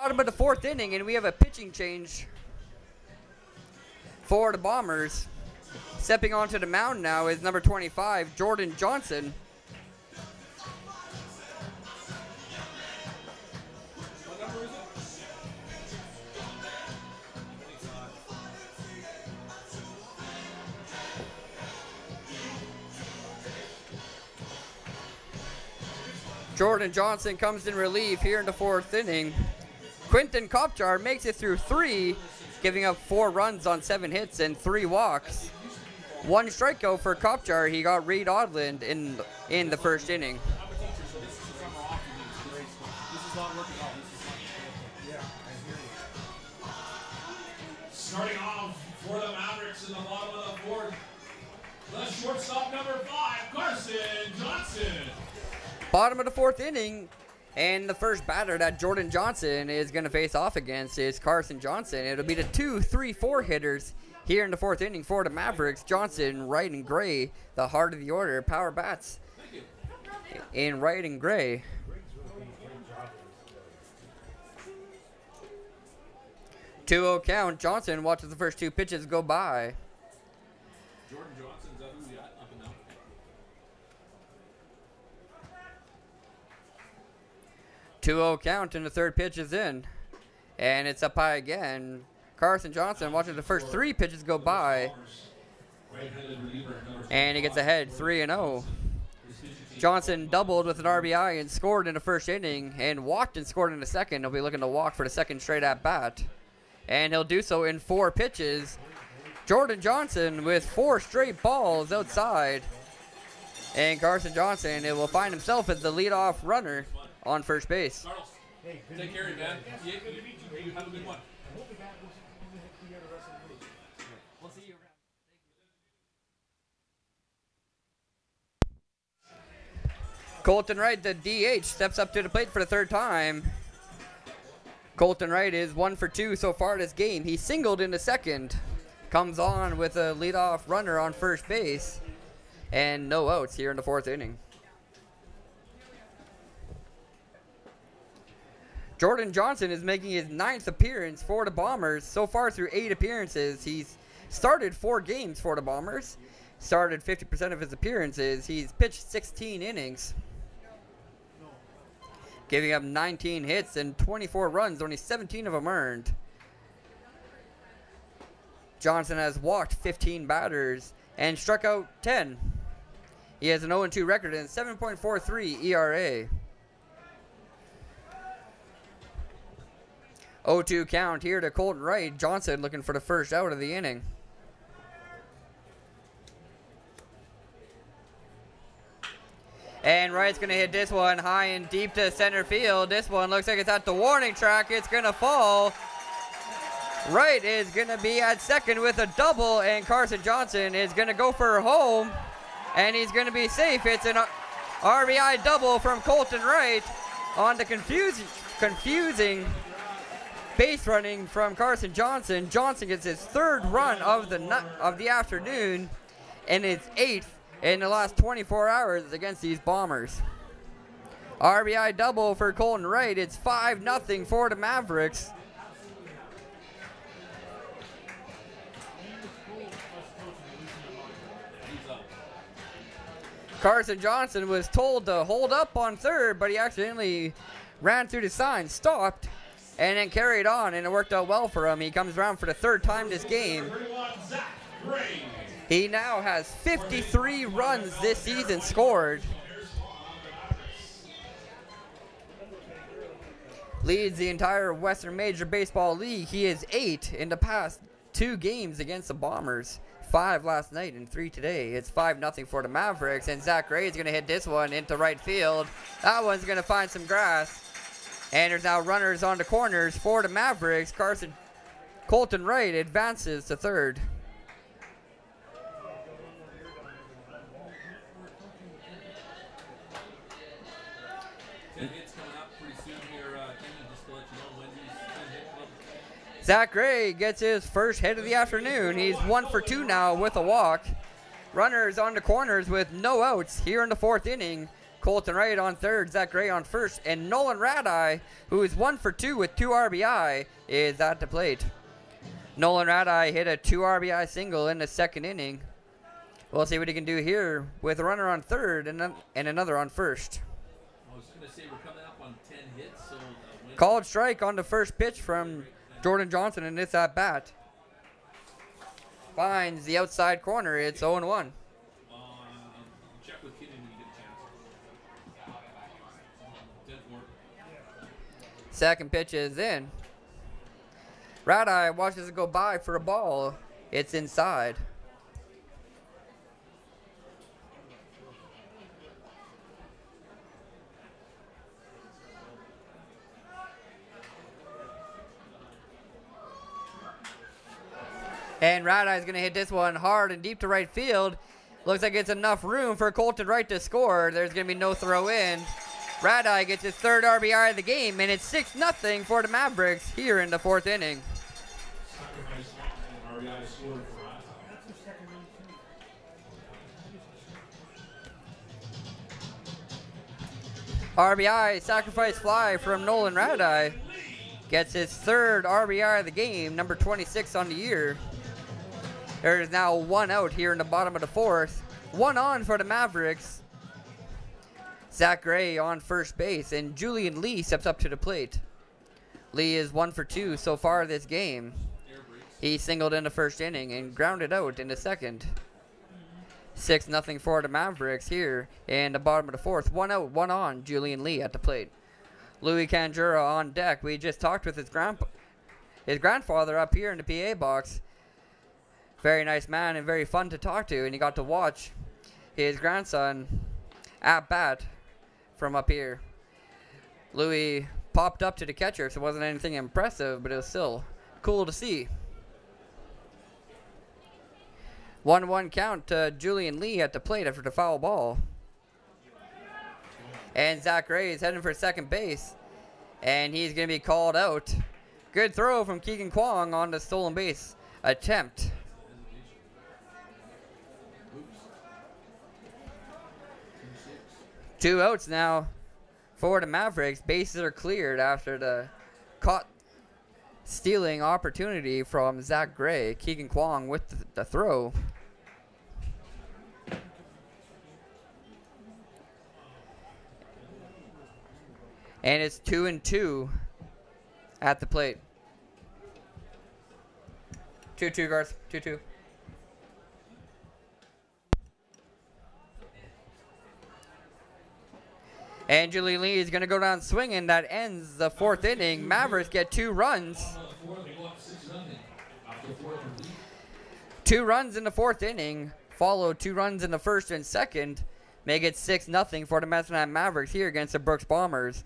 Bottom of the fourth inning, and we have a pitching change for the Bombers. Stepping onto the mound now is number 25, Jordan Johnson. What number is it? Jordan Johnson comes in relief here in the fourth inning. Quinton Kopjar makes it through 3, giving up 4 runs on 7 hits and 3 walks. 1 strikeout for Kopjar. He got Reed Odland in the first inning. I'm a teacher, so this is the summer off for me. This is not working out. Starting off for the Mavericks in the bottom of the fourth. The shortstop number 5, Carson Johnson. Bottom of the fourth inning, and the first batter that Jordan Johnson is going to face off against is Carson Johnson. It'll be the 2, 3, 4 hitters here in the fourth inning for the Mavericks. Johnson, right and gray, the heart of the order. Power bats in right and gray. Two-0 count. Johnson watches the first 2 pitches go by. Jordan Johnson, is that who we got up and down? 2-0 count, and the third pitch is in. And it's up high again. Carson Johnson watching the first 3 pitches go by. And he gets ahead 3-0. Johnson doubled with an RBI and scored in the first inning, and walked and scored in the second. He'll be looking to walk for the second straight at bat. And he'll do so in 4 pitches. Jordan Johnson with 4 straight balls outside. And Carson Johnson, it will find himself as the leadoff runner on first base. Carlos, take care of you, man. Yeah, good to meet you. You have a good one. We'll see you around. Colton Wright, the DH, steps up to the plate for the 3rd time. Colton Wright is 1 for 2 so far this game. He singled in the second. Comes on with a leadoff runner on first base. And no outs here in the 4th inning. Jordan Johnson is making his 9th appearance for the Bombers. So far through 8 appearances, he's started 4 games for the Bombers. Started 50% of his appearances. He's pitched 16 innings, giving up 19 hits and 24 runs, only 17 of them earned. Johnson has walked 15 batters and struck out 10. He has an 0-2 record and 7.43 ERA. 0-2 count here to Colton Wright. Johnson looking for the first out of the inning. And Wright's going to hit this one high and deep to center field. This one looks like it's at the warning track. It's going to fall. Wright is going to be at second with a double, and Carson Johnson is going to go for home, and he's going to be safe. It's an RBI double from Colton Wright on the confusing base running from Carson Johnson. Johnson gets his 3rd run of the afternoon and his 8th in the last 24 hours against these Bombers. RBI double for Colton Wright. It's 5-0 for the Mavericks. Carson Johnson was told to hold up on third, but he accidentally ran through the sign, stopped, and then carried on, and it worked out well for him. He comes around for the 3rd time this game. He now has 53 runs this season scored. Leads the entire Western Major Baseball League. He is 8 in the past 2 games against the Bombers. 5 last night and 3 today. It's 5-0 for the Mavericks, and Zach Gray is going to hit this one into right field. That one's going to find some grass. And there's now runners on the corners for the Mavericks. Colton Wright advances to third. Zach Gray gets his first hit of the afternoon. He's 1 for 2 now with a walk. Runners on the corners with no outs here in the 4th inning. Colton Wright on third, Zach Gray on first, and Nolan Radai, who is 1 for 2 with 2 RBI, is at the plate. Nolan Radai hit a 2 RBI single in the 2nd inning. We'll see what he can do here with a runner on third and another on first. I was going to say we're coming up on 10 hits. So called strike on the first pitch from Jordan Johnson in this at bat. Finds the outside corner. It's 0-1. Check with Kidney when you get a chance. 10-4. Second pitch is in. Radai watches it go by for a ball. It's inside. And Radai is going to hit this one hard and deep to right field. Looks like it's enough room for Colton Wright to score. There's going to be no throw in. Radai gets his 3rd RBI of the game, and it's 6-0 for the Mavericks here in the 4th inning. RBI sacrifice fly from Nolan Radai. Gets his 3rd RBI of the game, number 26 on the year. There is now 1 out here in the bottom of the 4th. 1 on for the Mavericks. Zach Gray on first base, and Julian Lee steps up to the plate. Lee is 1 for 2 so far this game. He singled in the 1st inning and grounded out in the 2nd. 6-0 for the Mavericks here in the bottom of the 4th. 1 out, 1 on, Julian Lee at the plate. Louis Canjura on deck. We just talked with his grandfather up here in the PA box. Very nice man and very fun to talk to, and he got to watch his grandson at bat from up here. Louis popped up to the catcher, so it wasn't anything impressive, but it was still cool to see. 1-1 count to Julian Lee at the plate after the foul ball. And Zach Gray is heading for second base, and he's going to be called out. Good throw from Keegan Kwong on the stolen base attempt. Two outs now For the Mavericks, bases are cleared after the caught stealing opportunity from Zach Gray. Keegan Kwong with the throw. And it's 2-2 at the plate. 2-2, guards. 2-2. And Julie Lee is going to go down swinging. That ends the 4th inning. Mavericks get 2 runs. 2 runs in the 4th inning, followed 2 runs in the 1st and 2nd. Make it 6-0 for the Methodist Mavericks here against the Brooks Bombers.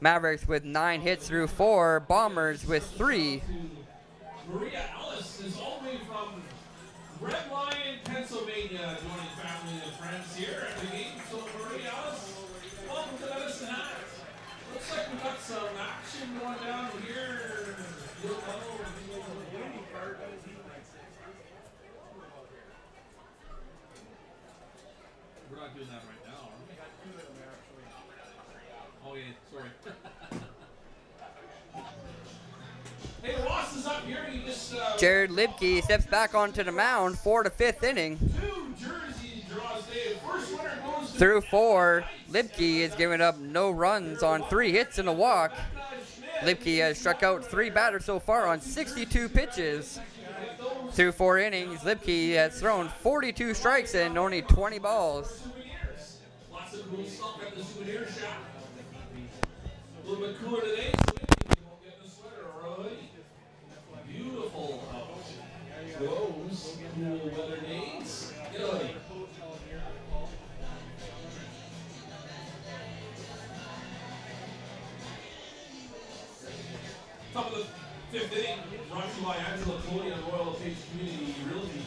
Mavericks with 9 hits through 4. Bombers with 3. Maria Ellis is all the way from Red Lion, Pennsylvania, joining family and friends here at the game. So Maria Ellis, welcome to Medicine Hat. Looks like we got some action going down here. We're not doing that right now, are we? Oh yeah, sorry. Hey, Ross is up here. He just Jared Libke steps back onto the mound for the 5th inning. 2 jersey draws. First winner goes to Through 4, Libke is giving up no runs on 3 hits and a walk. Libke has struck out 3 batters so far on 62 pitches. Through 4 innings, Libke has thrown 42 strikes and only 20 balls. souvenirs. Lots of cool stuff at the souvenir shop. A little bit cooler today, so maybe you won't get in a sweater or a hoodie. Beautiful out. Those cool weather days. Get a hoodie. Top of the 5th inning, brought to you by Angela Cody and Royal Page Community Realty,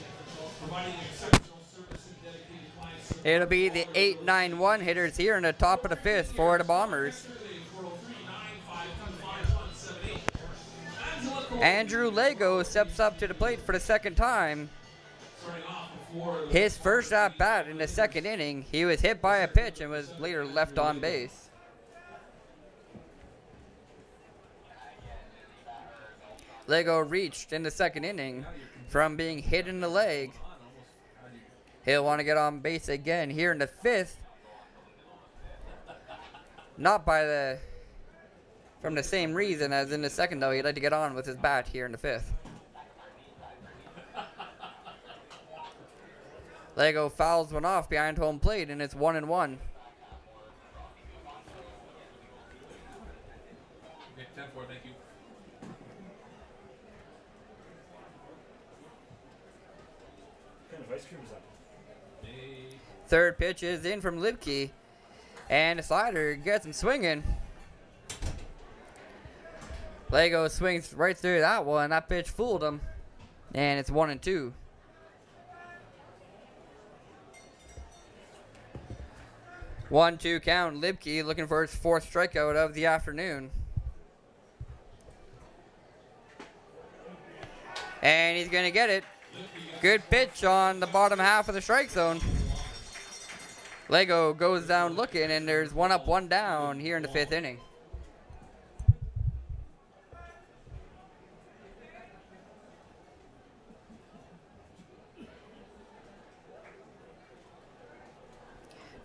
providing exceptional service and dedicated clients. It'll be the 8-9-1 hitters here in the top of the 5th for the Bombers. Andrew Lego steps up to the plate for the 2nd time. His first at bat in the 2nd inning, he was hit by a pitch and was later left on base. Lego reached in the 2nd inning from being hit in the leg. He'll want to get on base again here in the 5th. Not from the same reason as in the 2nd, though. He'd like to get on with his bat here in the 5th. Lego fouls one off behind home plate, and it's 1-1. Okay, 10-4, thank you. What kind of ice cream is that? 3rd pitch is in from Libke, and the slider gets him swinging. Lego swings right through that one. That pitch fooled him, and it's 1-2. One-two count. Libke looking for his 4th strikeout of the afternoon. And he's going to get it. Good pitch on the bottom half of the strike zone. Lego goes down looking, and there's 1 up, 1 down here in the 5th inning.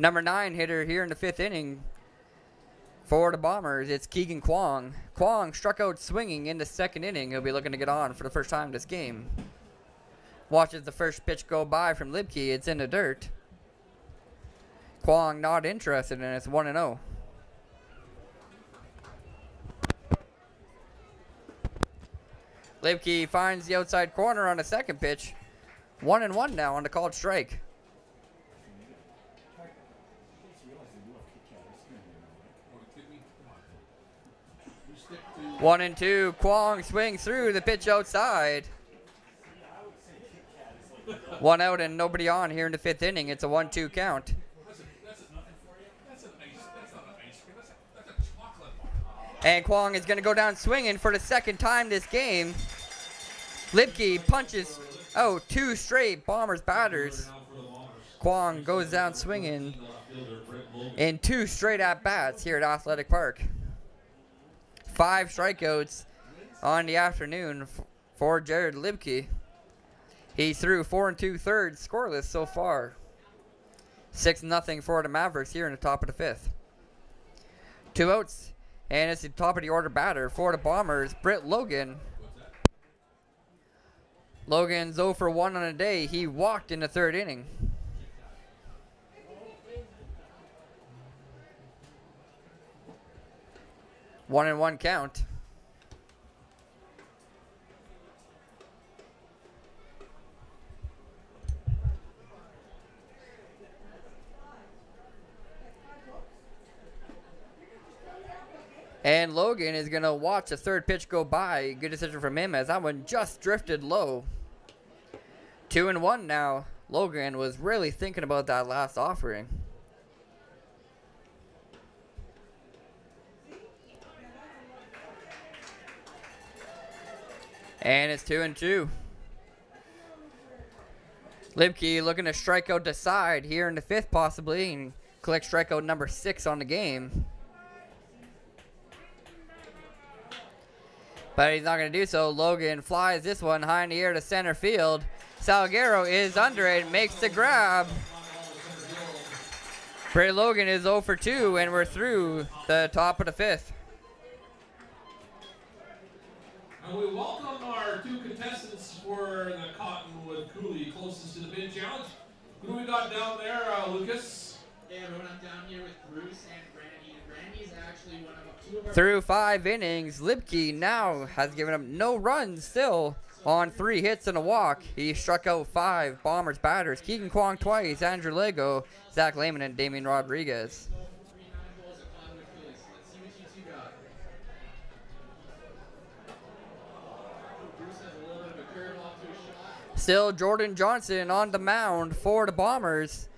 Number 9 hitter here in the 5th inning for the Bombers, it's Keegan Kwong. Kwong struck out swinging in the 2nd inning. He'll be looking to get on for the first time this game. Watches the first pitch go by from Libke. It's in the dirt. Kwong not interested, and it's 1-0. Libke finds the outside corner on the 2nd pitch. 1-1 now on the called strike. 1-2. Kwong swings through the pitch outside. 1 out and nobody on here in the 5th inning. It's a 1-2 count. And Kwong is going to go down swinging for the 2nd time this game. Libke punches out 2 straight Bombers batters. Kwong goes down swinging in 2 straight at-bats here at Athletic Park. 5 strikeouts on the afternoon for Jared Libke. He threw 4 2/3 scoreless so far. 6-0 for the Mavericks here in the top of the 5th. 2 outs, and it's the top of the order batter for the Bombers, Britt Logan. Logan's 0 for 1 on the day. He walked in the 3rd inning. One and one count. And Logan is going to watch the 3rd pitch go by. Good decision from him as that one just drifted low. 2-1 now. Logan was really thinking about that last offering. And it's 2-2. Libke looking to strike out the side here in the 5th possibly and collect strikeout number 6 on the game. But he's not going to do so. Logan flies this one high in the air to center field. Salguero is under it, makes the grab. Britt Logan is 0 for 2, and we're through the top of the 5th. And we welcome our 2 contestants for the Cottonwood Coulee closest to the bin challenge. Who do we got down there, Lucas? Hey everyone, I'm down here with Bruce and Brandy. And Brandy's actually one of 2 of our... Through 5 innings, Libke now has given up no runs still on 3 hits and a walk. He struck out 5 Bombers batters. Keegan Kwong twice, Andrew Lego, Zach Lehman, and Damian Rodriguez. 3 9 balls at Cottonwood Coulee. So let's see what you 2 got. Bruce has a little bit of a curve off to a shot. Still Jordan Johnson on the mound for the Bombers.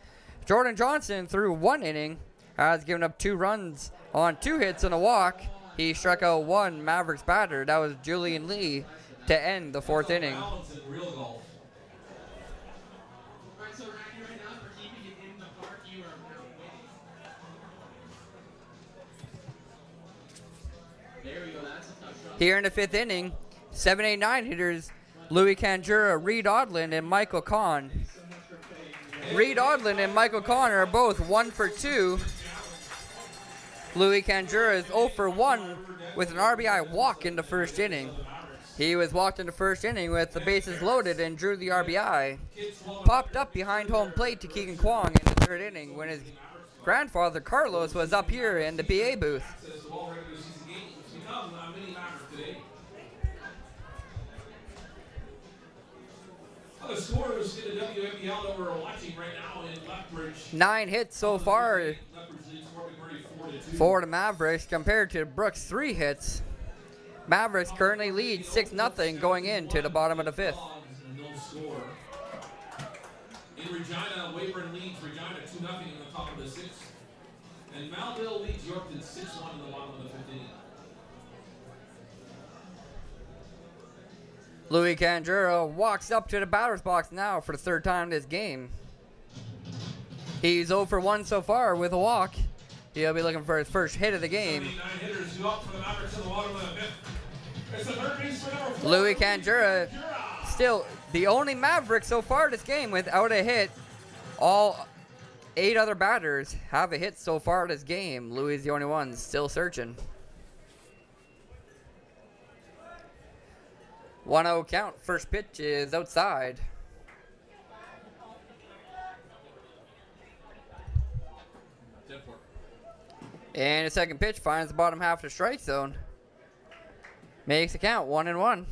Jordan Johnson through 1 inning has given up 2 runs on 2 hits and a walk. He struck out 1 Mavericks batter. That was Julian Lee to end the 4th inning. Alright, so Randy, right now for keeping it in the park, you are now winning. There we go, that's a tough shot. Here in the 5th inning, 7, 8, 9 hitters, Louis Canjura, Reed Odland, and Michael Kahn. Reed Odland and Michael Kahn are both 1 for 2. Louis Canjura is 0 for 1 with an RBI walk in the 1st inning. He was walked in the 1st inning with the bases loaded and drew the RBI. Popped up behind home plate to Keegan Kwong in the 3rd inning when his grandfather Carlos was up here in the PA booth. The scores in the WNBL that we're watching right now in Lethbridge. 9 hits so far for the Mavericks compared to Brooks' 3 hits. Mavericks currently lead 6-0 going into the bottom of the 5th. No score. In Regina, Weyburn leads Regina 2-0 in the top of the 6th. And Malville leads Yorkton 6-1 in the bottom of the 5th inning. Louis Canjura walks up to the batter's box now for the 3rd time this game. He's 0 for 1 so far with a walk. He'll be looking for his first hit of the game. Louis Canjura, still the only Maverick so far this game without a hit. All 8 other batters have a hit so far this game. Louis is the only one still searching. 1-0 count. First pitch is outside. And the second pitch finds the bottom half of the strike zone. Makes the count 1-1.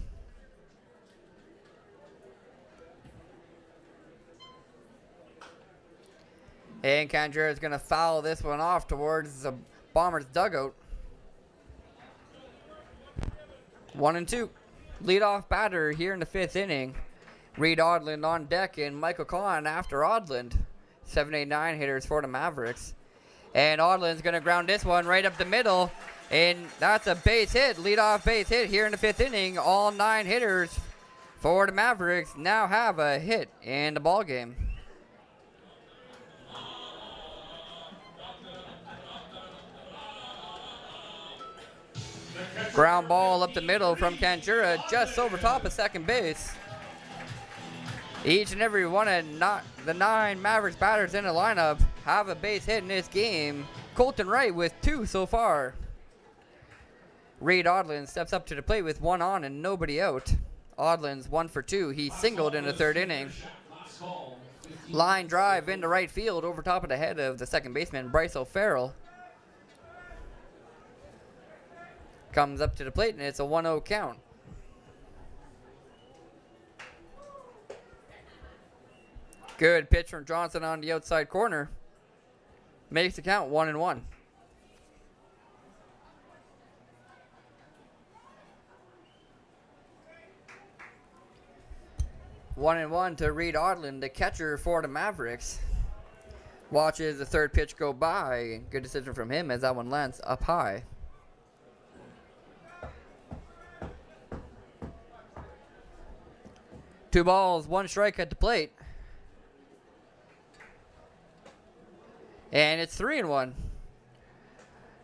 And Canjura is going to foul this one off towards the Bombers' dugout. 1-2. Leadoff batter here in the 5th inning. Reed Odland on deck and Michael Kahn after Odland. 7, 8, 9 hitters for the Mavericks. And Odland's going to ground this one right up the middle. And that's a base hit, leadoff base hit here in the 5th inning. All 9 hitters for the Mavericks now have a hit in the ball game. Ground ball up the middle from Kanjura, just over top of second base. Each and every one of the 9 Mavericks batters in the lineup have a base hit in this game. Colton Wright with 2 so far. Reed Odlin steps up to the plate with 1 on and nobody out. Odlin's 1 for 2. He singled in the 3rd inning. Line drive into right field over top of the head of the second baseman, Bryce O'Farrell. Comes up to the plate and it's a 1-0 count. Good pitch from Johnson on the outside corner. Makes the count 1-1. 1-1 to Reed Odlin, the catcher for the Mavericks. Watches the 3rd pitch go by. Good decision from him as that one lands up high. Two balls, 1 strike at the plate. And it's 3-1.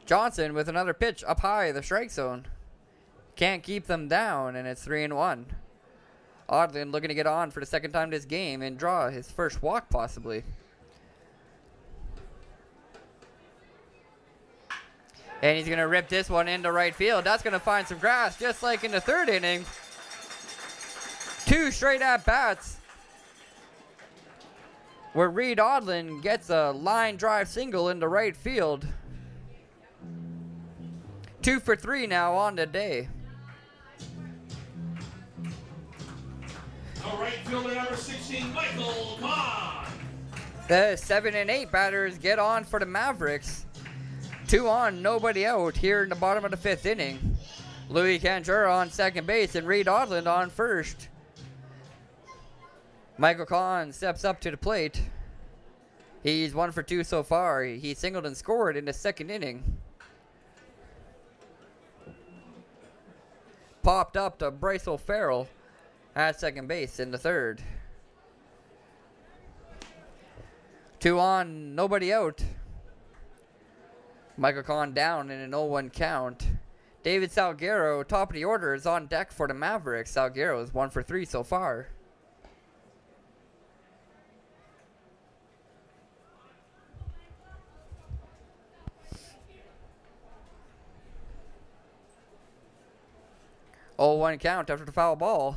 Johnson with another pitch up high, the strike zone. Can't keep them down, and it's 3-1. Odlin looking to get on for the 2nd time this game and draw his first walk possibly. And he's going to rip this one into right field. That's going to find some grass just like in the 3rd inning. 2 straight at bats where Reed Odlin gets a line drive single into right field. 2 for 3 now on the day. Right fielder number 16, Michael Kahn. The 7 and 8 batters get on for the Mavericks. 2 on, nobody out here in the bottom of the 5th inning. Louis Kanjura on second base and Reed Odlin on first. Michael Kahn steps up to the plate. He's 1 for 2 so far. He singled and scored in the 2nd inning. Popped up to Bryce O'Farrell at second base in the 3rd. 2 on, nobody out. Michael Kahn down in an 0-1 count. David Salguero, top of the order, is on deck for the Mavericks. Salguero is 1 for 3 so far. Oh, 1 count after the foul ball.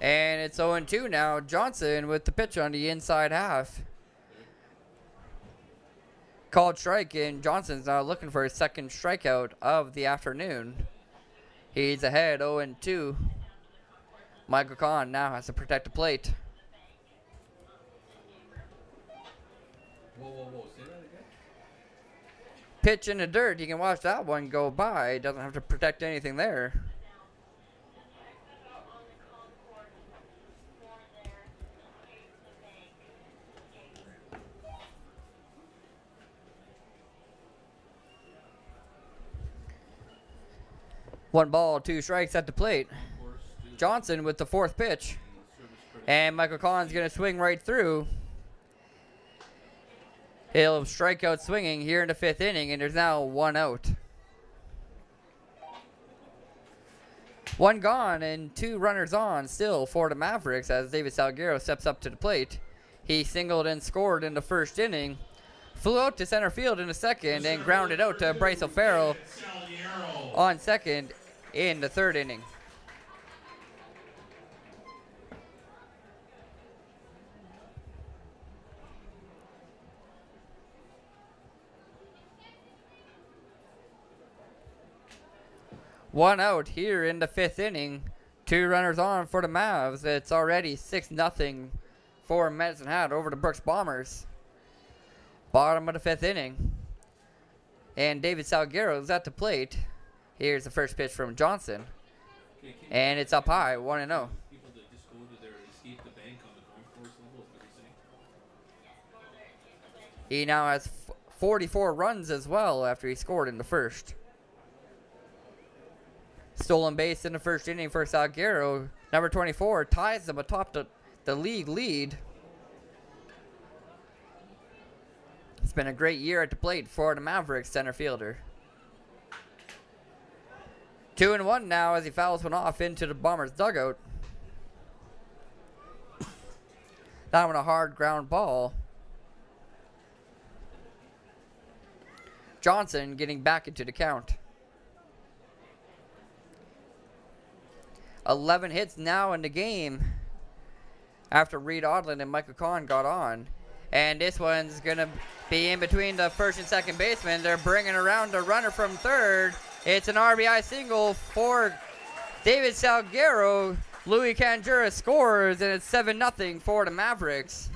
And it's 0-2 now. Johnson with the pitch on the inside half. Called strike, and Johnson's now looking for his 2nd strikeout of the afternoon. He's ahead 0-2. Michael Kahn now has to protect the plate. Whoa, say that again? Pitch in the dirt. You can watch that one go by. Doesn't have to protect anything there. One ball, 2 strikes at the plate. Johnson with the 4th pitch. And Michael Kahn's going to swing right through. He'll strike out swinging here in the 5th inning, and there's now 1 out. 1 gone and 2 runners on still for the Mavericks as David Salguero steps up to the plate. He singled and scored in the 1st inning. Flew out to center field in the 2nd and grounded out to Bryce O'Farrell on 2nd in the 3rd inning. One out here in the 5th inning. 2 runners on for the Mavs. It's already 6-0 for Medicine Hat over the Brooks Bombers. Bottom of the 5th inning. And David Salguero is at the plate. Here's the first pitch from Johnson. And it's up high, 1-0. People that just go to their escape the bank on the golf course level, is what you're saying? He now has 44 runs as well after he scored in the 1st. Stolen base in the 1st inning for Salguero. Number 24 ties them atop the league lead. It's been a great year at the plate for the Mavericks center fielder. 2-1 now as he fouls one off into the Bombers dugout. That one a hard ground ball. Johnson getting back into the count. 11 hits now in the game after Reed Odlin and Michael Kahn got on. And this one's going to be in between the first and second baseman. They're bringing around a runner from third. It's an RBI single for David Salguero. Louis Canjura scores, and it's 7-0 for the Mavericks.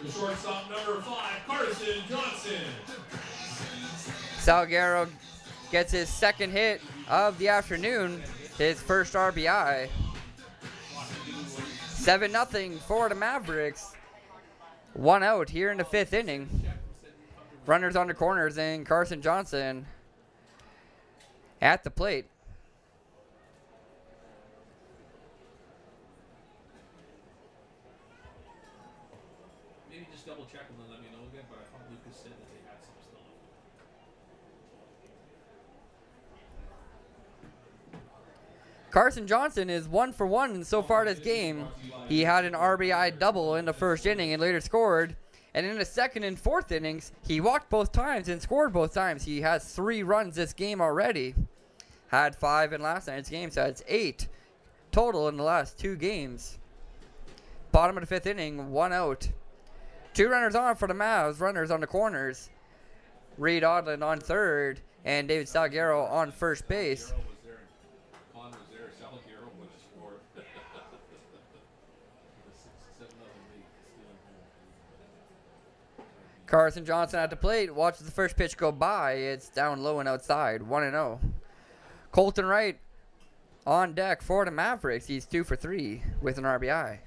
The shortstop number 5, Carson Johnson. Salguero gets his second hit of the afternoon, his first RBI. 7-0 for the Mavericks. 1 out here in the 5th inning. Runners on the corners and Carson Johnson at the plate. Maybe just double check them and let me know again, but I thought Lucas said that they had some still. Carson Johnson is 1 for 1 so far this game. He had an RBI double in the first inning and later scored. And in the second and fourth innings, he walked both times and scored both times. He has 3 runs this game already. Had 5 in last night's game, so that's 8 total in the last 2 games. Bottom of the 5th inning, 1 out. 2 runners on for the Mavs, runners on the corners. Reed Odlin on third, and David Salguero on first base. Carson Johnson at the plate, watches the first pitch go by. It's down low and outside, 1-0. Colton Wright on deck for the Mavericks. He's 2 for 3 with an RBI.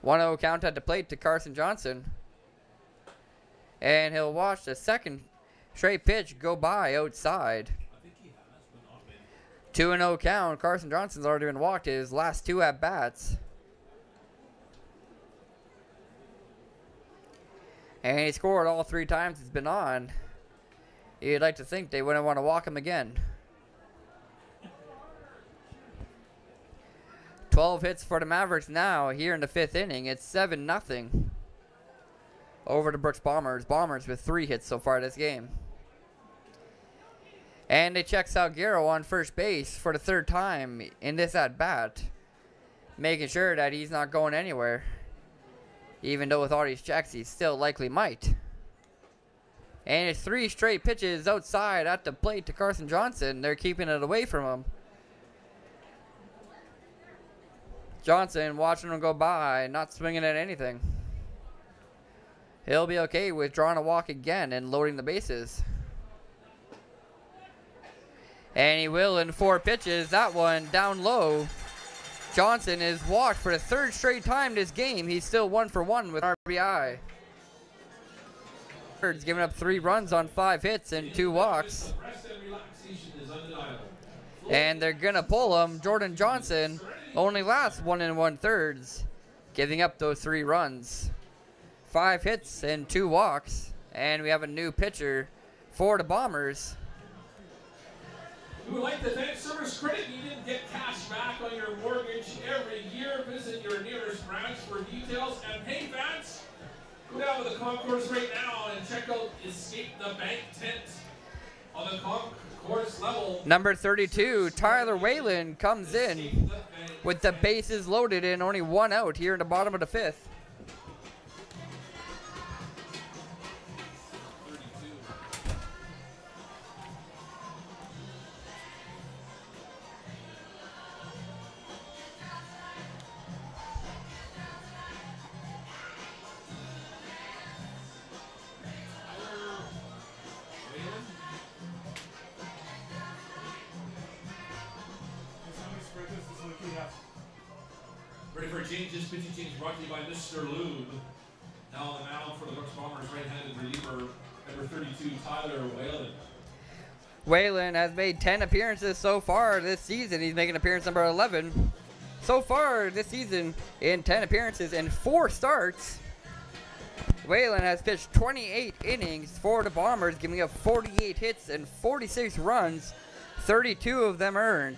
1-0 count at the plate to Carson Johnson. And he'll watch the second straight pitch go by outside. 2-0 count. Carson Johnson's already been walked his last 2 at-bats. And he scored all 3 times he's been on. You'd like to think they wouldn't want to walk him again. 12 hits for the Mavericks now here in the 5th inning. It's 7-0 over the Brooks Bombers. Bombers with 3 hits so far this game. And they check Salguero on first base for the 3rd time in this at-bat, making sure that he's not going anywhere. Even though with all these checks, he still likely might. And it's 3 straight pitches outside at the plate to Carson Johnson. They're keeping it away from him. Johnson watching him go by, not swinging at anything. He'll be okay with drawing a walk again and loading the bases. And he will in 4 pitches. That one down low. Johnson is walked for the 3rd straight time this game. He's still 1 for 1 with RBI. He's given up 3 runs on 5 hits and 2 walks. And they're going to pull him. Jordan Johnson only lasts 1 1/3, giving up those 3 runs. 5 hits and 2 walks. And we have a new pitcher for the Bombers. We would like to thank Service Credit Union. Get cash back on your mortgage every year. Visit your nearest branch for details. And hey, fans, go down to the concourse right now and check out Escape the Bank tent on the concourse level. Number 32, Tyler Whalen, comes in with the bases loaded and only 1 out here in the bottom of the 5th. Ready for a change? This pitching change brought to you by Mr. Lube. Now on the mound for the Brooks Bombers, right-handed reliever, number 32, Tyler Whalen. Whalen has made 10 appearances so far this season. He's making appearance number 11. So far this season, in 10 appearances and 4 starts, Whalen has pitched 28 innings for the Bombers, giving up 48 hits and 46 runs, 32 of them earned.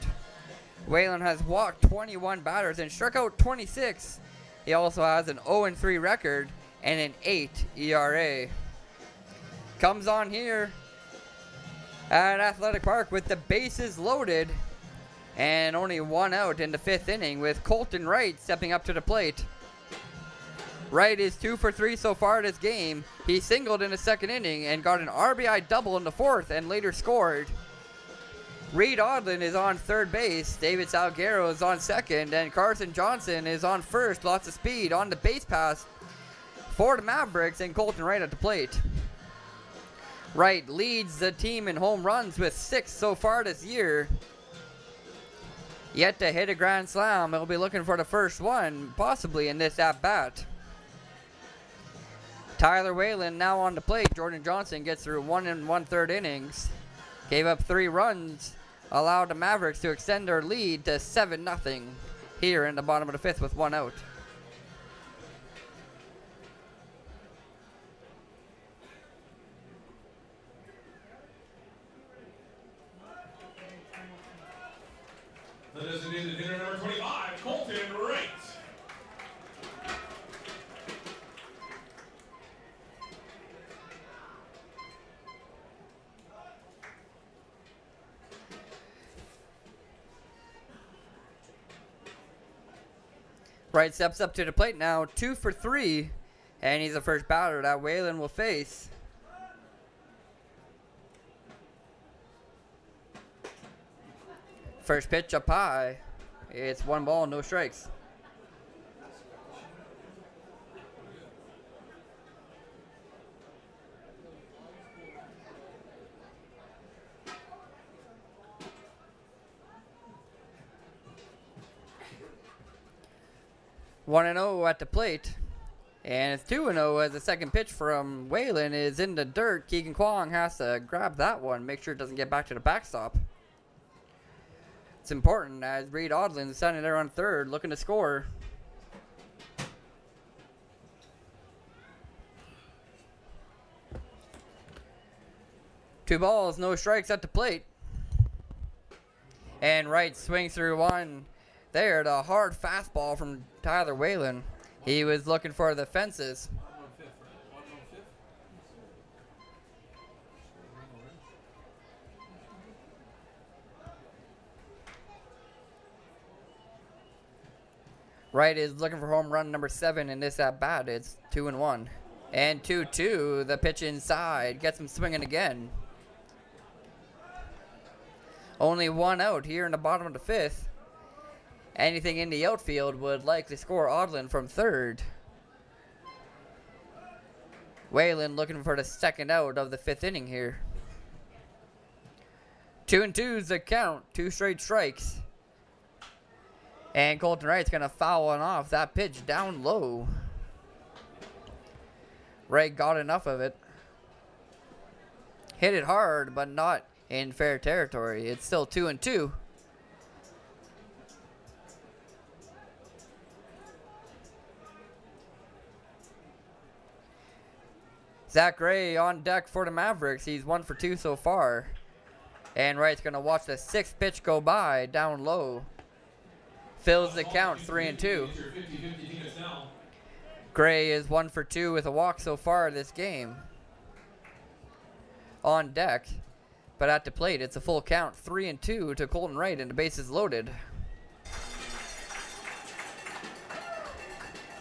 Whalen has walked 21 batters and struck out 26. He also has an 0-3 record and an 8 ERA. Comes on here at Athletic Park with the bases loaded and only 1 out in the 5th inning, with Colton Wright stepping up to the plate. Wright is 2 for 3 so far this game. He singled in the 2nd inning and got an RBI double in the 4th and later scored. Reed Odlin is on 3rd base. David Salguero is on 2nd, and Carson Johnson is on 1st. Lots of speed on the base pass for the Mavericks, and Colton Wright at the plate. Wright leads the team in home runs with 6 so far this year. Yet to hit a grand slam. He'll be looking for the first one, possibly in this at-bat. Tyler Whalen now on the plate. Jordan Johnson gets through 1 1/3 innings. Gave up 3 runs. Allowed the Mavericks to extend their lead to 7-0 here in the bottom of the 5th with 1 out. The designated hitter number 25, Colton Wright. Wright steps up to the plate now, 2 for 3, and he's the first batter that Whalen will face. First pitch up high. It's 1 ball, no strikes. One and 0 at the plate, and it's 2-0 as the second pitch from Whalen is in the dirt. Keegan Kwong has to grab that one, make sure it doesn't get back to the backstop. It's important as Reed Odlin is standing there on 3rd, looking to score. Two balls, no strikes at the plate. And Wright swings through one. There, the hard fastball from Tyler Whalen. He was looking for the fences. Wright is looking for home run number 7 in this at bat. It's 2-1. And 2-2. The pitch inside gets him swinging again. Only 1 out here in the bottom of the 5th. Anything in the outfield would likely score Odlin from 3rd. Whalen looking for the 2nd out of the 5th inning here. 2-2's the count. 2 straight strikes. And Colton Wright's going to foul one off. That pitch down low. Wright got enough of it. Hit it hard, but not in fair territory. It's still 2-2. Zach Gray on deck for the Mavericks. He's 1 for 2 so far. And Wright's going to watch the 6th pitch go by down low. Fills the count 3-2. Gray is 1 for 2 with a walk so far this game. On deck. But at the plate, it's a full count 3-2 to Colton Wright, and the bases loaded.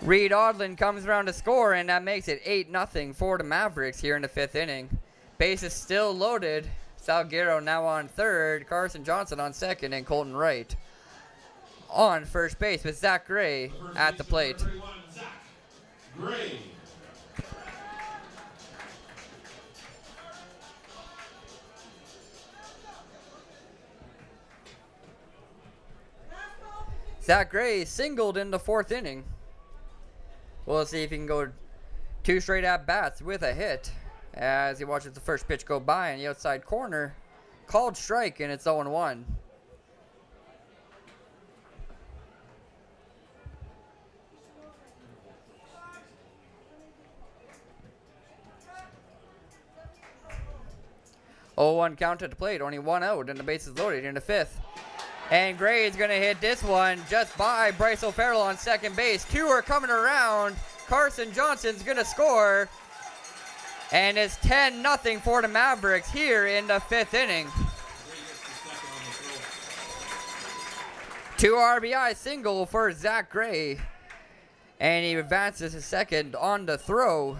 Reed Odlin comes around to score, and that makes it 8-0 for the Mavericks here in the 5th inning. Bases still loaded. Salguero now on 3rd, Carson Johnson on 2nd, and Colton Wright on first base with Zach Gray at the plate. Zach Gray. Zach Gray singled in the 4th inning. We'll see if he can go 2 straight at-bats with a hit as he watches the first pitch go by in the outside corner called strike, and it's 0-1. Oh, 1 count at the plate, only 1 out, and the bases loaded in the 5th. And Gray is going to hit this one just by Bryce O'Farrell on second base. 2 are coming around. Carson Johnson's going to score. And it's 10-0 for the Mavericks here in the 5th inning. 2 RBI single for Zach Gray. And he advances to second on the throw.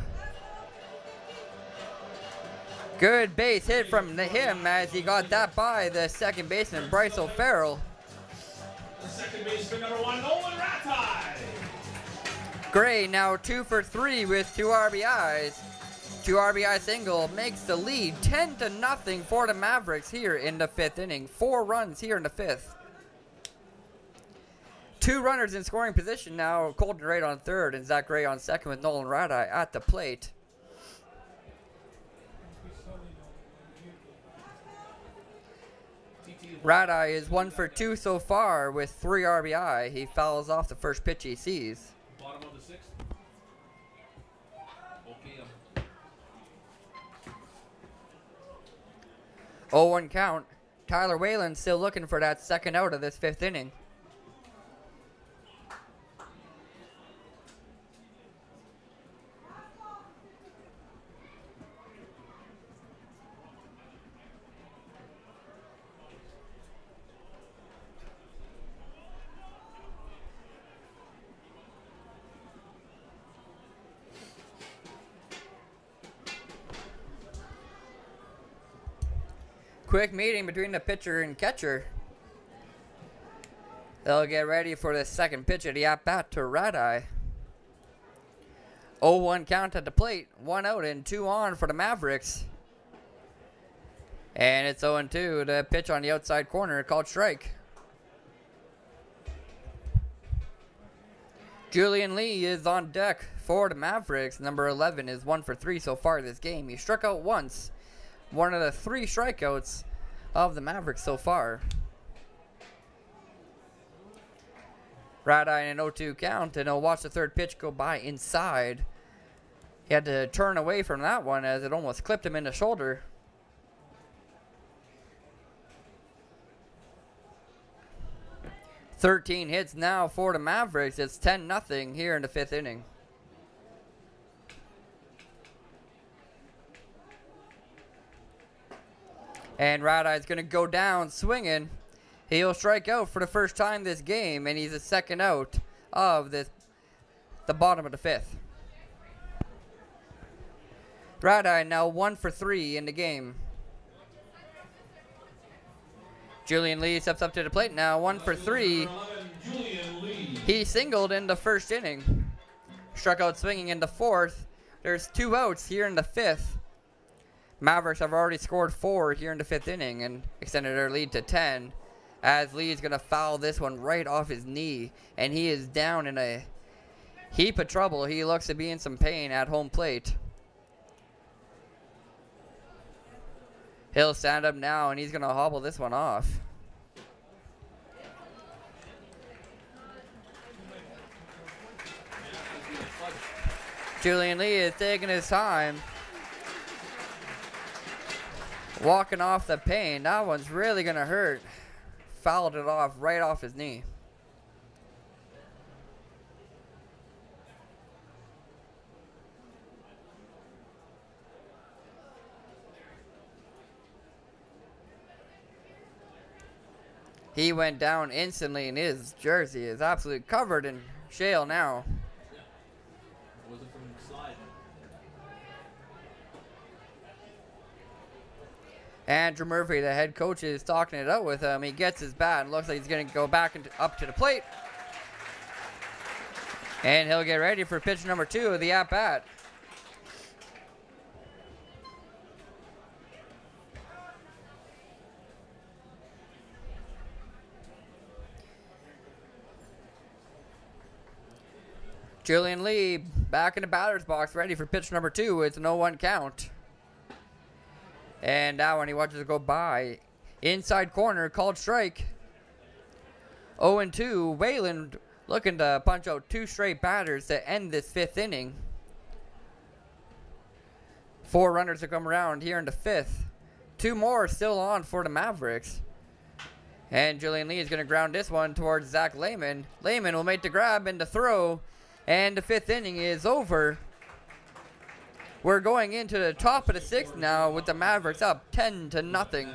Good base hit from him as he got that by the second baseman, Bryce O'Farrell. The second baseman, number 1, Nolan Ratai. Gray now 2 for 3 with 2 RBIs. 2 RBI single makes the lead 10-0 for the Mavericks here in the 5th inning. 4 runs here in the 5th. 2 runners in scoring position now. Colton Wright on third and Zach Gray on second with Nolan Ratai at the plate. Ratai is 1 for 2 so far with 3 RBI. He fouls off the first pitch he sees. Bottom of the 6th. Okay. 0-1 count. Tyler Whalen still looking for that second out of this 5th inning. Quick meeting between the pitcher and catcher. They'll get ready for the second pitch of the at-bat to Ratai. 0-1 count at the plate. 1 out and 2 on for the Mavericks. And it's 0-2. The pitch on the outside corner called strike. Julian Lee is on deck for the Mavericks. Number 11 is 1 for 3 so far this game. He struck out once. One of the 3 strikeouts of the Mavericks so far. Ratai in an 0-2 count, and he'll watch the third pitch go by inside. He had to turn away from that one as it almost clipped him in the shoulder. "13 hits now for the Mavericks. It's 10-0 here in the 5th inning. And Ratai's going to go down swinging. He'll strike out for the first time this game, and he's the second out of the bottom of the 5th. Ratai now 1 for 3 in the game. Julian Lee steps up to the plate now, 1 for 3. He singled in the first inning. Struck out swinging in the 4th. There's 2 outs here in the 5th. Mavericks have already scored 4 here in the 5th inning and extended their lead to 10 as Lee's going to foul this one right off his knee, and he is down in a heap of trouble. He looks to be in some pain at home plate. He'll stand up now, and he's going to hobble this one off. Julian Lee is taking his time. Walking off the pain. That one's really going to hurt. Fouled it off right off his knee. He went down instantly, and his jersey is absolutely covered in shale now. Wasn't from the slide. Andrew Murphy, the head coach, is talking it out with him. He gets his bat and looks like he's going to go back up to the plate. And he'll get ready for pitch number 2 of the at-bat. Julian Lee back in the batter's box, ready for pitch number 2. It's an 0-1 count. And now when he watches it go by, Inside corner, called strike. 0-2. Wayland looking to punch out 2 straight batters to end this 5th inning. 4 runners to come around here in the 5th. 2 more still on for the Mavericks. And Julian Lee is going to ground this one towards Zach Lehman. Lehman will make the grab and the throw. And the 5th inning is over. We're going into the top of the 6th now with the Mavericks up 10-0.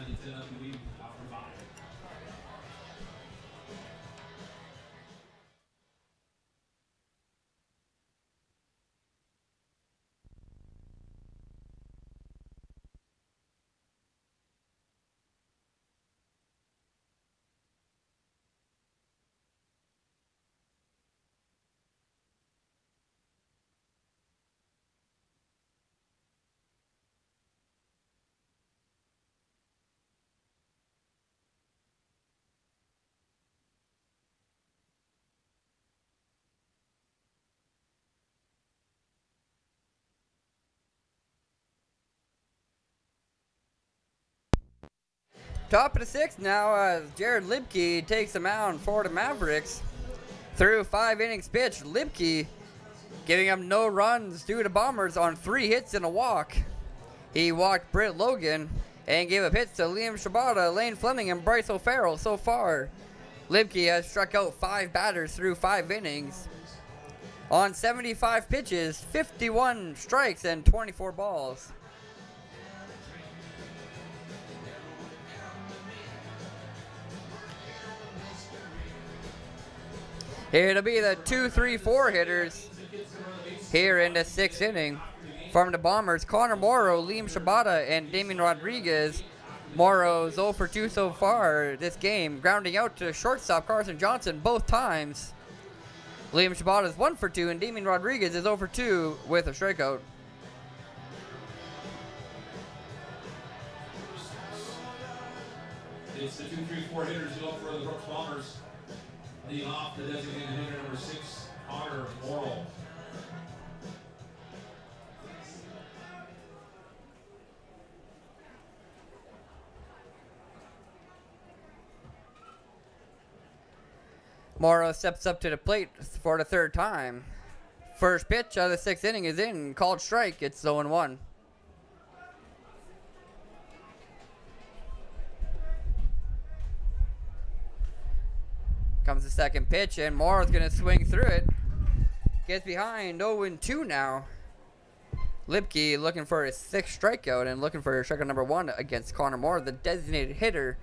Top of the 6th now as Jared Lipke takes the mound for the Mavericks. Through 5 innings pitched, Lipke giving up no runs due to Bombers on 3 hits and a walk. He walked Britt Logan and gave up hits to Liam Shabata, Lane Fleming, and Bryce O'Farrell. So far, Lipke has struck out 5 batters through 5 innings. On 75 pitches, 51 strikes, and 24 balls. It'll be the 2-3-4 hitters here in the 6th inning. From the Bombers, Connor Morrow, Liam Shabata, and Damien Rodriguez. Morrow's 0 for 2 so far this game, grounding out to shortstop Carson Johnson both times. Liam Shabata's 1 for 2, and Damien Rodriguez is 0 for 2 with a strikeout. It's the 2-3-4 hitters go for the Brooks Bombers. Leading off the designated hitter number 6, Connor Morrow. Morrow steps up to the plate for the 3rd time. First pitch of the 6th inning is in, called strike. It's 0-1. Comes the second pitch, and Morrow's going to swing through it. Gets behind, 0-2 now. Lipke looking for his 6th strikeout and looking for strikeout number 1 against Connor Morrow, the designated hitter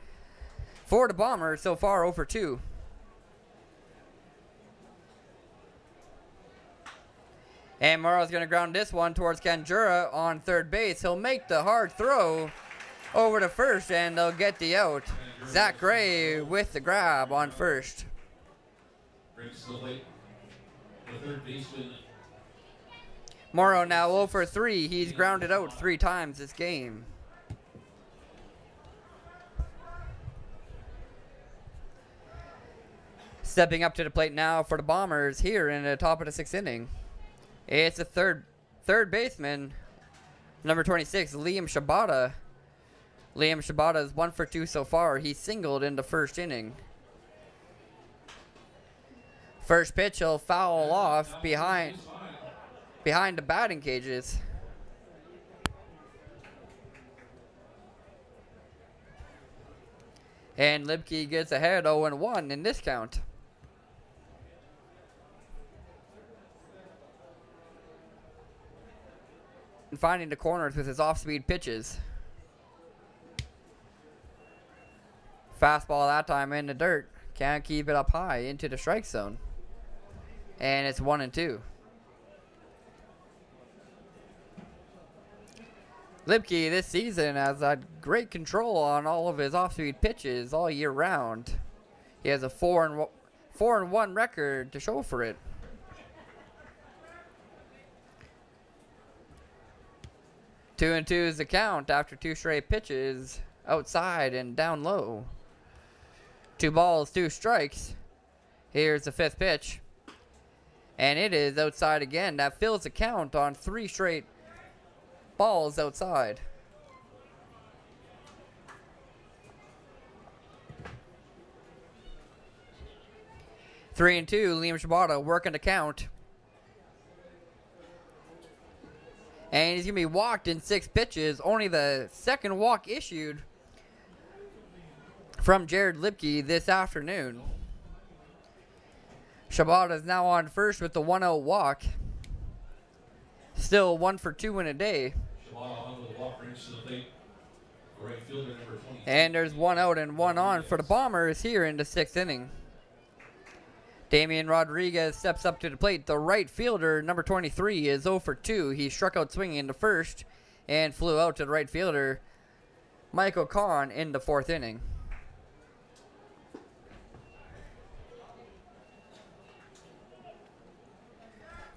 for the Bombers. So far, 0 for 2. And Morrow's going to ground this one towards Kanjura on 3rd base. He'll make the hard throw over to first, and they'll get the out. Zach Gray with the grab on first. Brings to the plate the 3rd baseman. Morrow now 0 for 3. He's grounded out 3 times this game. Stepping up to the plate now for the Bombers here in the top of the 6th inning. It's the third baseman, number 26, Liam Shabata. Liam Shabata is 1 for 2 so far. He singled in the 1st inning. First pitch, he'll foul off behind the batting cages. And Lipke gets ahead 0-1 in this count. And finding the corners with his off-speed pitches. Fastball that time in the dirt. Can't keep it up high into the strike zone. And it's 1-2. Lipke this season has had great control on all of his off-speed pitches all year round. He has a 4-1 record to show for it. 2-2 is the count after 2 straight pitches outside and down low. 2 balls, 2 strikes. Here's the 5th pitch. And it is outside again. That fills the count on 3 straight balls outside. 3-2, Liam Shibata working the count. And he's going to be walked in 6 pitches. Only the second walk issued from Jared Lipke this afternoon. Shibata is now on first with the 1-0 walk. Still 1 for 2 in a day. And there's 1 out and 1 on for the Bombers here in the 6th inning. Damian Rodriguez steps up to the plate. The right fielder, number 23, is 0 for 2. He struck out swinging in the first and flew out to the right fielder, Michael Kahn, in the 4th inning.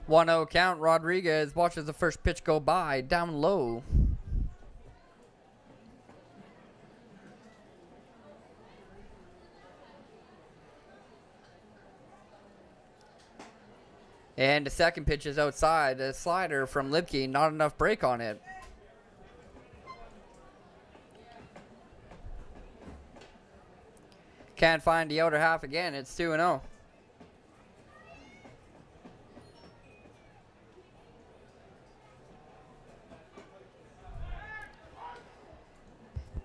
One 0 count. Rodriguez watches the first pitch go by down low. And the second pitch is outside. A slider from Lipke, not enough break on it. Can't find the outer half again. It's 2-0.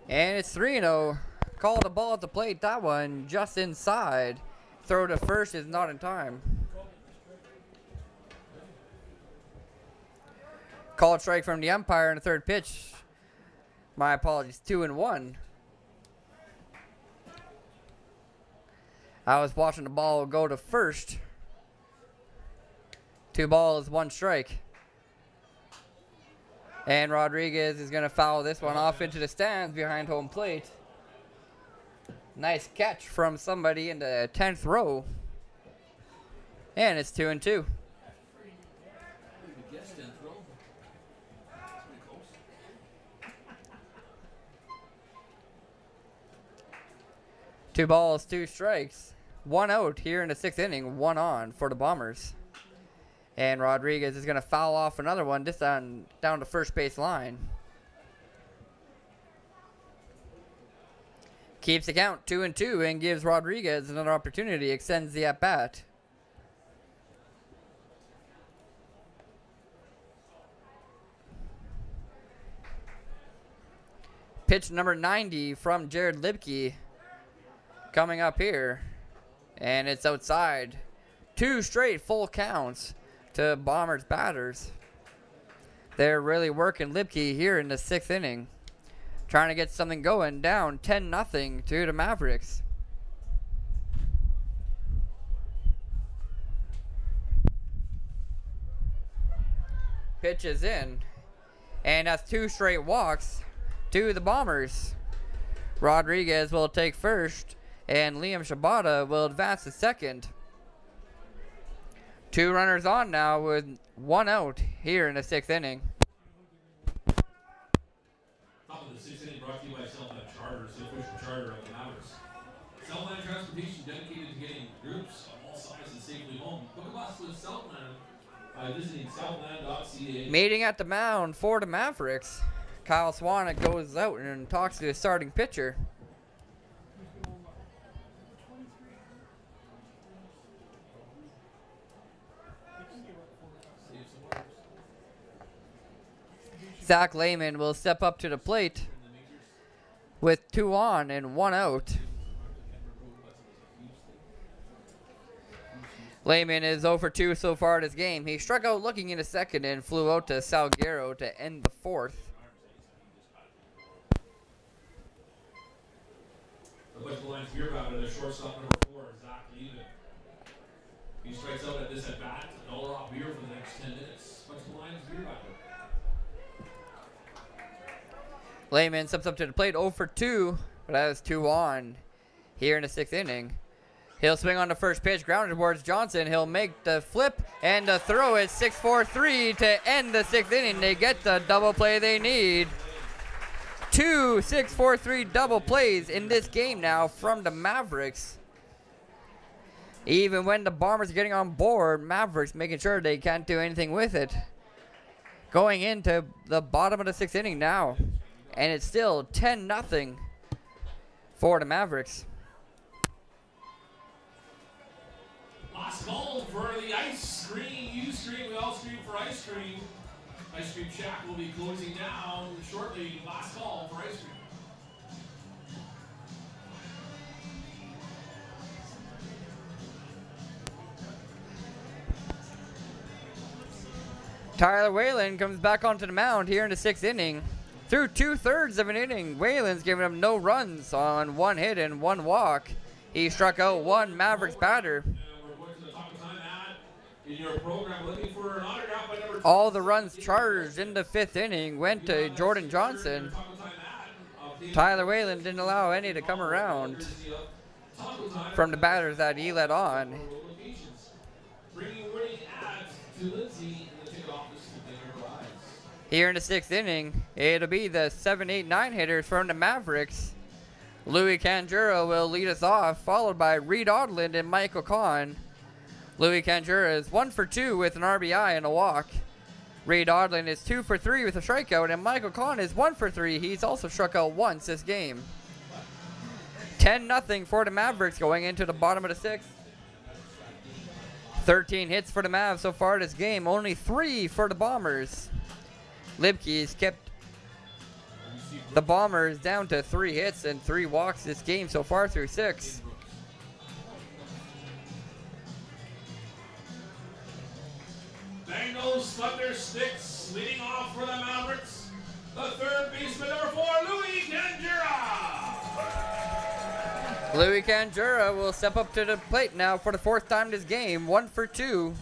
And it's 3-0. Call the ball at the plate. That one just inside. Throw to first is not in time. Called strike from the umpire in the third pitch. My apologies. 2-1. I was watching the ball go to first. 2 balls, 1 strike. And Rodriguez is going to foul this one off into the stands behind home plate. Nice catch from somebody in the 10th row. And it's 2-2. Two balls, 2 strikes. 1 out here in the 6th inning. 1 on for the Bombers. And Rodriguez is going to foul off another one, this down the first base line. Keeps the count 2-2 and gives Rodriguez another opportunity, extends the at-bat. Pitch number 90 from Jared Lipke coming up here. And it's outside. 2 straight full counts to Bombers batters. They're really working Lipke here in the 6th inning. Trying to get something going, down 10-0 to the Mavericks. Pitch is in. And that's 2 straight walks to the Bombers. Rodriguez will take first, and Liam Shibata will advance to second. 2 runners on now with 1 out here in the 6th inning. Top of the 6th inning brought to you by Southland Charter, the official charter of the Mavericks. Southland Transportation dedicated to getting groups of all sizes safely home. Book a bus with Southland by visiting southland.ca. Meeting at the mound for the Mavericks. Kyle Swanwick goes out and talks to the starting pitcher. Zach Lehman will step up to the plate with 2 on and 1 out. Lehman is 0 for 2 so far this game. He struck out looking in the second and flew out to Salguero to end the 4th. The Bush Lions hear about it, the shortstop number 4, Zach Lehman. He strikes out at this at bat, $1 off beer for the next 10 minutes. Bush Lions hear about it. Lehman steps up to the plate 0 for 2, but that is 2 on here in the 6th inning. He'll swing on the first pitch, grounded towards Johnson. He'll make the flip, and the throw is 6-4-3 to end the 6th inning. They get the double play they need. 2 6-4-3 double plays in this game now from the Mavericks. Even when the Bombers are getting on board, Mavericks making sure they can't do anything with it. Going into the bottom of the 6th inning now. And it's still 10-0 for the Mavericks. Last call for the ice cream. You scream, we all scream for ice cream. Ice Cream Shack will be closing down shortly. Last call for ice cream. Tyler Whalen comes back onto the mound here in the 6th inning. Through 2/3 of an inning, Whalen's giving him no runs on 1 hit and 1 walk. He struck out 1 Mavericks batter. All the runs charged in the 5th inning went to Jordan Johnson. Tyler Whalen didn't allow any to come around from the batters that he let on. Here in the 6th inning, it'll be the 7, 8, 9 hitters from the Mavericks. Louis Canjura will lead us off, followed by Reed Odland and Michael Kahn. Louis Canjura is 1 for 2 with an RBI and a walk. Reed Odland is 2 for 3 with a strikeout, and Michael Kahn is 1 for 3. He's also struck out once this game. 10-0 for the Mavericks going into the bottom of the 6th. 13 hits for the Mavs so far this game, only 3 for the Bombers. Libke's kept the Bombers down to 3 hits and 3 walks this game so far through 6. Bengals Thunder Sticks leading off for the Mavericks. The 3rd baseman, number 4, Louis Canjura. Louis Canjura will step up to the plate now for the 4th time this game, 1 for 2.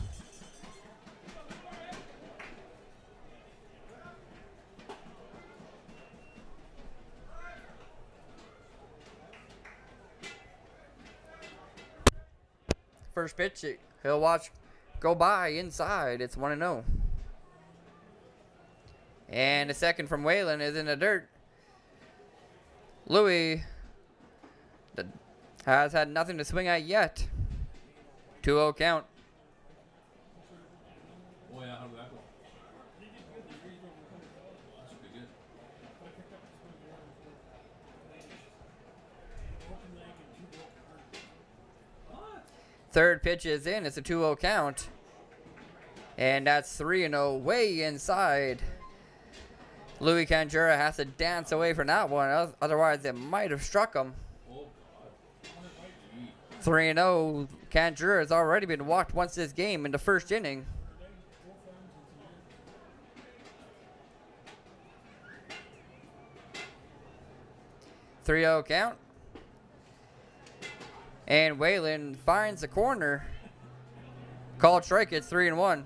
First pitch, he'll watch go by inside. It's 1-0. And the second from Whalen is in the dirt. Louis has had nothing to swing at yet. 2-0 count. Oh yeah, how did that go? That's pretty good. Third pitch is in. It's a 2-0 count. And that's 3-0 way inside. Louis Canjura has to dance away from that one. Otherwise, it might have struck him. 3-0. Canjura has already been walked once this game in the 1st inning. .3-0 count. And Whalen finds the corner. Called strike, it's 3-1.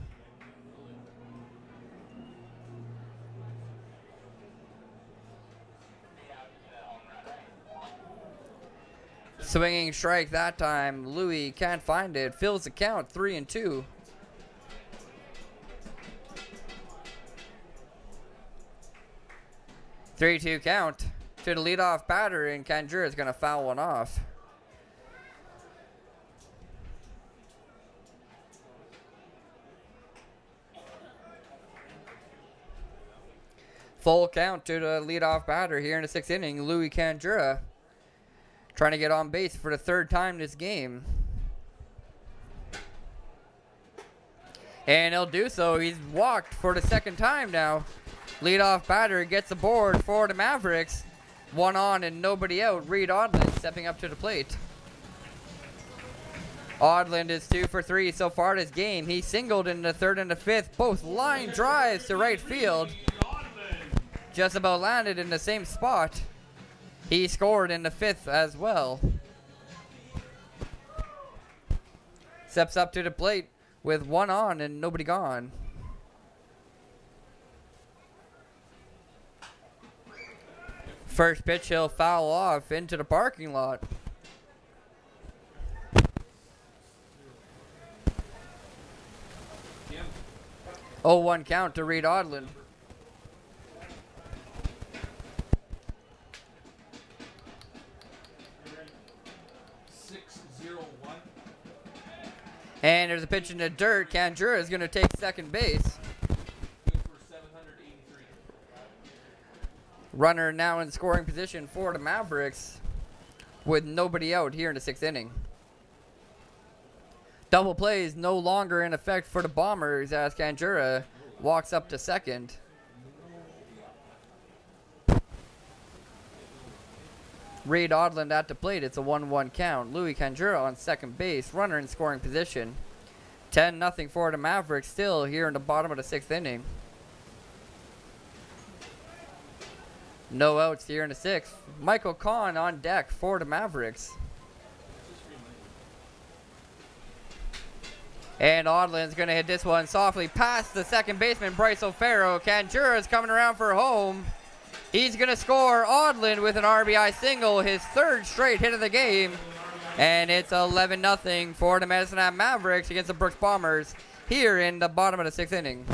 Swinging strike that time. Louis can't find it. Fills the count, 3-2. .3-2 count to the leadoff batter, and Canjura is going to foul one off. Full count to the leadoff batter here in the 6th inning, Louis Canjura, trying to get on base for the 3rd time this game. And he'll do so. He's walked for the 2nd time now. Leadoff batter gets aboard for the Mavericks. 1 on and nobody out. Reed Odland stepping up to the plate. Odland is 2 for 3 so far this game. He singled in the 3rd and the 5th. Both line drives to right field. Just about landed in the same spot. He scored in the 5th as well. Steps up to the plate with 1 on and nobody gone. First pitch, he'll foul off into the parking lot. Yeah. 0-1 count to Reed Odland. And there's a pitch in the dirt. Canjura is going to take 2nd base. Good for 783. Runner now in scoring position for the Mavericks with nobody out here in the 6th inning. Double play is no longer in effect for the Bombers as Kanjura walks up to second. Reed Odland at the plate. It's a 1-1 count. Louis Kanjura on second base. Runner in scoring position. 10-0 for the Mavericks still here in the bottom of the 6th inning. No outs here in the 6th. Michael Kahn on deck for the Mavericks. And Odland's going to hit this one softly past the second baseman, Bryce O'Farrell. Kanjura is coming around for home. He's going to score. Odland with an RBI single, his 3rd straight hit of the game. And it's 11-0 for the Medicine Hat Mavericks against the Brooks Bombers here in the bottom of the 6th inning.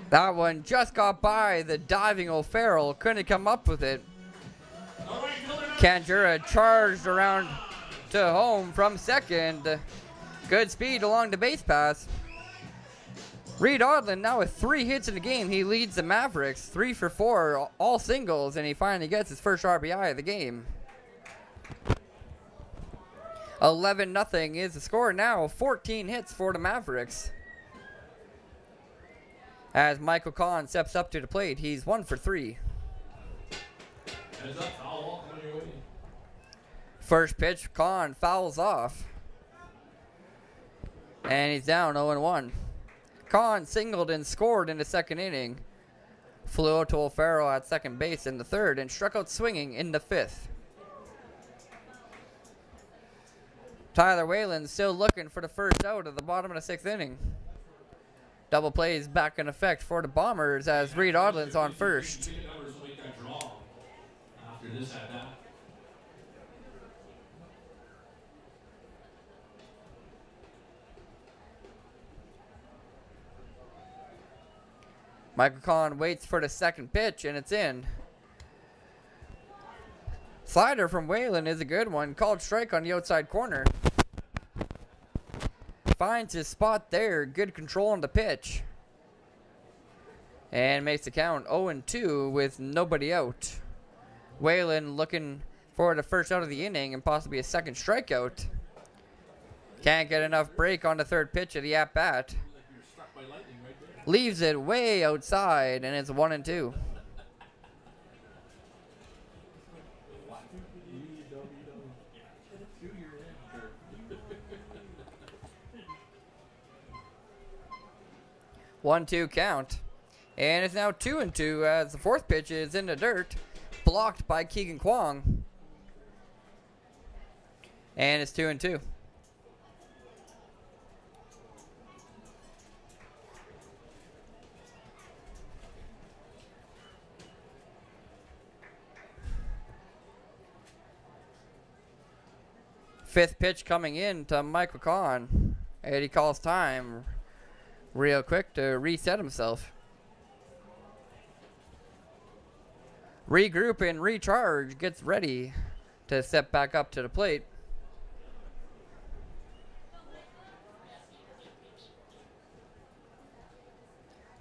That one just got by the diving O'Farrell. Couldn't come up with it. Kanjura charged around to home from second. Good speed along the base pass. Reed Odland now with 3 hits in the game. He leads the Mavericks 3 for 4, all singles, and he finally gets his first RBI of the game. 11-0 is the score now. 14 hits for the Mavericks. As Michael Kahn steps up to the plate, he's 1 for 3. First pitch, Kahn fouls off. And he's down 0-1. Kahn singled and scored in the 2nd inning. Flew out to O'Farrell at second base in the 3rd and struck out swinging in the 5th. Tyler Whalen still looking for the first out of the bottom of the 6th inning. Double plays back in effect for the Bombers as Reed Odland's on first. Michael Kahn waits for the 2nd pitch, and it's in. Slider from Whalen is a good one. Called strike on the outside corner. Finds his spot there. Good control on the pitch. And makes the count 0-2 with nobody out. Whalen looking for the first out of the inning and possibly a 2nd strikeout. Can't get enough break on the 3rd pitch of the at-bat. Leaves it way outside, and it's 1-2. One-two count. And it's now 2-2 as the 4th pitch is in the dirt. Blocked by Keegan Kwong. And it's 2-2. Fifth pitch coming in to Michael Kahn. And he calls time real quick to reset himself. Regroup and recharge. Gets ready to step back up to the plate.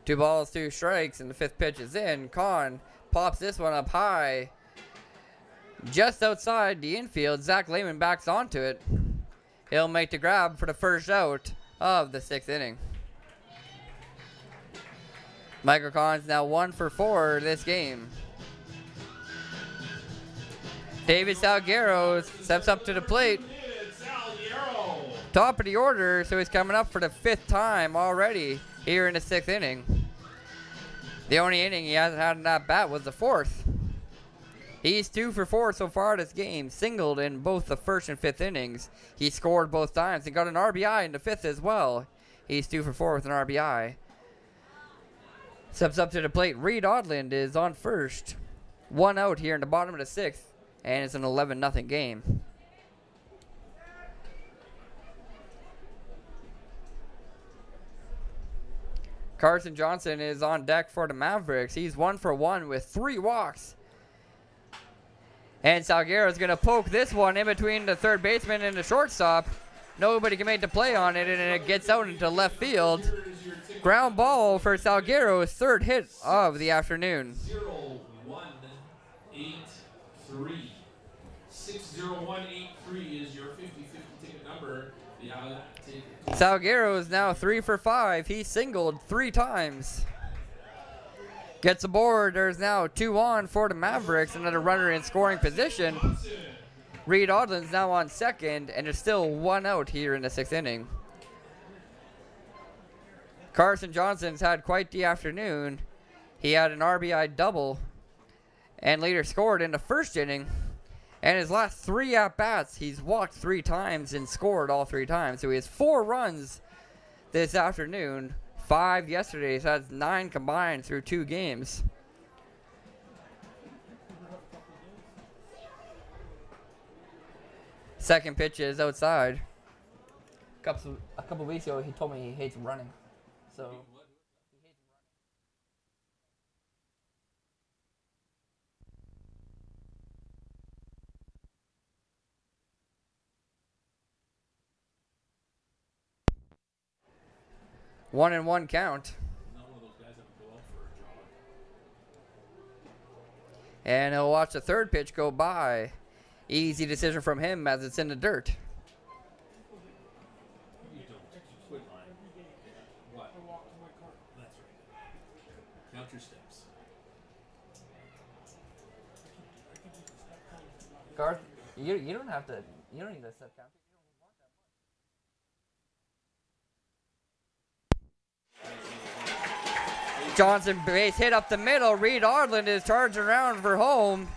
Two balls, 2 strikes, and the 5th pitch is in. Kahn pops this one up high. Just outside the infield, Zach Lehman backs onto it. He'll make the grab for the first out of the 6th inning. Michael Kahn's now 1 for 4 this game. David Salguero steps up to the plate. Top of the order, so he's coming up for the 5th time already here in the 6th inning. The only inning he hasn't had in that bat was the 4th. He's 2 for 4 so far this game. Singled in both the 1st and 5th innings. He scored both times and got an RBI in the 5th as well. He's 2 for 4 with an RBI. Steps up to the plate. Reed Odland is on first. 1 out here in the bottom of the 6th. And it's an 11-0 game. Carson Johnson is on deck for the Mavericks. He's 1 for 1 with 3 walks. And Salguero is going to poke this one in between the 3rd baseman and the shortstop. Nobody can make the play on it, and it gets out into left field. Ground ball for Salguero's 3rd hit of the afternoon. 0-1-8-3. 60183 is your 50-50 ticket number. Salguero is now 3 for 5. He singled 3 times. Gets aboard. There's now 2 on for the Mavericks. Another runner in scoring position. Reed Odlin's now on second, and there's still 1 out here in the 6th inning. Carson Johnson's had quite the afternoon. He had an RBI double and later scored in the 1st inning. And his last 3 at-bats, he's walked 3 times and scored all 3 times. So he has 4 runs this afternoon, 5 yesterday. So that's 9 combined through 2 games. Second pitch is outside. A couple weeks ago, he told me he hates running. So... 1-1 count. Not one of those guys that would go out for a jog. And he'll watch the 3rd pitch go by. Easy decision from him as it's in the dirt. You don't. Quit lying. What? That's right. Count your steps. Garth, you don't have to. You don't need to step count. Johnson base hit up the middle. Reed Ardland is charging around for home.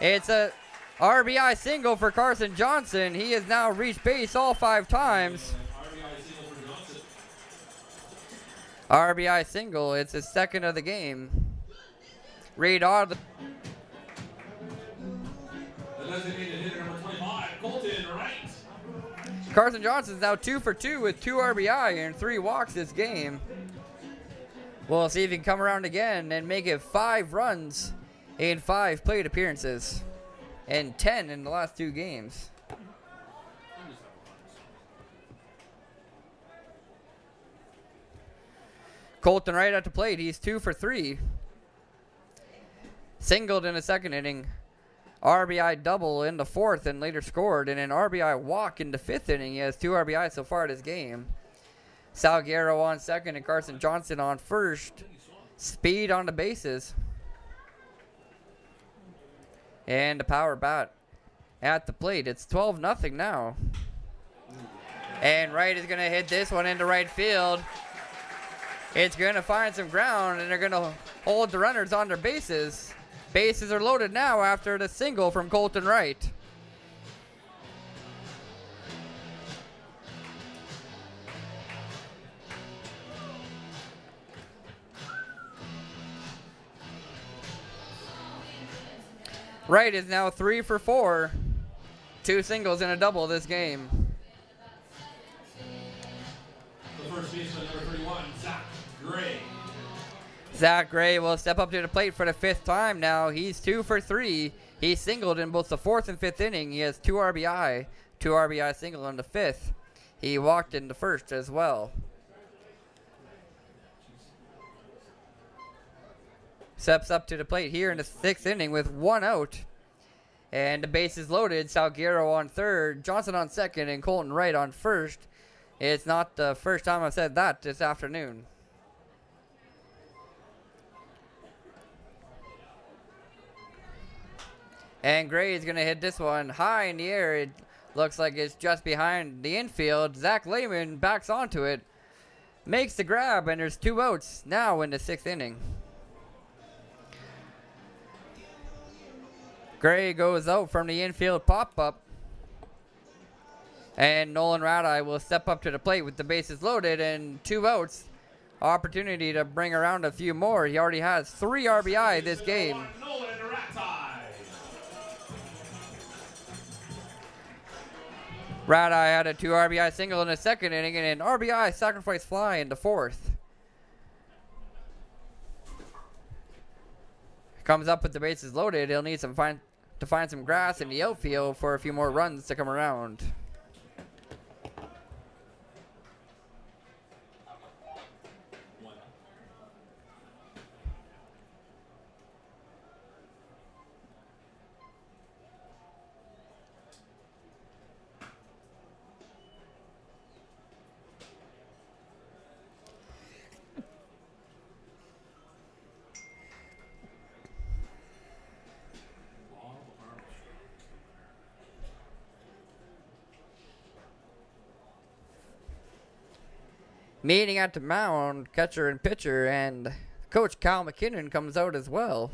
It's a RBI single for Carson Johnson. He has now reached base all 5 times. RBI single. It's his 2nd of the game. Reed Ardland. The designated hitter number 25, Colton Wright. Carson Johnson's now 2 for 2 with 2 RBI and 3 walks this game. We'll see if he can come around again and make it 5 runs in 5 plate appearances and 10 in the last 2 games. Colton Wright at the plate. He's 2 for 3. Singled in the 2nd inning. RBI double in the 4th and later scored. And an RBI walk in the 5th inning. He has 2 RBIs so far this game. Salguero on 2nd and Carson Johnson on 1st. Speed on the bases. And the power bat at the plate. It's 12-0 now. And Wright is going to hit this one into right field. It's going to find some ground, and they're going to hold the runners on their bases. Bases are loaded now after the single from Colton Wright. Wright is now 3 for 4. 2 singles and a double this game. The first baseman, number 31, Zach Gray. Zach Gray will step up to the plate for the 5th time now. He's 2 for 3. He singled in both the 4th and 5th inning. He has 2 RBI. 2 RBI single in the 5th. He walked in the 1st as well. Steps up to the plate here in the 6th inning with 1 out. And the base is loaded. Salguero on 3rd, Johnson on 2nd, and Colton Wright on 1st. It's not the first time I've said that this afternoon. And Gray is going to hit this one high in the air. It looks like it's just behind the infield. Zach Lehman backs onto it. Makes the grab, and there's 2 outs now in the 6th inning. Gray goes out from the infield pop-up. And Nolan Radai will step up to the plate with the bases loaded and 2 outs. Opportunity to bring around a few more. He already has 3 RBI this game. Radai had a 2 RBI single in the 2nd inning and an RBI sacrifice fly in the 4th. Comes up with the bases loaded. He'll need to find some grass in the outfield for a few more runs to come around. Meeting at the mound, catcher and pitcher, and Coach Kyle McKinnon comes out as well.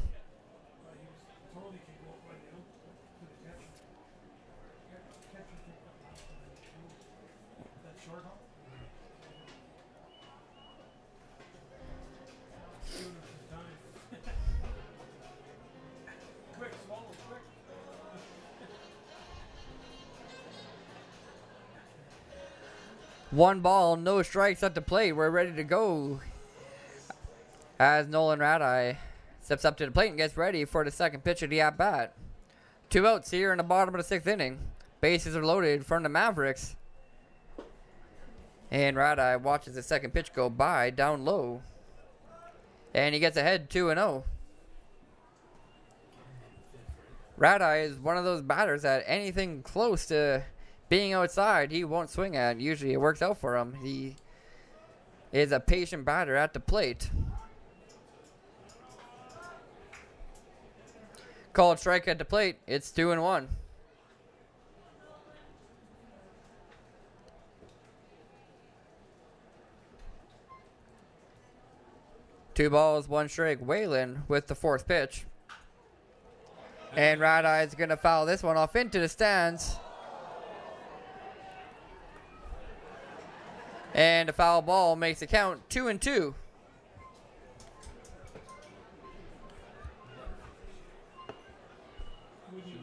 One ball, no strikes at the plate. We're ready to go. As Nolan Radeye steps up to the plate and gets ready for the second pitch of the at-bat. 2 outs here in the bottom of the 6th inning. Bases are loaded from the Mavericks. And Radeye watches the second pitch go by down low. And he gets ahead 2-0. Radeye is one of those batters that anything close to being outside, he won't swing at. Usually it works out for him. He is a patient batter at the plate. Called strike at the plate. It's 2-1. Two balls, one strike. Whalen with the 4th pitch. And Radeye is going to foul this one off into the stands. And a foul ball makes the count 2-2. Shouldn't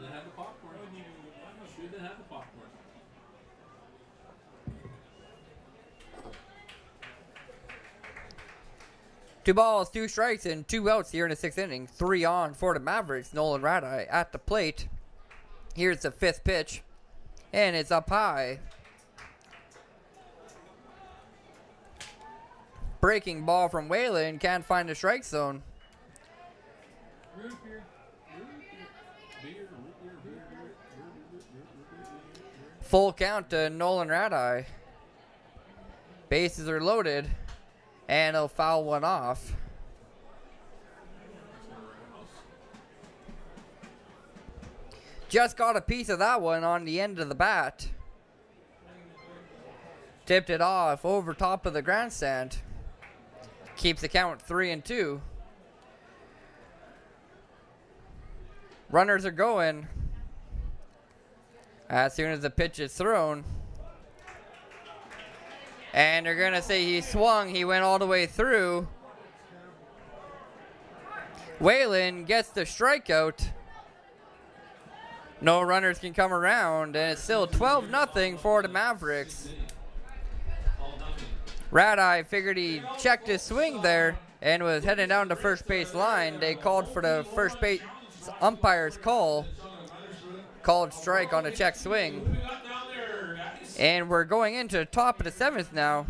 have the popcorn. Shouldn't have the popcorn. Two balls, 2 strikes, and 2 outs here in the 6th inning. 3 on for the Mavericks. Nolan Radeye at the plate. Here's the 5th pitch. And it's up high. Breaking ball from Whalen. Can't find the strike zone. Full count to Nolan Radeye. Bases are loaded. And he'll foul one off. Just got a piece of that one on the end of the bat. Tipped it off over top of the grandstand. Keeps the count 3-2. Runners are going. As soon as the pitch is thrown. And they're going to say he swung. He went all the way through. Whalen gets the strikeout. No runners can come around. And it's still 12-0 for the Mavericks. Radeye figured he checked his swing there and was heading down the first base line. They called for the first base umpire's call. Called strike on the check swing. And we're going into the top of the 7th now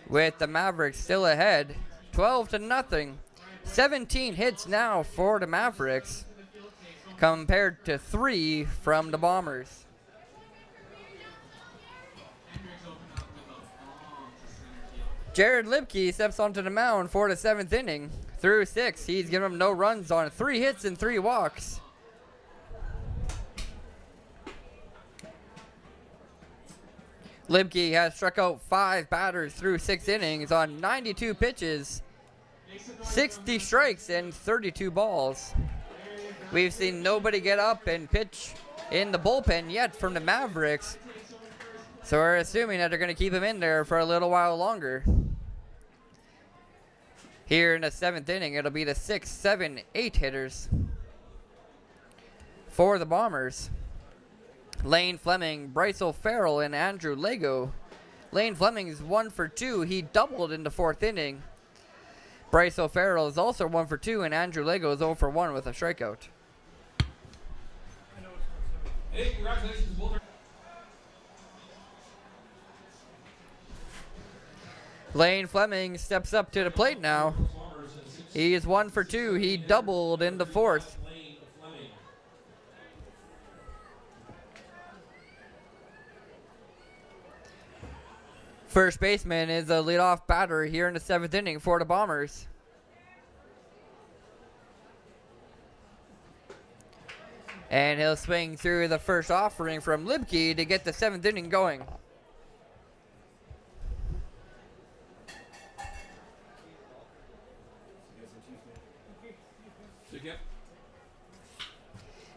with the Mavericks still ahead. 12-0. 17 hits now for the Mavericks compared to 3 from the Bombers. Jared Lipke steps onto the mound for the 7th inning. Through 6, he's given him no runs on 3 hits and 3 walks. Lipke has struck out 5 batters through 6 innings on 92 pitches, 60 strikes, and 32 balls. We've seen nobody get up and pitch in the bullpen yet from the Mavericks. So we're assuming that they're going to keep him in there for a little while longer. Here in the 7th inning, it'll be the 6, 7, 8 hitters for the Bombers. Lane Fleming, Bryce O'Farrell, and Andrew Lego. Lane Fleming's 1 for 2. He doubled in the 4th inning. Bryce O'Farrell is also 1 for 2, and Andrew Lego is 0 for 1 with a strikeout. Hey, congratulations, Boulder. Lane Fleming steps up to the plate now. He is 1 for 2. He doubled in the 4th. First baseman is a leadoff batter here in the 7th inning for the Bombers. And he'll swing through the first offering from Lipke to get the 7th inning going.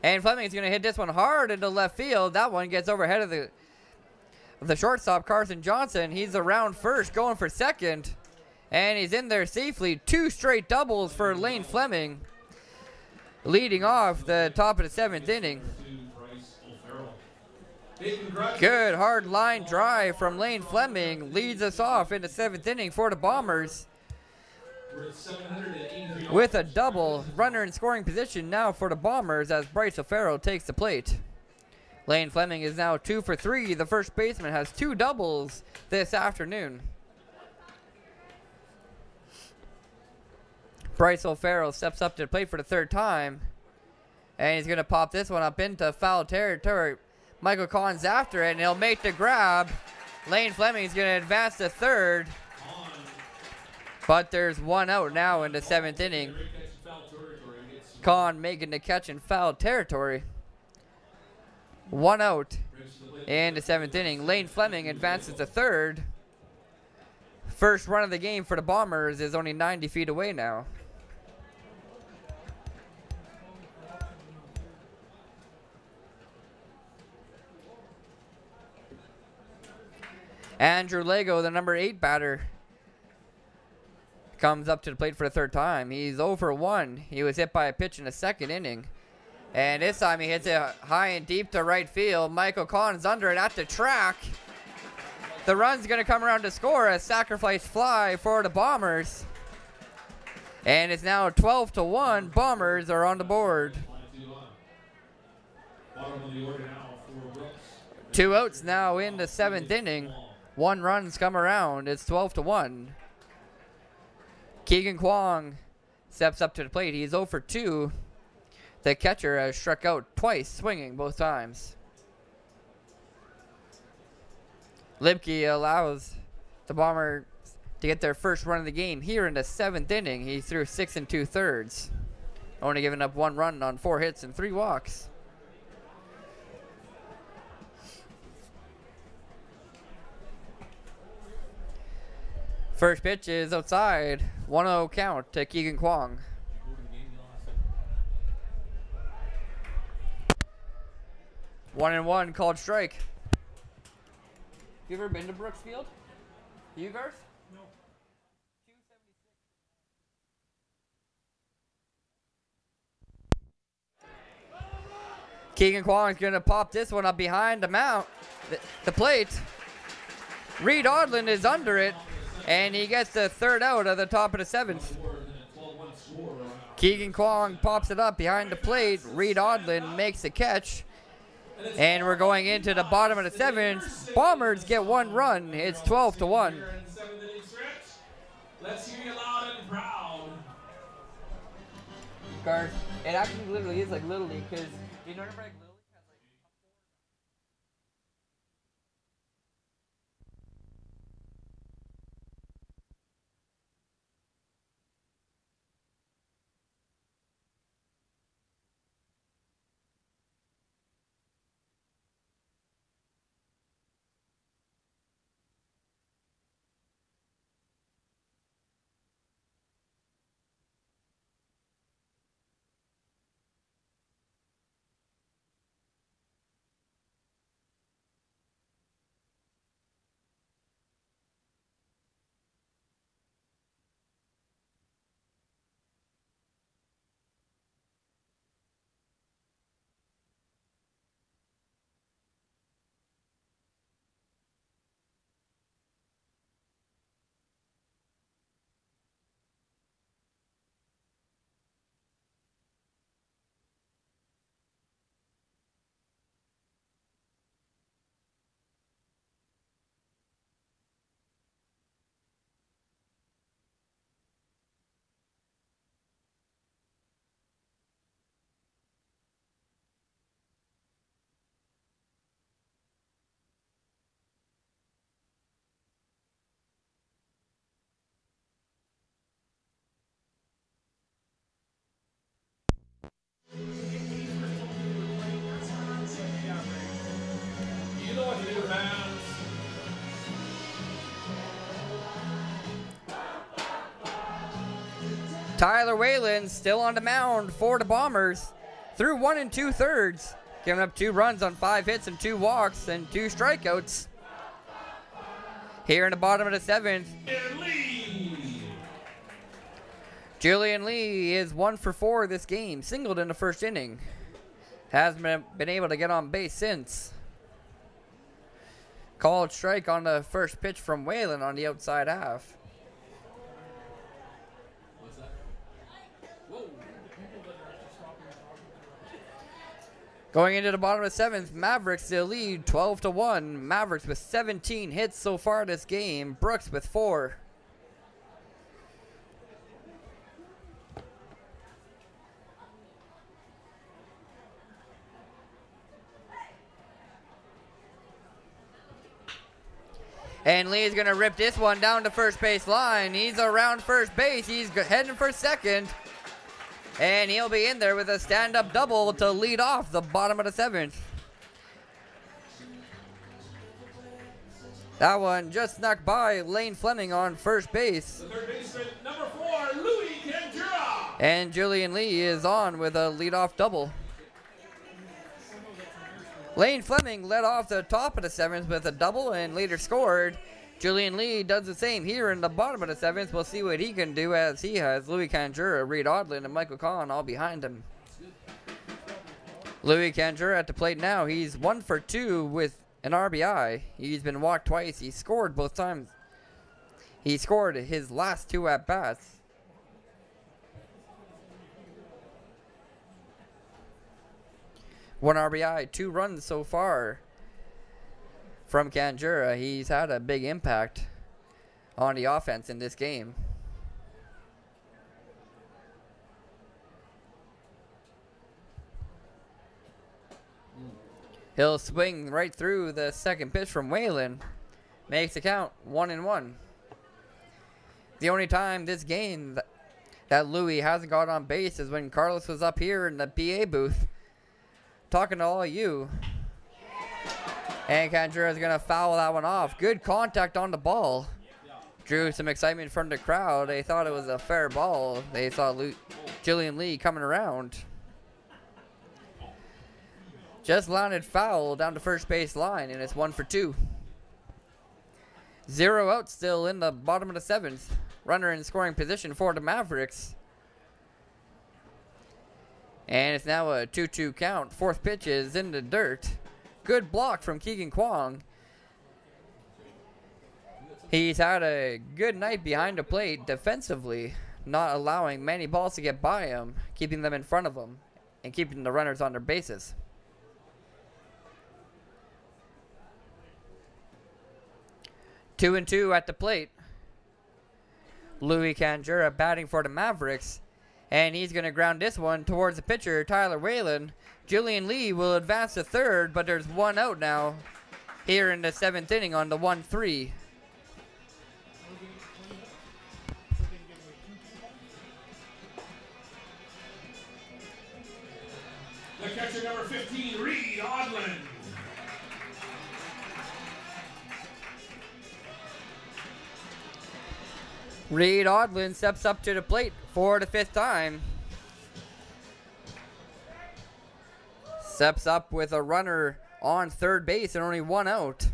And Fleming's going to hit this one hard into left field. That one gets overhead of the shortstop, Carson Johnson. He's around first, going for second. And he's in there safely. 2 straight doubles for Lane Fleming, leading off the top of the 7th inning. Good hard line drive from Lane Fleming leads us off in the 7th inning for the Bombers with a double. Runner in scoring position now for the Bombers as Bryce O'Farrell takes the plate. Lane Fleming is now 2 for 3. The first baseman has 2 doubles this afternoon. Bryce O'Farrell steps up to the plate for the 3rd time, and he's going to pop this one up into foul territory. Michael Collins after it, and he'll make the grab. Lane Fleming's going to advance to 3rd, but there's 1 out now in the 7th inning. Kahn making the catch in foul territory. 1 out in the 7th inning. Lane Fleming advances to 3rd. First run of the game for the Bombers is only 90 feet away now. Andrew Lego, the number 8 batter, comes up to the plate for the 3rd time. He's 0 for 1. He was hit by a pitch in the 2nd inning. And this time he hits it high and deep to right field. Michael Collins under it at the track. The run's going to come around to score a sacrifice fly for the Bombers. And it's now 12 to 1. Bombers are on the board. 2 outs now in the 7th inning. 1 run's come around. It's 12 to 1. Keegan Kwong steps up to the plate. He's 0 for 2. The catcher has struck out twice, swinging both times. Lipke allows the Bombers to get their first run of the game here in the 7th inning. He threw 6 2/3, only giving up 1 run on 4 hits and 3 walks. First pitch is outside. 1-0 count to Keegan Kwong. One and one called strike. You ever been to Brooks Field? You, Garth? No. Keegan Kwong's going to pop this one up behind the plate. Reed Odland is under it, and he gets the 3rd out of the top of the 7th. Keegan Kwong pops it up behind the plate. Reed Odland makes the catch. And we're going into the bottom of the 7th. Bombers get 1 run. It's 12 to 1. Let's hear you loud and proud. Garth, it actually literally is like Little League, because you know, remember like Little League has like Tyler Whalen still on the mound for the Bombers. Through 1 2/3, giving up 2 runs on 5 hits and 2 walks and 2 strikeouts. Here in the bottom of the 7th, Julian Lee is 1 for 4 this game. Singled in the first inning. Hasn't been able to get on base since. Called strike on the first pitch from Whalen on the outside half. Going into the bottom of the 7th, Mavericks still lead 12-1. Mavericks with 17 hits so far this game. Brooks with 4. And Lee's going to rip this one down the first base line. He's around first base. He's heading for second. And he'll be in there with a stand-up double to lead off the bottom of the 7th. That one just snuck by Lane Fleming on first base. The third baseman, number 4, Louis Kendra. And Julian Lee is on with a leadoff double. Lane Fleming led off the top of the 7th with a double and later scored. Julian Lee does the same here in the bottom of the 7th. We'll see what he can do as he has Louis Canjura, Reed Odlin, and Michael Kahn all behind him. Louis Canjura at the plate now. He's 1 for 2 with an RBI. He's been walked twice. He scored both times. He scored his last 2 at-bats. One RBI, 2 runs so far from Canjura. He's had a big impact on the offense in this game. He'll swing right through the second pitch from Whalen. Makes the count 1-1. The only time this game that Louis hasn't got on base is when Carlos was up here in the PA booth talking to all of you. And Canjura is going to foul that one off. Good contact on the ball. Drew some excitement from the crowd. They thought it was a fair ball. They saw Julian Lee coming around. Just landed foul down the first base line, and it's 1 for 2. 0 out still in the bottom of the 7th. Runner in scoring position for the Mavericks. And it's now a 2-2 count. 4th pitch is in the dirt. Good block from Keegan Kwong. He's had a good night behind the plate defensively, not allowing many balls to get by him, keeping them in front of him, and keeping the runners on their bases. Two and two at the plate. Louis Canjura batting for the Mavericks, and he's going to ground this one towards the pitcher, Tyler Whalen. Julian Lee will advance to third, but there's 1 out now here in the 7th inning on the 1-3. The catcher, number 15, Reed Odlin. Reed Odlin steps up to the plate for the 5th time. Steps up with a runner on third base and only 1 out.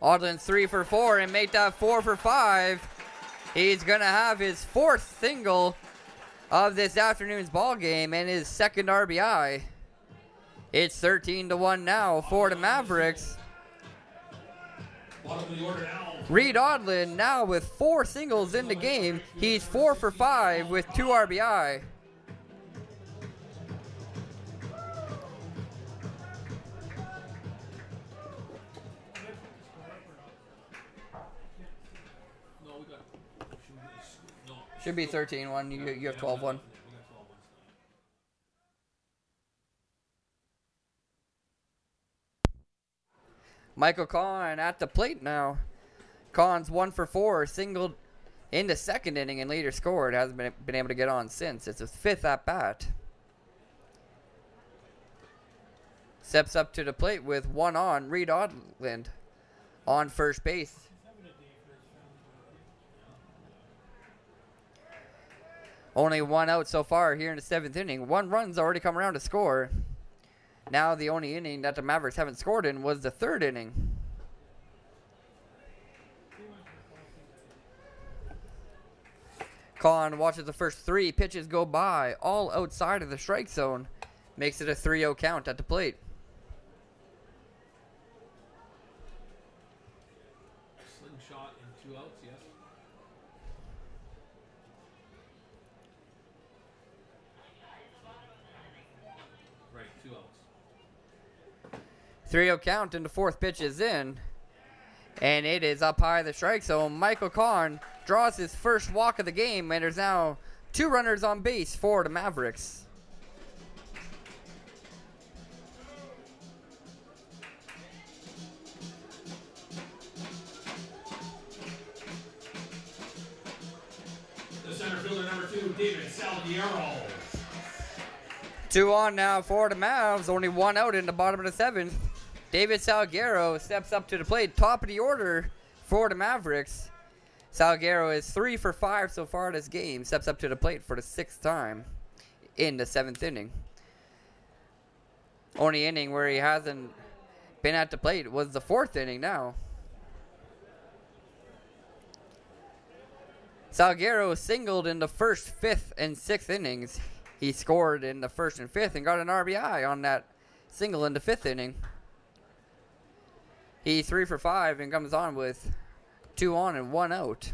Odlin's 3 for 4 and make that 4 for 5. He's going to have his 4th single of this afternoon's ball game and his 2nd RBI. It's 13-1 now for the Mavericks. Bottom of the order now. Reed Odlin now with 4 singles in the game. He's 4 for 5 with 2 RBI. Should be 13-1. You have 12-1. Michael Kahn at the plate now. Kahn's 1 for 4, singled in the 2nd inning and later scored. Hasn't been able to get on since. It's his 5th at bat. Steps up to the plate with 1 on. Reed Odlin on first base. Only one out so far here in the 7th inning. 1 run's already come around to score. Now the only inning that the Mavericks haven't scored in was the 3rd inning. Con watches the first 3 pitches go by, all outside of the strike zone. Makes it a 3-0 count at the plate. Slingshot in 2 outs, yes. Right, 2 outs. 3-0 count and the 4th pitch is in. And it is up high the strike zone. Michael Kahn draws his first walk of the game, and there's now 2 runners on base for the Mavericks. The center fielder number 2, David Salguero. 2 on now for the Mavs. Only 1 out in the bottom of the 7th. David Salguero steps up to the plate, top of the order for the Mavericks. Salguero is 3 for 5 so far this game. Steps up to the plate for the 6th time in the 7th inning. Only inning where he hasn't been at the plate was the 4th inning now. Salguero singled in the 1st, 5th, and 6th innings. He scored in the 1st and 5th and got an RBI on that single in the 5th inning. He's 3 for 5 and comes on with 2 on and 1 out.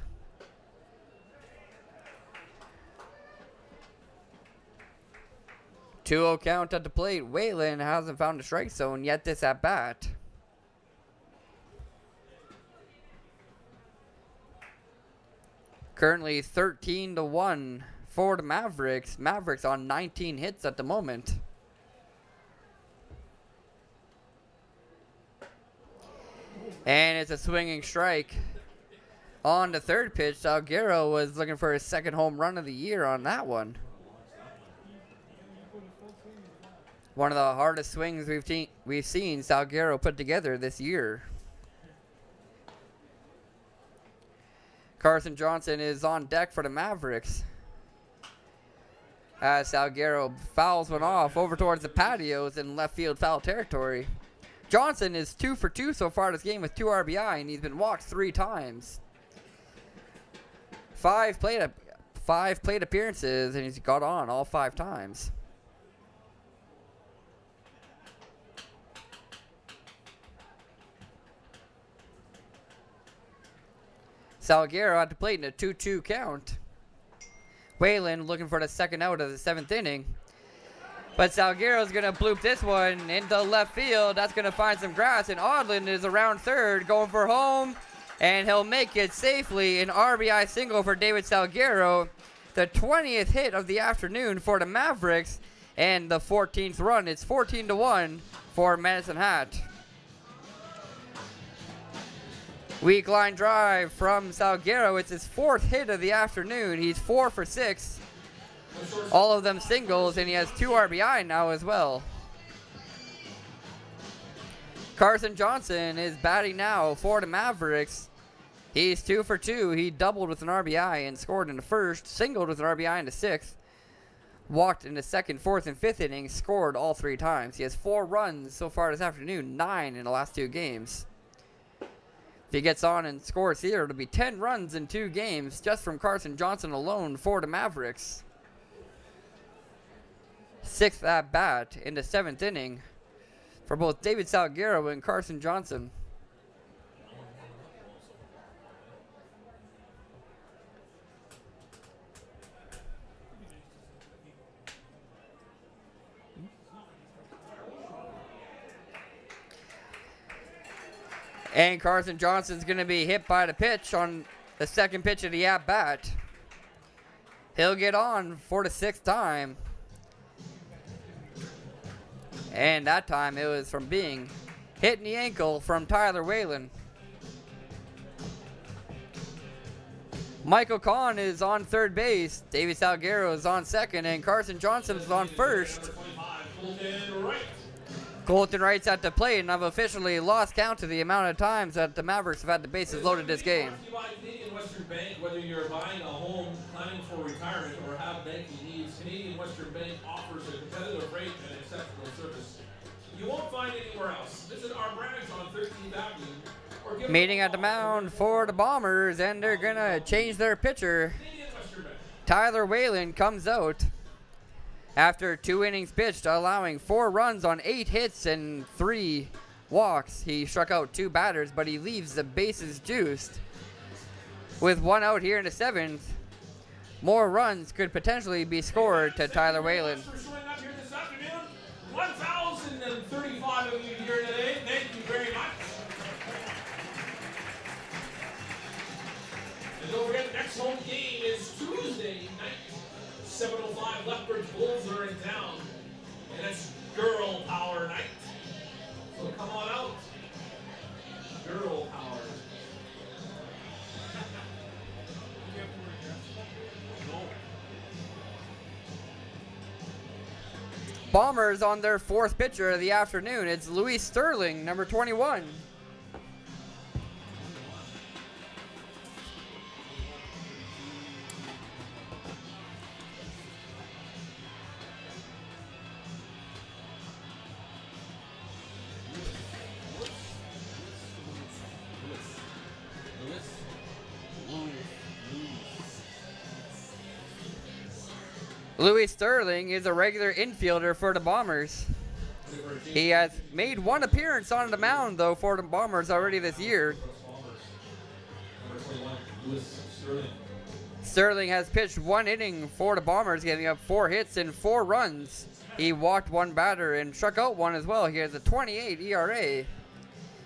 Two-0 count at the plate. Whalen hasn't found the strike zone yet this at bat. Currently 13-1 for the Mavericks. Mavericks on 19 hits at the moment. And it's a swinging strike on the 3rd pitch. Salguero was looking for his 2nd home run of the year on that one. One of the hardest swings we've seen Salguero put together this year. Carson Johnson is on deck for the Mavericks. As Salguero fouls one off over towards the patios in left field foul territory. Johnson is 2 for 2 so far this game with 2 RBI, and he's been walked 3 times. 5 plate appearances, and he's got on all 5 times. Salguero at the plate in a 2-2 count. Whalen looking for the 2nd out of the 7th inning. But Salguero's going to bloop this one into left field. That's going to find some grass. And Odlin is around 3rd going for home. And he'll make it safely. An RBI single for David Salguero. The 20th hit of the afternoon for the Mavericks. And the 14th run. It's 14-1 for Medicine Hat. Weak line drive from Salguero. It's his 4th hit of the afternoon. He's 4 for 6. All of them singles, and he has 2 RBI now as well. Carson Johnson is batting now for the Mavericks. He's 2 for 2. He doubled with an RBI and scored in the 1st, singled with an RBI in the 6th, walked in the 2nd, 4th, and 5th innings, scored all 3 times. He has 4 runs so far this afternoon, 9 in the last 2 games. If he gets on and scores here, it'll be 10 runs in 2 games just from Carson Johnson alone for the Mavericks. 6th at bat in the 7th inning for both David Salguero and Carson Johnson. And Carson Johnson's going to be hit by the pitch on the 2nd pitch of the at-bat. He'll get on for the 6th time. And that time it was from being hit in the ankle from Tyler Whalen. Michael Kahn is on 3rd base. David Salguero is on 2nd. And Carson Johnson is on 1st. Colton Wright's at the plate, and I've officially lost count to the amount of times that the Mavericks have had the bases loaded this game. Canadian Western Bank, whether you're buying a home, planning for retirement, or have banking needs, Canadian Western Bank offers a competitive rate and exceptional service you won't find anywhere else. Visit our branch on 13th Avenue. Or give Meeting at the mound for the Bombers, and they're going to change their pitcher. Tyler Whalen comes out after 2 innings pitched, allowing 4 runs on 8 hits and 3 walks. He struck out 2 batters, but he leaves the bases juiced. With 1 out here in the 7th, more runs could potentially be scored to Tyler Whalen. For showing up here this afternoon. 1,035 of you here today. Thank you very much. And don't forget, the next home game is Tuesday night. 7:05 Lethbridge Bulls are in town. And it's Girl Power Night. So come on out. Girl Power. Bombers on their 4th pitcher of the afternoon. It's Luis Sterling, number 21. Luis Sterling is a regular infielder for the Bombers. He has made 1 appearance on the mound, though, for the Bombers already this year. Sterling has pitched 1 inning for the Bombers, getting up 4 hits and 4 runs. He walked 1 batter and struck out 1 as well. He has a 28 ERA.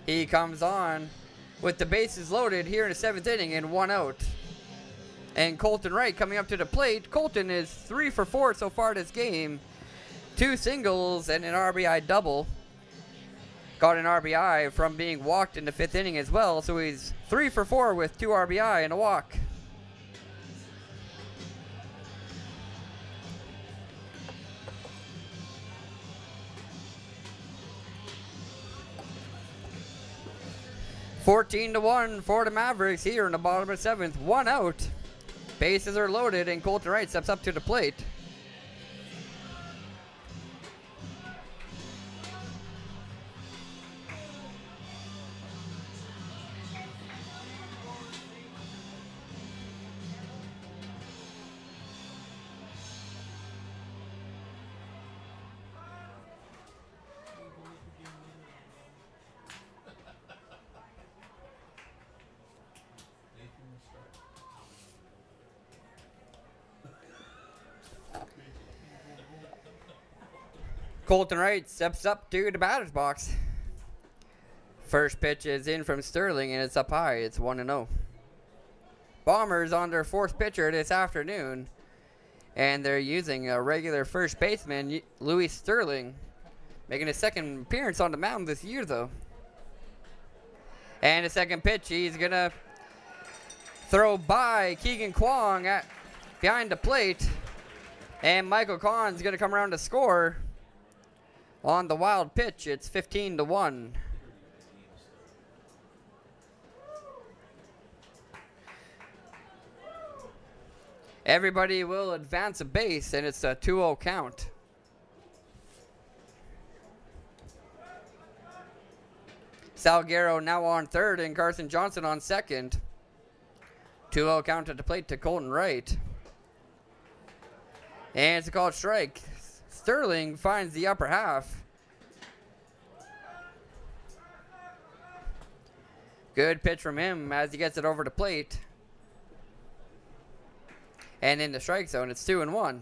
He comes on with the bases loaded here in the 7th inning and 1 out. And Colton Wright coming up to the plate. Colton is 3 for 4 so far this game. 2 singles and an RBI double. Got an RBI from being walked in the 5th inning as well. So he's 3 for 4 with 2 RBI and a walk. (14-1) for the Mavericks here in the bottom of the 7th. 1 out. Bases are loaded, and Colton Wright steps up to the plate. Colton Wright steps up to the batter's box. First pitch is in from Sterling, and it's up high. It's 1-0. Bombers on their 4th pitcher this afternoon, and they're using a regular first baseman, Luis Sterling, making his 2nd appearance on the mound this year, though. And the 2nd pitch, he's going to throw by Keegan Kwong behind the plate, and Michael Kahn's going to come around to score. On the wild pitch, it's 15-1. Everybody will advance a base, and it's a 2-0 count. Salguero now on 3rd, and Carson Johnson on 2nd. 2-0 count at the plate to Colton Wright. And it's a called strike. Sterling finds the upper half. Good pitch from him as he gets it over the plate. And in the strike zone, it's 2-1.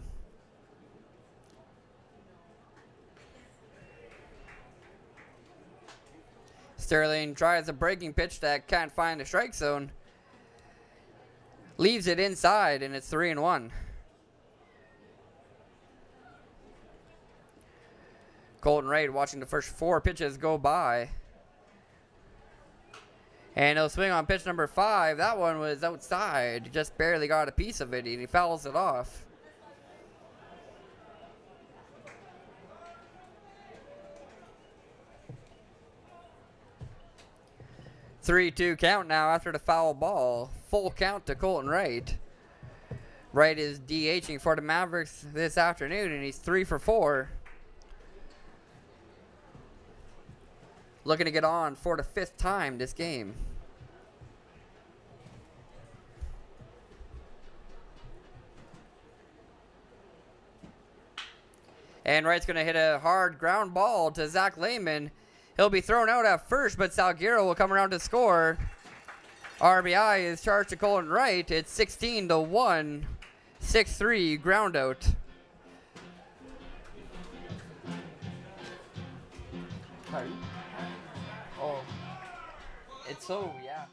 Sterling tries a breaking pitch that can't find the strike zone. Leaves it inside, and it's 3-1. Colton Wright watching the first 4 pitches go by. And he'll swing on pitch number 5. That one was outside. Just barely got a piece of it, and he fouls it off. 3-2 count now after the foul ball. Full count to Colton Wright. Wright is DHing for the Mavericks this afternoon, and he's 3 for 4. Looking to get on for the 5th time this game. And Wright's going to hit a hard ground ball to Zach Lehman. He'll be thrown out at first, but Salguero will come around to score. RBI is charged to Colton Wright. It's 16-1, 6-3 ground out. Oh, it's so, yeah.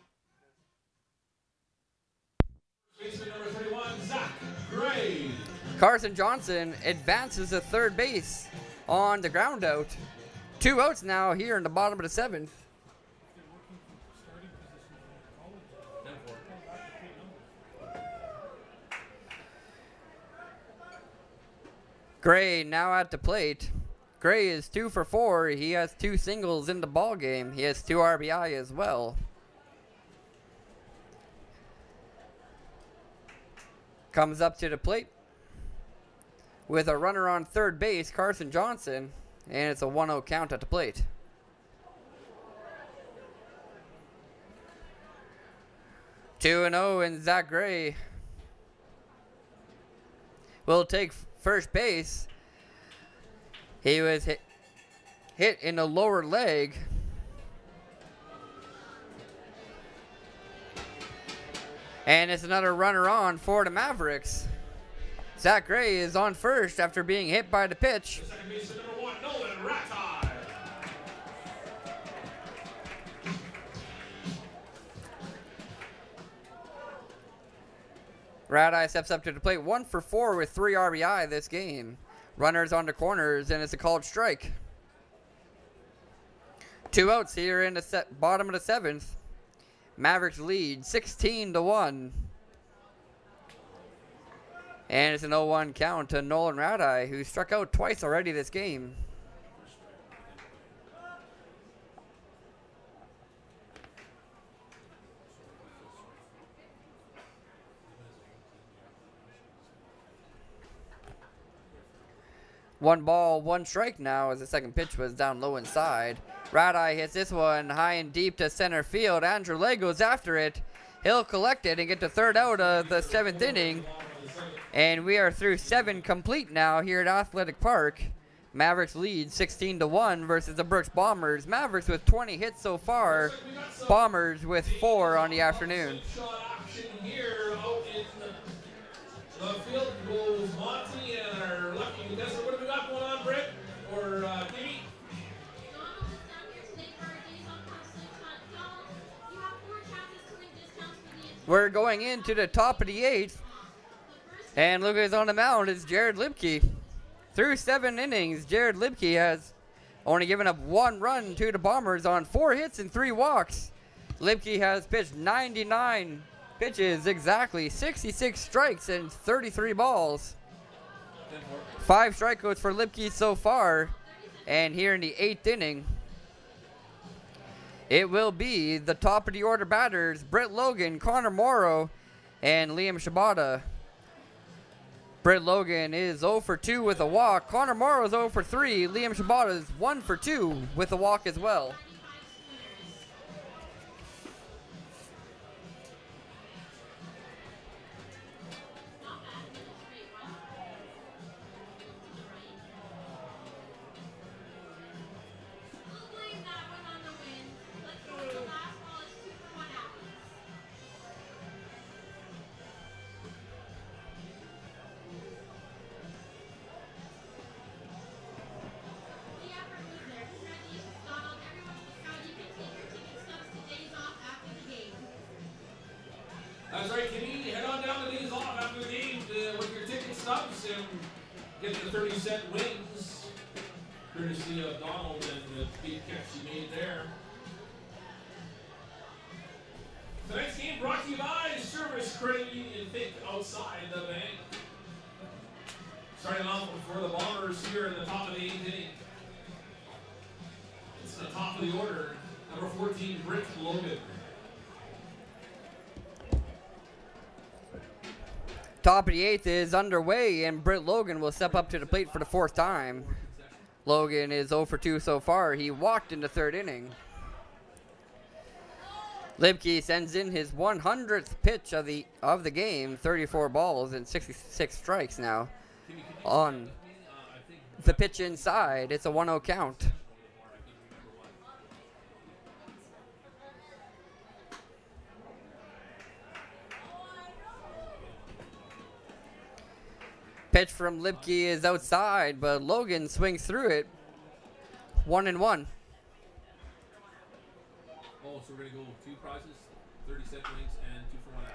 Baseman number 31, Zach Gray. Carson Johnson advances to third base on the ground out. 2 outs now here in the bottom of the 7th. Gray now at the plate. Gray is 2 for 4. He has 2 singles in the ball game. He has 2 RBI as well. Comes up to the plate with a runner on third base, Carson Johnson, and it's a 1-0 count at the plate. Two and 0, and Zach Gray will take first base. He was hit in the lower leg. And it's another runner on for the Mavericks. Zach Gray is on first after being hit by the pitch. Second baseman number 1, Nolan Ratai. Radai steps up to the plate, 1 for 4 with 3 RBI this game. Runners on the corners, and it's a called strike. 2 outs here in the bottom of the 7th. Mavericks lead 16-1. And it's an 0-1 count to Nolan Radai, who struck out twice already this game. One ball, one strike now as the second pitch was down low inside. Radai hits this one high and deep to center field. Andrew Legos after it. He'll collect it and get the third out of the 7th inning. And we are through 7 complete now here at Athletic Park. Mavericks lead 16-1 versus the Brooks Bombers. Mavericks with 20 hits so far. Bombers with 4 on the afternoon. Shot action here out in the field goes Monty and our lucky contestant. What have we got going on, Britt? Or Kimmy? We're going into the top of the 8th. And look who's on the mound. It's Jared Lipke. Through 7 innings, Jared Lipke has only given up 1 run to the Bombers on 4 hits and 3 walks. Lipke has pitched 99 pitches exactly, 66 strikes and 33 balls. 5 strikeouts for Lipke so far. And here in the 8th inning, it will be the top of the order batters, Britt Logan, Connor Morrow, and Liam Shibata. Britt Logan is 0 for 2 with a walk. Connor Morrow is 0 for 3. Liam Shibata is 1 for 2 with a walk as well. That's right, Kenny. Head on down the days off after the game with your ticket stubs and get the 30-cent wings, courtesy of Donald and the big catch he made there. Tonight's game brought to you by Service Credit Union Think Outside the Bank. Starting off for the Bombers here in the top of the 8th inning. It's the top of the order. Number 14, Britt Logan. Top of the 8th is underway, and Britt Logan will step up to the plate for the 4th time. Logan is 0 for 2 so far. He walked in the 3rd inning. Lipke sends in his 100th pitch of the game, 34 balls and 66 strikes now. On the pitch inside, it's a 1-0 count. Pitch from Lipke is outside, but Logan swings through it. 1-1. Oh, so we're going to go 2 prizes, 30 second innings, and 2 for 1 out.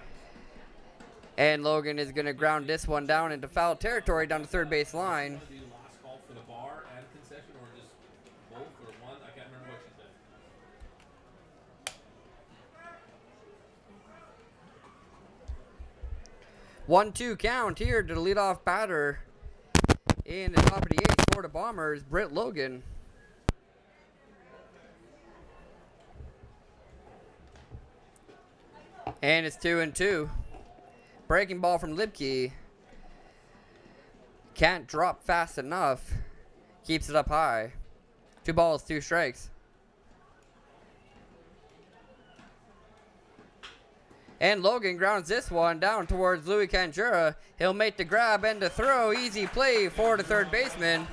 And Logan is going to ground this one down into foul territory down the 3rd base line. Do the last call for the bar and concession, or just both, or one? I can't remember what she said. 1-2 count here to the leadoff batter in the top of the 8th for the Bombers, Britt Logan. And it's 2-2. Breaking ball from Lipke. Can't drop fast enough. Keeps it up high. 2 balls, 2 strikes. And Logan grounds this one down towards Louis Canjura. He'll make the grab and the throw. Easy play for the 3rd baseman.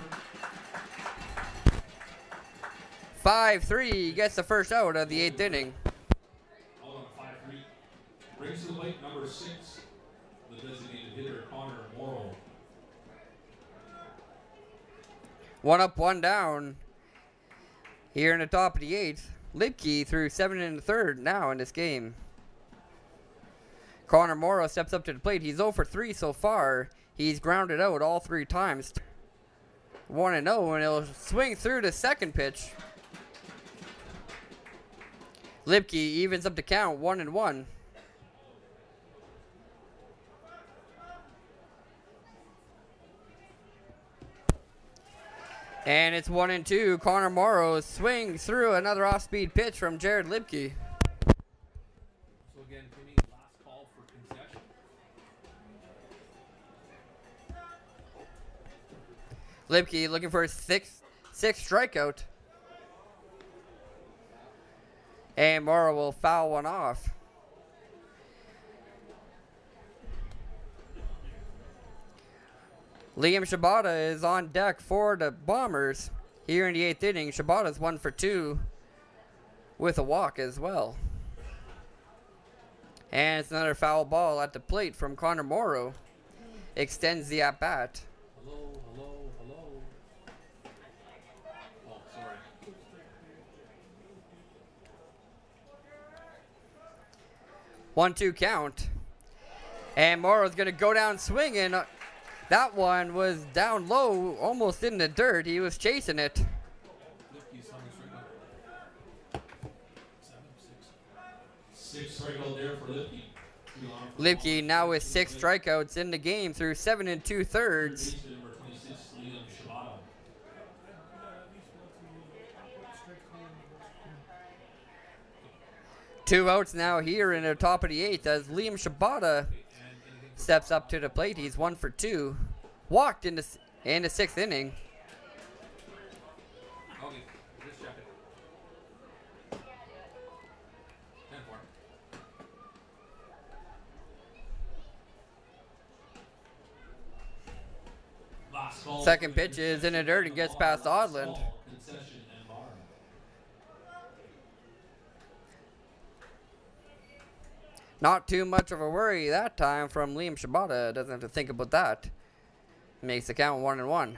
5-3 gets the first out of the 8th inning. All on 5-3. Brings to the plate number 6, the designated hitter, Connor Morrow. 1 up, 1 down. Here in the top of the 8th, Lipke threw 7 1/3 now in this game. Connor Morrow steps up to the plate. He's 0 for 3 so far. He's grounded out all 3 times. 1-0, and he'll swing through the 2nd pitch. Lipke evens up the count, 1-1. And it's 1-2. Connor Morrow swings through another off-speed pitch from Jared Lipke. So again, Timmy, last call for concession. Lipke looking for his sixth strikeout. And Morrow will foul one off. Liam Shibata is on deck for the Bombers here in the 8th inning. Shibata's 1 for 2 with a walk as well. And it's another foul ball at the plate from Connor Morrow. Extends the at-bat. Hello. Oh, sorry. 1-2 count. And Morrow's going to go down swinging. That one was down low, almost in the dirt. He was chasing it. Lipke's on the strikeout. 6 strikeout there for Lipke. Lipke now with 6 strikeouts in the game through 7 2/3. Number 26, Liam Shibata. 2 outs now here in the top of the 8th as Liam Shibata steps up to the plate. He's 1 for 2. Walked in the 6th inning. Okay, just check it. 10-4. Last call. Second pitch is in the dirt and gets past Odland. Concession and bar. Not too much of a worry that time from Liam Shibata. Doesn't have to think about that. Makes the count 1-1.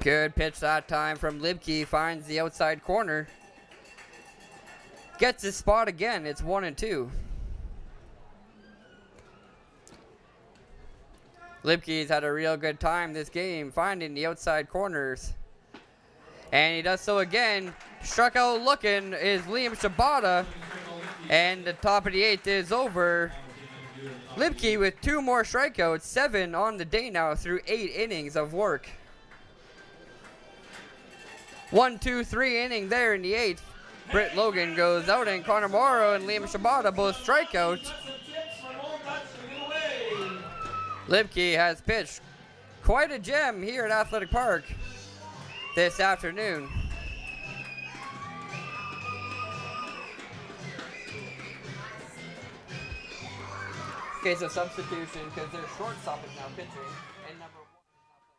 Good pitch that time from Lipke. Finds the outside corner. Gets his spot again. It's 1-2. Lipke's had a real good time this game finding the outside corners. And he does so again. Struck out looking is Liam Shibata. And the top of the 8th is over. Lipke with 2 more strikeouts, 7 on the day now through 8 innings of work. 1, 2, 3 inning there in the 8th. Britt Logan goes out and Connor Morrow and Liam Shibata both strikeouts. Lipke has pitched quite a gem here at Athletic Park this afternoon. Okay, so substitution because their shortstop is now pitching, and number 1 is now playing.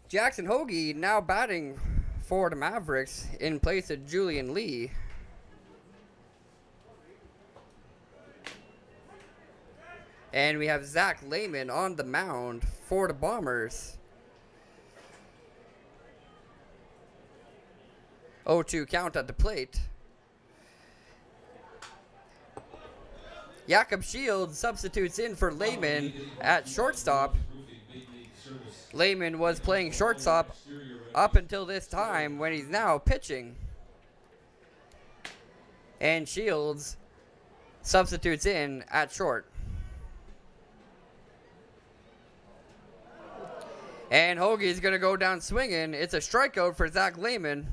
Jackson Hoagie now batting for the Mavericks in place of Julian Lee. And we have Zach Lehman on the mound for the Bombers. 0-2 count at the plate. Jakob Shields substitutes in for Lehman at shortstop. Lehman was playing shortstop up until this time when he's now pitching. And Shields substitutes in at short. And Hoagie's going to go down swinging. It's a strikeout for Zach Lehman.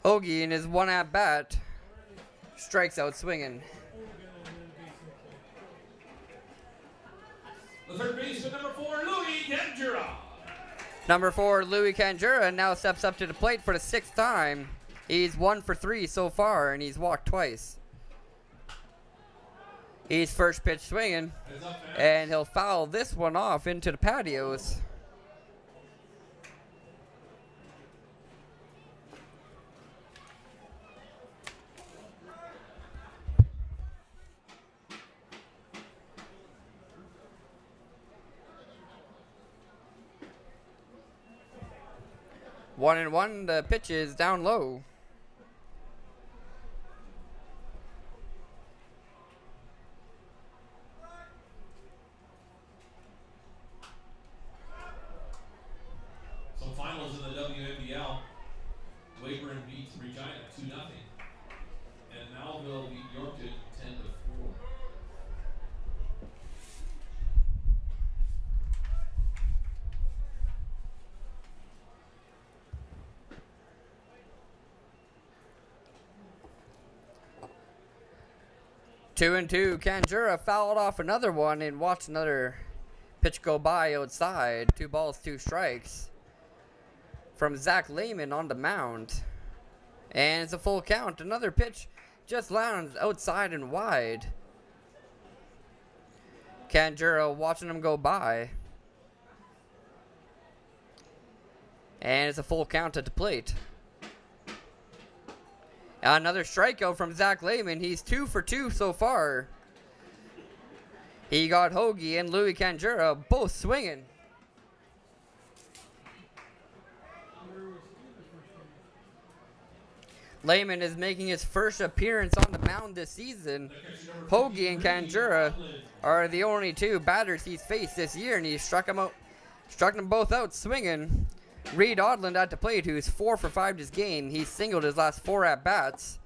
Hoagie in his one at bat strikes out swinging. The third baseman, number 4, Louis Kendra. Number 4, Louis Kendra now steps up to the plate for the 6th time. He's 1 for 3 so far, and he's walked twice. He's first pitch swinging, and he'll foul this one off into the patios. One and one, the pitch is down low. Some finals in the WNBL. Weyburn beats Regina 2-0. And Malville beat Yorkton 10-4. Two and two. Kanjura fouled off another one and watched another pitch go by outside. 2 balls, 2 strikes from Zach Lehman on the mound. And it's a full count. Another pitch just lands outside and wide. Kanjura watching him go by. And it's a full count at the plate. Another strikeout from Zach Lehman. He's 2 for 2 so far. He got Hoagie and Louis Canjura both swinging. Lehman is making his first appearance on the mound this season. Hoagie and Canjura are the only two batters he's faced this year, and he struck them both out swinging. Reed Odland at the plate, who's 4 for 5 this game. He singled his last 4 at-bats.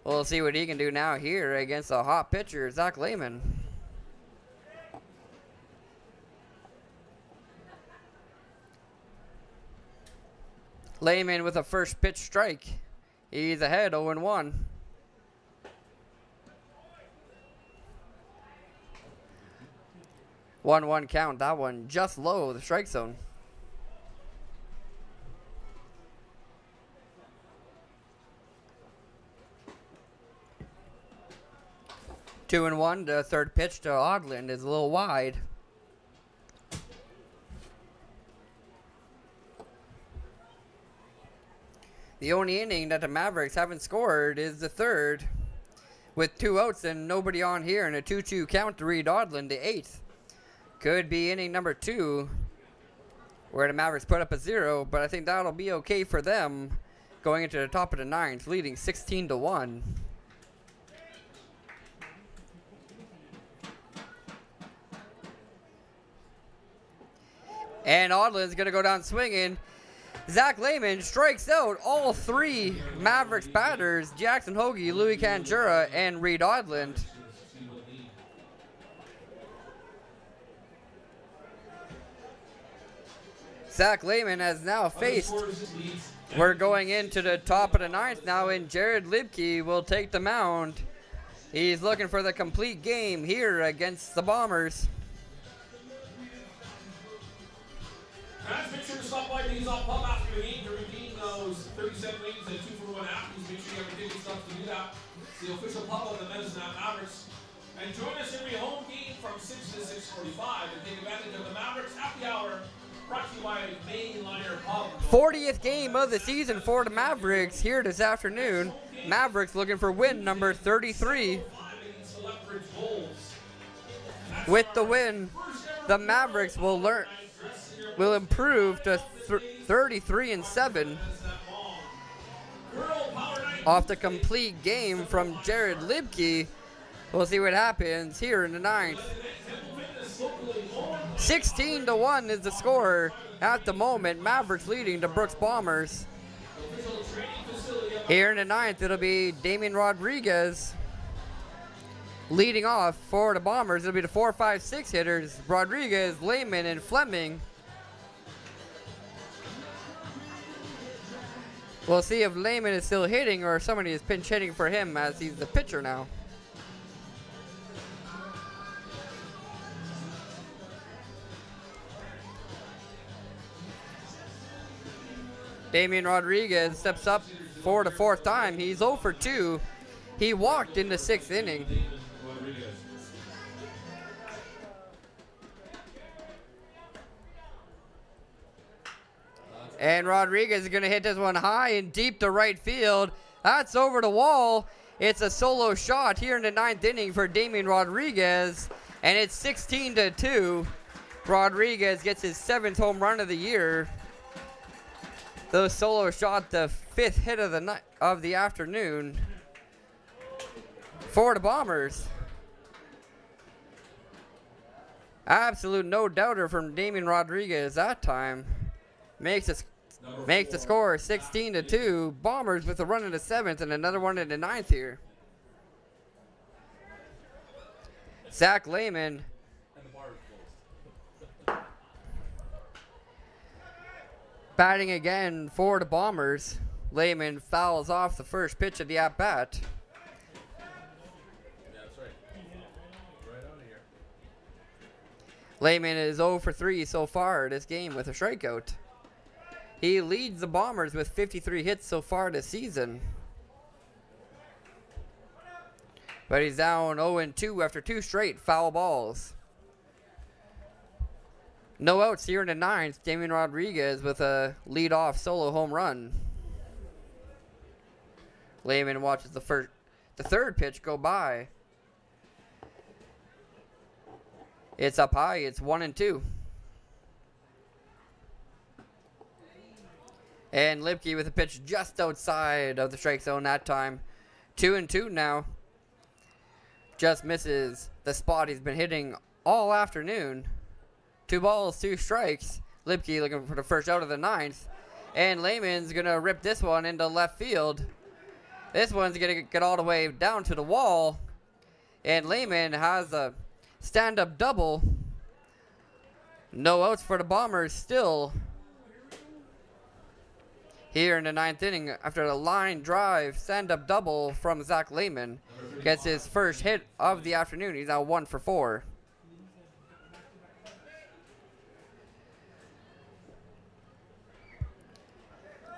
We'll see what he can do now here against a hot pitcher, Zach Lehman. Lehman with a first pitch strike. He's ahead 0-1. One count. That one just low the strike zone. Two and one. The third pitch to Odland is a little wide. The only inning that the Mavericks haven't scored is the third, with 2 outs and nobody on here, and a 2-2 count to Reed Odland, the 8th. Could be inning number 2, where the Mavericks put up a 0, but I think that'll be okay for them going into the top of the 9th, leading 16-1. And Odland's going to go down swinging. Zach Lehman strikes out all 3 Mavericks batters, Jackson Hoagie, Louis Canjura, and Reed Odland. Zach Lehman has now faced. We're going into the top of the 9th now, and Jared Libke will take the mound. He's looking for the complete game here against the Bombers. Guys, make sure to stop by these off pub after the game to redeem those 37 wings and 2 for 1 apples. Make sure you have your ticket stuff to do that. It's the official pub of the Medicine Hat Mavericks. And join us every home game from 6 to 6:45 and take advantage of the Mavericks Happy Hour brought to you by Mainliner Pub. 40th game of the season for the Mavericks here this afternoon. Mavericks looking for win number 33. With the win, the Mavericks will improve to 33-7 off the complete game from Jared Libke. We'll see what happens here in the 9th. 16-1 is the score at the moment. Mavericks leading the Brooks Bombers. Here in the 9th, it'll be Damian Rodriguez leading off for the Bombers. It'll be the 4, 5, 6 hitters, Rodriguez, Lehman, and Fleming. We'll see if Lehman is still hitting or somebody is pinch hitting for him as he's the pitcher now. Damian Rodriguez steps up for the 4th time. He's 0 for 2. He walked in the 6th inning. And Rodriguez is going to hit this one high and deep to right field. That's over the wall. It's a solo shot here in the 9th inning for Damian Rodriguez. And it's 16-2. Rodriguez gets his 7th home run of the year. The solo shot, the 5th hit of the afternoon for the Bombers. Absolute no doubter from Damian Rodriguez that time. Makes the score 16-2. Bombers with a run in the 7th and another one in the 9th here. Zach Lehman. Batting again for the Bombers. Lehman fouls off the first pitch of the at-bat. Lehman is 0 for 3 so far this game with a strikeout. He leads the Bombers with 53 hits so far this season. But he's down 0-2 after 2 straight foul balls. No outs here in the 9th. Damian Rodriguez with a lead-off solo home run. Lehman watches the 3rd pitch go by. It's up high. It's 1-2. And Lipke with a pitch just outside of the strike zone that time. 2-2 now. Just misses the spot he's been hitting all afternoon. 2 balls, 2 strikes. Lipke looking for the first out of the 9th. And Lehman's going to rip this one into left field. This one's going to get all the way down to the wall. And Lehman has a stand-up double. No outs for the Bombers still. Here in the 9th inning, after a line drive stand-up double from Zach Lehman, gets his first hit of the afternoon. He's now 1 for 4.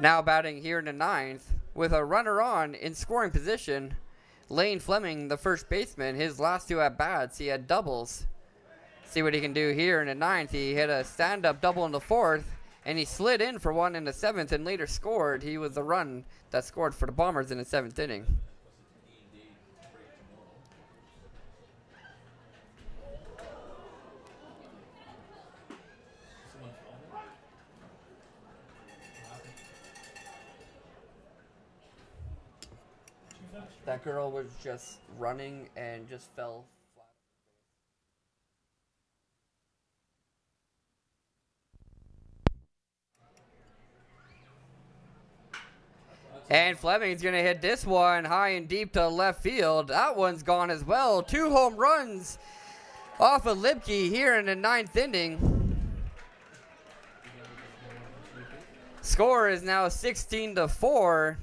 Now batting here in the 9th, with a runner on in scoring position, Lane Fleming, the first baseman. His last 2 at-bats, he had doubles. See what he can do here in the 9th. He hit a stand-up double in the 4th. And he slid in for one in the 7th and later scored. He was the run that scored for the Bombers in the 7th inning. That girl was just running and just fell. And Fleming's going to hit this one high and deep to left field. That one's gone as well. 2 home runs off of Lipke here in the 9th inning. Score is now 16-4.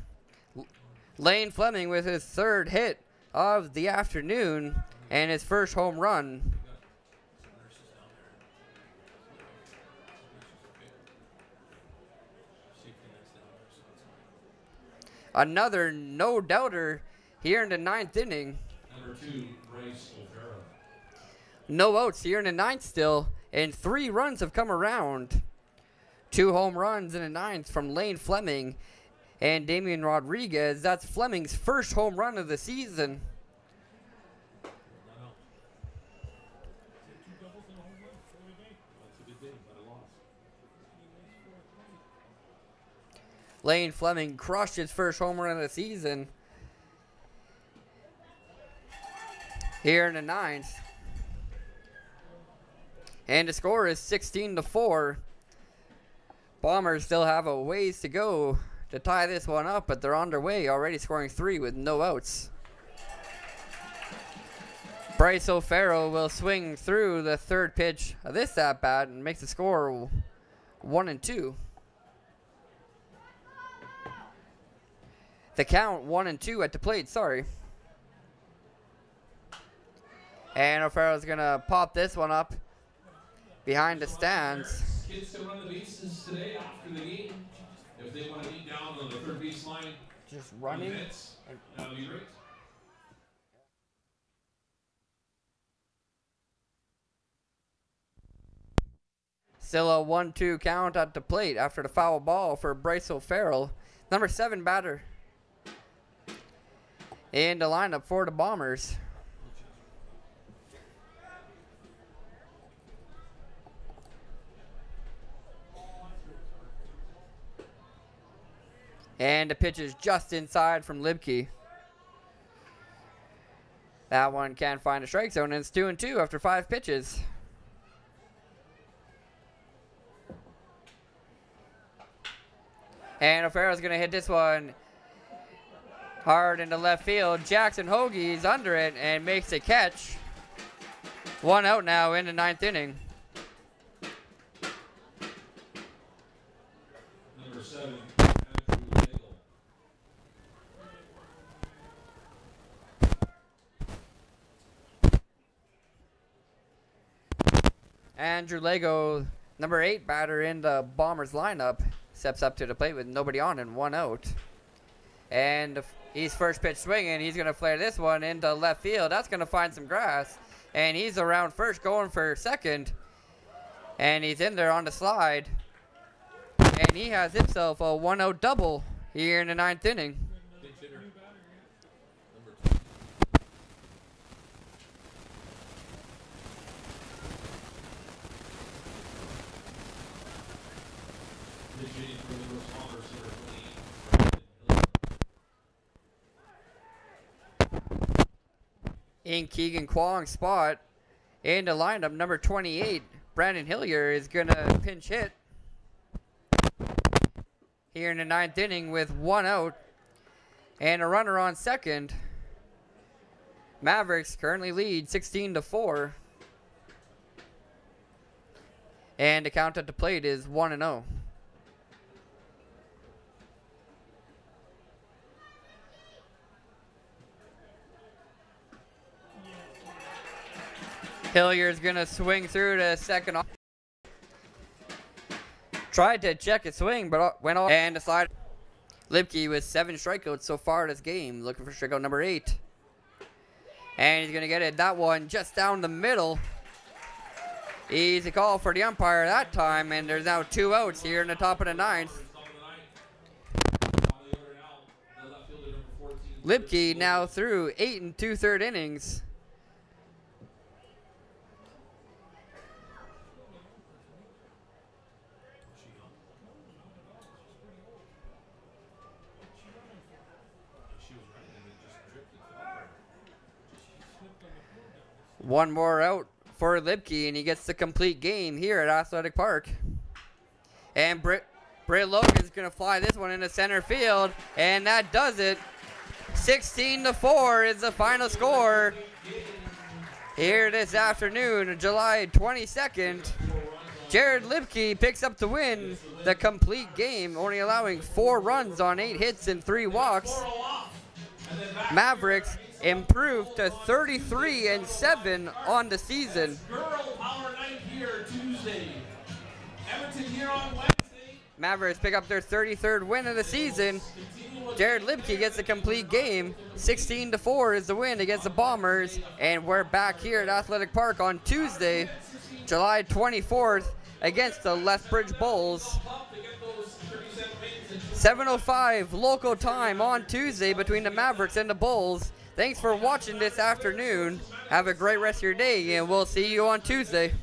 Lane Fleming with his 3rd hit of the afternoon and his first home run. Another no-doubter here in the 9th inning. Number 2, Bryce O'Farrell. No outs here in the 9th still, and 3 runs have come around. 2 home runs in the 9th from Lane Fleming and Damian Rodriguez. That's Fleming's first home run of the season. Lane Fleming crushed his first home run of the season here in the 9th. And the score is 16-4. Bombers still have a ways to go to tie this one up, but they're on their way, already scoring 3 with no outs. Bryce O'Farrell will swing through the 3rd pitch of this at-bat and makes the score 1-2. The count 1-2 at the plate, sorry. And O'Farrell's gonna pop this one up behind the stands. Kids can run the bases today after the game. If they want to meet down on the 3rd base line, Just running. That'll be great. Still a 1-2 count at the plate after the foul ball for Bryce O'Farrell. Number 7 batter in the lineup for the Bombers. And the pitch is just inside from Lipke. That one can't find a strike zone, and it's 2-2 after 5 pitches. And O'Farrell's going to hit this one hard into left field. Jackson Hoagie's under it and makes a catch. 1 out now in the 9th inning. Number 7, Andrew Lego, number 8 batter in the Bombers lineup, steps up to the plate with nobody on and 1 out. And he's first pitch swinging. He's going to flare this one into left field. That's going to find some grass. And he's around first going for second. And he's in there on the slide. And he has himself a 1-out double here in the 9th inning. officiating for the responders here. In Keegan Kwong's spot, in the lineup, number 28, Brandon Hillier is going to pinch hit here in the 9th inning with 1 out and a runner on second. Mavericks currently lead 16-4. And the count at the plate is 1-0. Hillier's gonna swing through to second. Tried to check his swing, but went off and decided. Lipke with 7 strikeouts so far this game, looking for strikeout number 8. And he's gonna get it. That one just down the middle. Easy call for the umpire that time, and there's now 2 outs here in the top of the 9th. Lipke now through 8 2/3 innings. One more out for Lipke, and he gets the complete game here at Athletic Park. And Britt Logan's going to fly this one into center field, and that does it. 16-4 is the final score here this afternoon, July 22nd. Jared Lipke picks up the win, the complete game, only allowing 4 runs on 8 hits and 3 walks. Mavericks improved to 33-7 on the season. Girl Power Night here Tuesday. Edmonton here on Wednesday. Mavericks pick up their 33rd win of the season. Jared Lipke gets a complete game. 16-4 is the win against the Bombers. And we're back here at Athletic Park on Tuesday, July 24th, against the Lethbridge Bulls. 7:05 local time on Tuesday between the Mavericks and the Bulls. Thanks for watching this afternoon. Have a great rest of your day, and we'll see you on Tuesday.